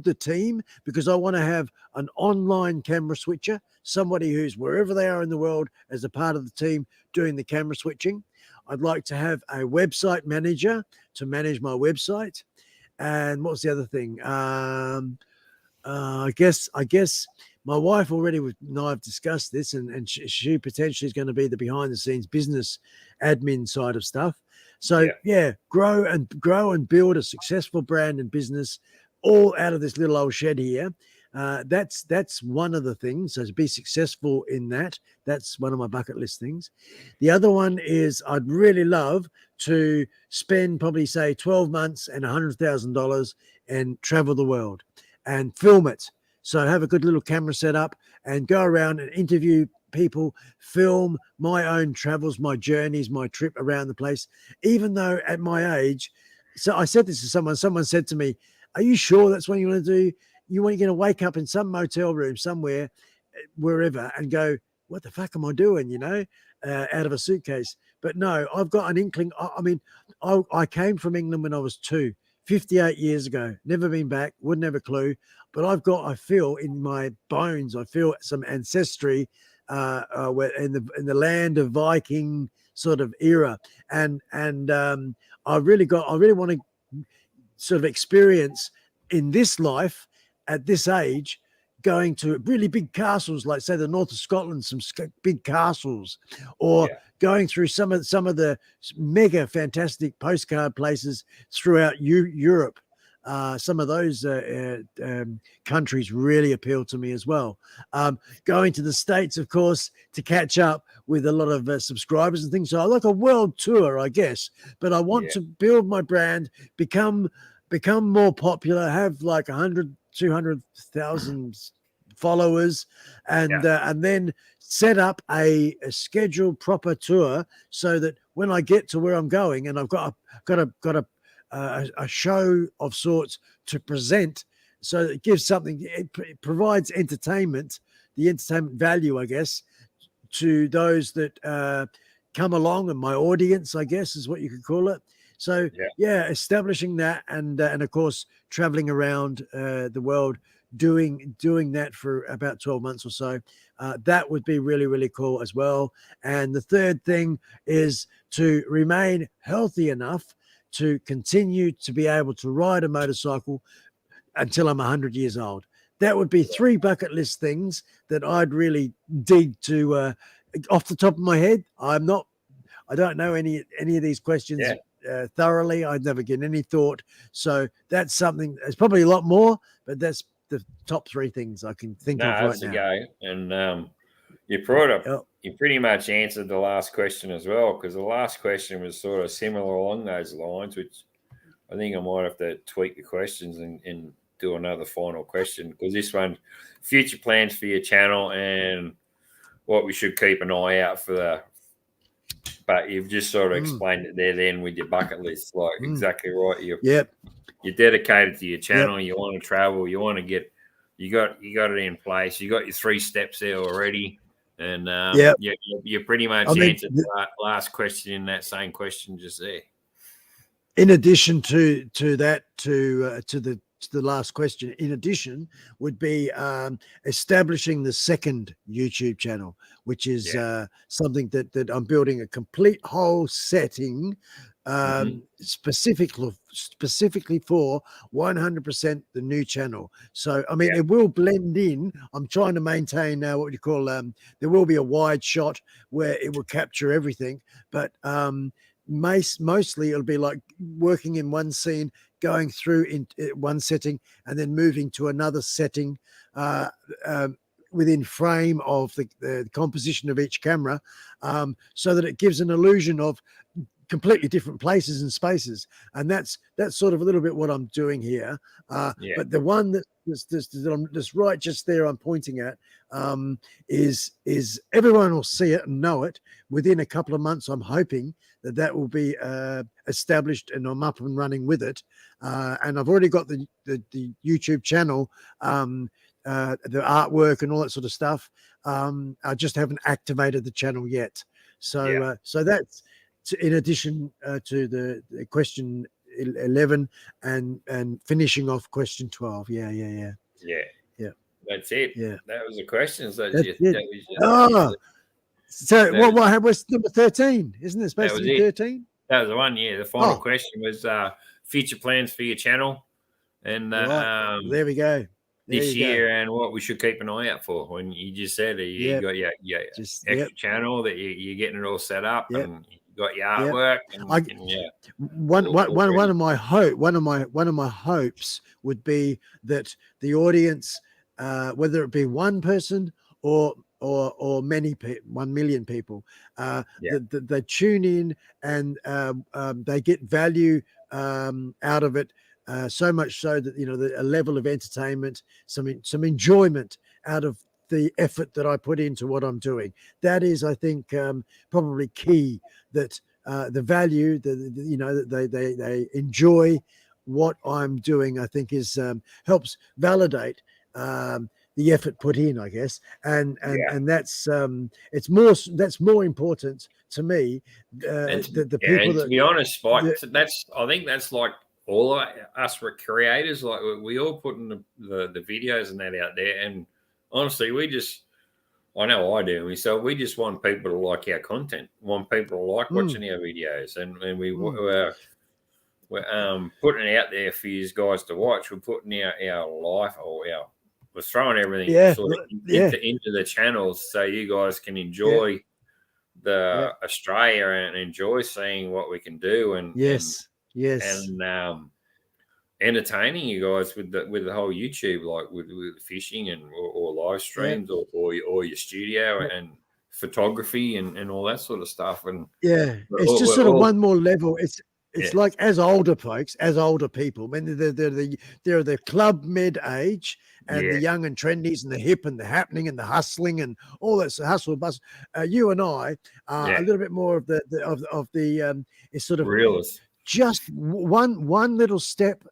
the team, because I want to have an online camera switcher, somebody who's wherever they are in the world as a part of the team doing the camera switching. I'd like to have a website manager to manage my website. And what's the other thing? I guess my wife already and I have discussed this, and she potentially is going to be the behind the scenes business admin side of stuff. So grow and build a successful brand and business all out of this little old shed here. That's one of the things. So to be successful in that, that's one of my bucket list things. The other one is I'd really love to spend probably say 12 months and $100,000 and travel the world and film it. So have a good little camera set up and go around and interview people, film my own travels, my journeys, my trip around the place, even though at my age. So I said this to someone said to me, are you sure that's what you want to do? You're going to wake up in some motel room somewhere, wherever, and go, what the fuck am I doing, out of a suitcase? But no, I've got an inkling. I came from England when I was 2, 58 years ago, never been back, wouldn't have a clue. But I feel in my bones, I feel some ancestry in the land of Viking sort of era. And I really want to sort of experience in this life at this age, going to really big castles, like say the north of Scotland, some big castles, or going through some of the mega fantastic postcard places throughout Europe. Some of those countries really appeal to me as well. Going to the States, of course, to catch up with a lot of subscribers and things. So I like a world tour, I guess, but I want to build my brand, become more popular, have like 100 200,000 followers, and Yeah. and then set up a scheduled proper tour so that when I get to where I'm going and I've got a show of sorts to present, so it gives something, it provides entertainment, the entertainment value, I guess, to those that come along, and my audience, I guess, is what you could call it. So yeah, establishing that, and of course traveling around the world doing that for about 12 months or so. That would be really, really cool as well. And the third thing is to remain healthy enough to continue to be able to ride a motorcycle until I'm 100 years old. That would be 3 bucket list things that I'd really dig to. Off the top of my head, I don't know any of these questions thoroughly. I'd never given any thought. So that's something. There's probably a lot more, but that's the top 3 things I can think of right now. Go. And you pretty much answered the last question as well, because the last question was sort of similar along those lines, which I think I might have to tweak the questions and do another final question, because this one, future plans for your channel and what we should keep an eye out for. But you've just sort of explained it there then with your bucket list, like exactly right. You're dedicated to your channel. You want to travel. You want to get. You got it in place. You got your 3 steps there already, and you pretty much answered the last question in that same question just there. In addition to that, to the last question, in addition would be establishing the second YouTube channel, which is something that I'm building a complete whole setting specifically for 100% the new channel. So I mean, it will blend in. I'm trying to maintain what you call there will be a wide shot where it will capture everything, but mostly it'll be like working in one scene, going through in one setting and then moving to another setting within frame of the composition of each camera, so that it gives an illusion of completely different places and spaces. And that's sort of a little bit what I'm doing here. But the one that's right just there I'm pointing at is everyone will see it and know it within a couple of months. I'm hoping that will be established and I'm up and running with it. And I've already got the YouTube channel, the artwork and all that sort of stuff. I just haven't activated the channel yet. So so that's in addition to the question 11 and finishing off question 12. Yeah. That's it. Yeah, that was the questions. So what was number 13? Isn't it supposed to be 13? That was the one. Yeah, the final question was future plans for your channel, and there we go. This year, and what we should keep an eye out for. When you just said you got your extra channel that you're getting it all set up, and you got your artwork. One of my hopes would be that the audience, whether it be one person or 1 million people, they tune in and they get value out of it. So much so that a level of entertainment, some enjoyment out of the effort that I put into what I'm doing. That is, I think, probably key. That the value, that they enjoy what I'm doing, I think is helps validate the effort put in, I guess, and that's that's more important to me. The people that, to be honest, Spike, I think that's like all of us were creators. Like we all put in the videos and that out there, and honestly, I know I do. We just want people to like our content, want people to like watching our videos, and we're putting it out there for you guys to watch. We're putting our life we're throwing everything into the channels so you guys can enjoy the Australia and enjoy seeing what we can do and entertaining you guys with the whole YouTube, like with fishing and or live streams or your studio and photography and all that sort of stuff. And it's just sort of one more level. it's like as older folks, as older people, I mean, they're the club mid-age and the young and trendies and the hip and the happening and the hustling and all that hustle bus. You and I are a little bit more of the it's sort of Realist. just one little step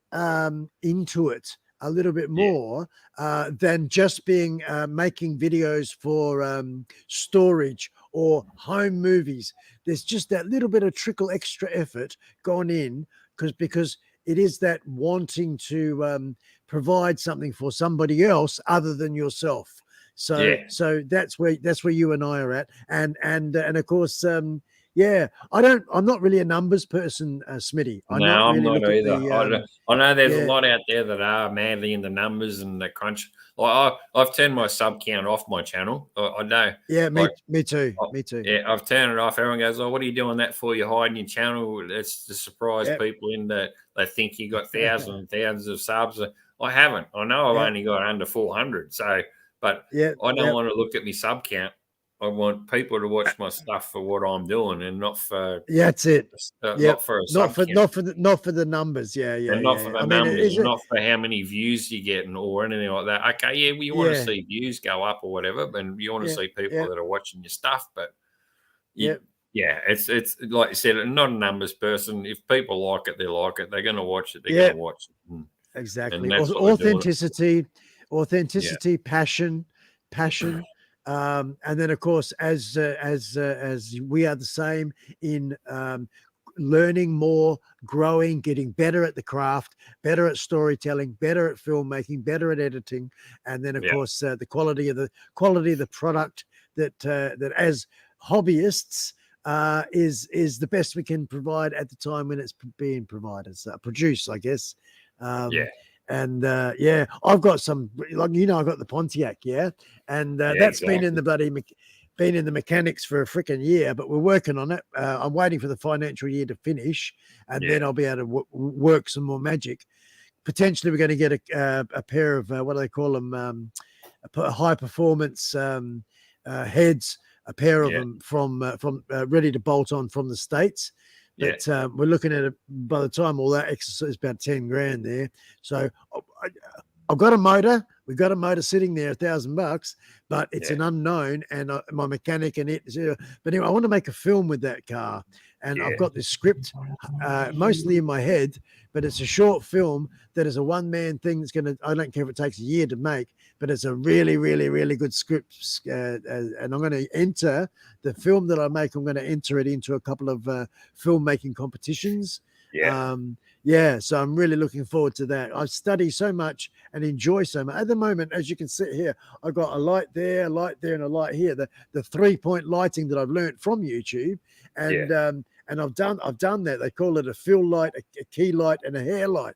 into it a little bit more than just being making videos for storage or home movies. There's just that little bit of trickle extra effort gone in because it is that wanting to provide something for somebody else other than yourself. So that's where you and I are at, and of course, I'm not really a numbers person, Smitty. I'm not either. I know there's a lot out there that are madly into numbers and the crunch. Like I've turned my sub count off my channel. I know. Yeah, me too. Me too. Yeah, I've turned it off. Everyone goes, "Oh, what are you doing that for? You're hiding your channel." It's to surprise people in that they think you got thousands and thousands of subs. I haven't. I know I've only got under 400. So, but I don't want to look at my sub count. I want people to watch my stuff for what I'm doing and not for that's it. Not for not for the numbers. And not for the numbers, not for how many views you get or anything like that. Okay, well, you want to see views go up or whatever, and you want to see people that are watching your stuff. But it's like you said, I'm not a numbers person. If people like it, they like it. They're going to watch it. They're going to watch it. Exactly. Authenticity, passion. And then, of course, as we are the same in learning more, growing, getting better at the craft, better at storytelling, better at filmmaking, better at editing, and then, of course, the quality of the product that as hobbyists is the best we can provide at the time when it's being provided, produced, I guess. And I've got some, like, I've got the Pontiac, and that's been in the mechanics for a freaking year, but we're working on it. I'm waiting for the financial year to finish, and then I'll be able to work some more magic. Potentially, we're going to get a pair of what do they call them? High performance heads. A pair of them from ready to bolt on from the States. But we're looking at it, by the time all that exercise is about 10 grand there. So I've got a motor. We've got a motor sitting there, $1,000, but it's an unknown, and my mechanic and it. But anyway, I want to make a film with that car, and I've got this script mostly in my head, but it's a short film that is a one-man thing that's going to, I don't care if it takes a year to make, but it's a really, really, really good script. And I'm going to enter the film that I make. I'm going to enter it into a couple of filmmaking competitions. So I'm really looking forward to that. I study so much and enjoy so much. At the moment, as you can see here, I've got a light there, and a light here. The 3-point lighting that I've learned from YouTube, and I've done that. They call it a fill light, a key light, and a hair light.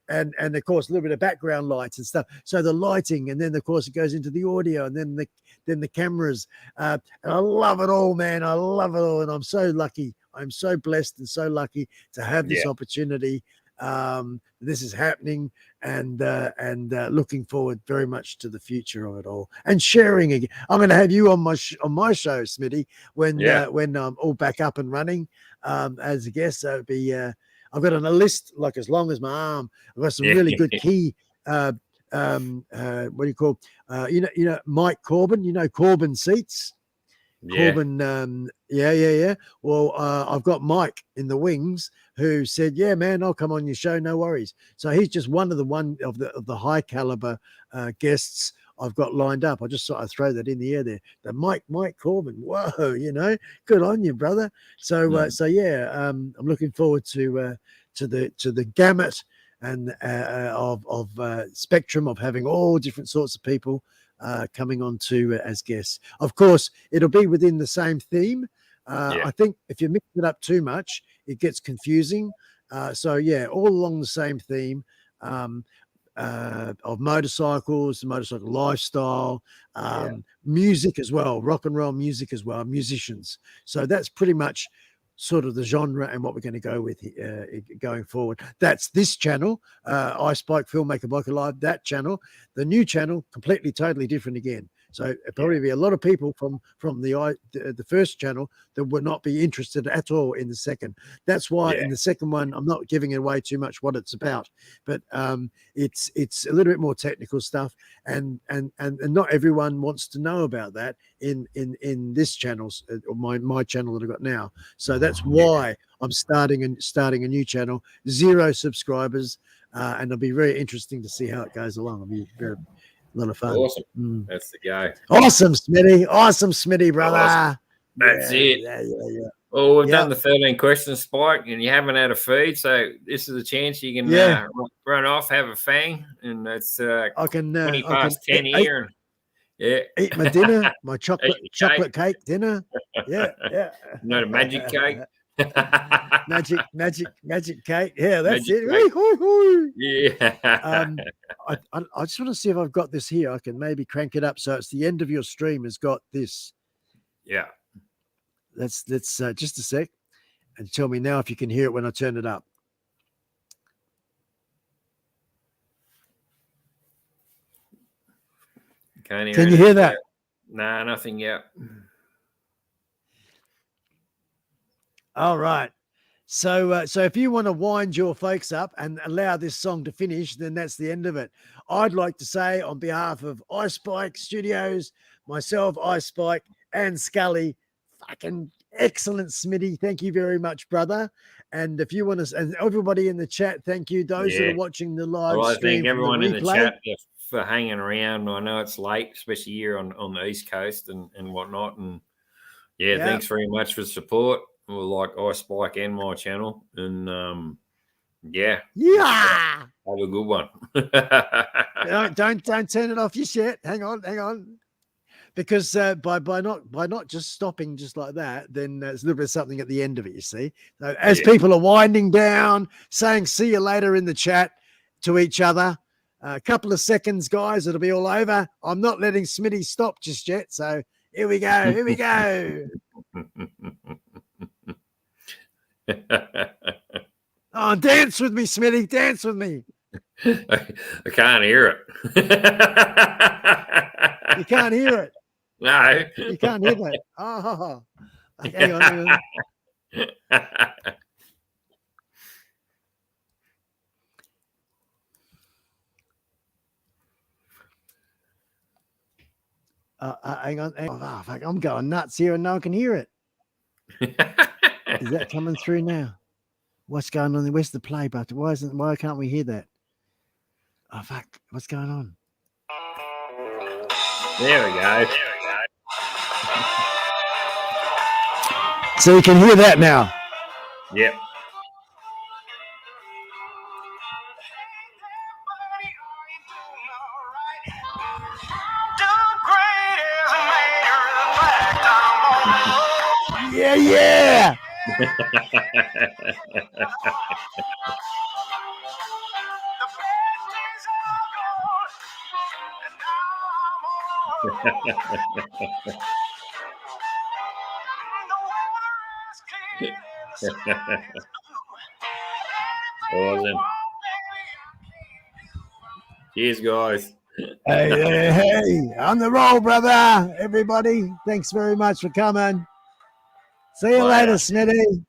And of course a little bit of background lights and stuff. So the lighting, and then of course it goes into the audio, and then the cameras. And I love it all, man. I love it all, and I'm so lucky. I'm so blessed and so lucky to have this opportunity. This is happening, and looking forward very much to the future of it all, and sharing again. I'm going to have you on my show, Smitty, when I'm all back up and running as a guest. So it'd be. I've got on a list like as long as my arm. I've got some really good key. What do you call? Mike Corbin. Corbin Seats. Corbin. Well, I've got Mike in the wings who said, "Yeah, man, I'll come on your show, no worries." So he's just one of the high caliber guests I've got lined up. I just thought I'd throw that in the air there. The Mike Corbin. Whoa, good on you, brother. So I'm looking forward to the gamut and of spectrum of having all different sorts of people coming on to as guests. Of course, it'll be within the same theme. I think if you mix it up too much, it gets confusing. All along the same theme. Of motorcycles, motorcycle lifestyle, music as well, rock and roll music as well, musicians. So that's pretty much sort of the genre and what we're going to go with going forward. That's this channel, I Spike Filmmaker Biker Live, that channel. The new channel, completely, totally different again. So it'd probably be a lot of people from the first channel that would not be interested at all in the second. That's why in the second one, I'm not giving away too much what it's about, but it's a little bit more technical stuff, and not everyone wants to know about that in this channel's or my channel that I've got now. So that's why I'm starting a new channel, 0 subscribers, and it'll be very interesting to see how it goes along. It'll be a lot of fun. Awesome. That's the guy. Awesome, Smitty. Awesome, Smitty, brother. Awesome. That's it. Yeah. Well, we've done the 13 questions, Spike, and you haven't had a feed, so this is a chance you can run off, have a fang, and it's I can 20 past 10 here. Eat my dinner, my chocolate cake dinner. Yeah. Not a magic cake. magic cake. Yeah, that's Magic it. Yeah. I just want to see if I've got this here. I can maybe crank it up so it's the end of your stream has got this. Yeah. Let's just a sec and tell me now if you can hear it when I turn it up. Can you hear that? Nah, nothing yet. All right. So if you want to wind your folks up and allow this song to finish, then that's the end of it. I'd like to say on behalf of Ice Spike Studios, myself, Ice Spike, and Scully, fucking excellent, Smitty. Thank you very much, brother. And if you want to, and everybody in the chat, thank you. Those that are watching the live well, stream, I thank everyone in the replay. chat for hanging around. I know it's late, especially here on the East Coast and whatnot. And thanks very much for the support. Well, like Ice Spike and my channel. And have a good one. don't turn it off just yet. Hang on. Because by not just stopping just like that, then there's a little bit of something at the end of it, you see. So as people are winding down, saying see you later in the chat to each other, a couple of seconds, guys, it'll be all over. I'm not letting Smitty stop just yet. So here we go. Oh, dance with me, Smitty. Dance with me. I can't hear it. You can't hear it. No. You can't hear that. Oh, hang on. Hang on. Oh, fuck, I'm going nuts here and no one can hear it. Is that coming through now? What's going on? Where's the play button? Why can't we hear that? Oh, fuck. What's going on? There we go. So you can hear that now. Yep. Yeah. Awesome. Cheers, guys. Hey, on the roll, brother. Everybody, thanks very much for coming. See you later, Smitty.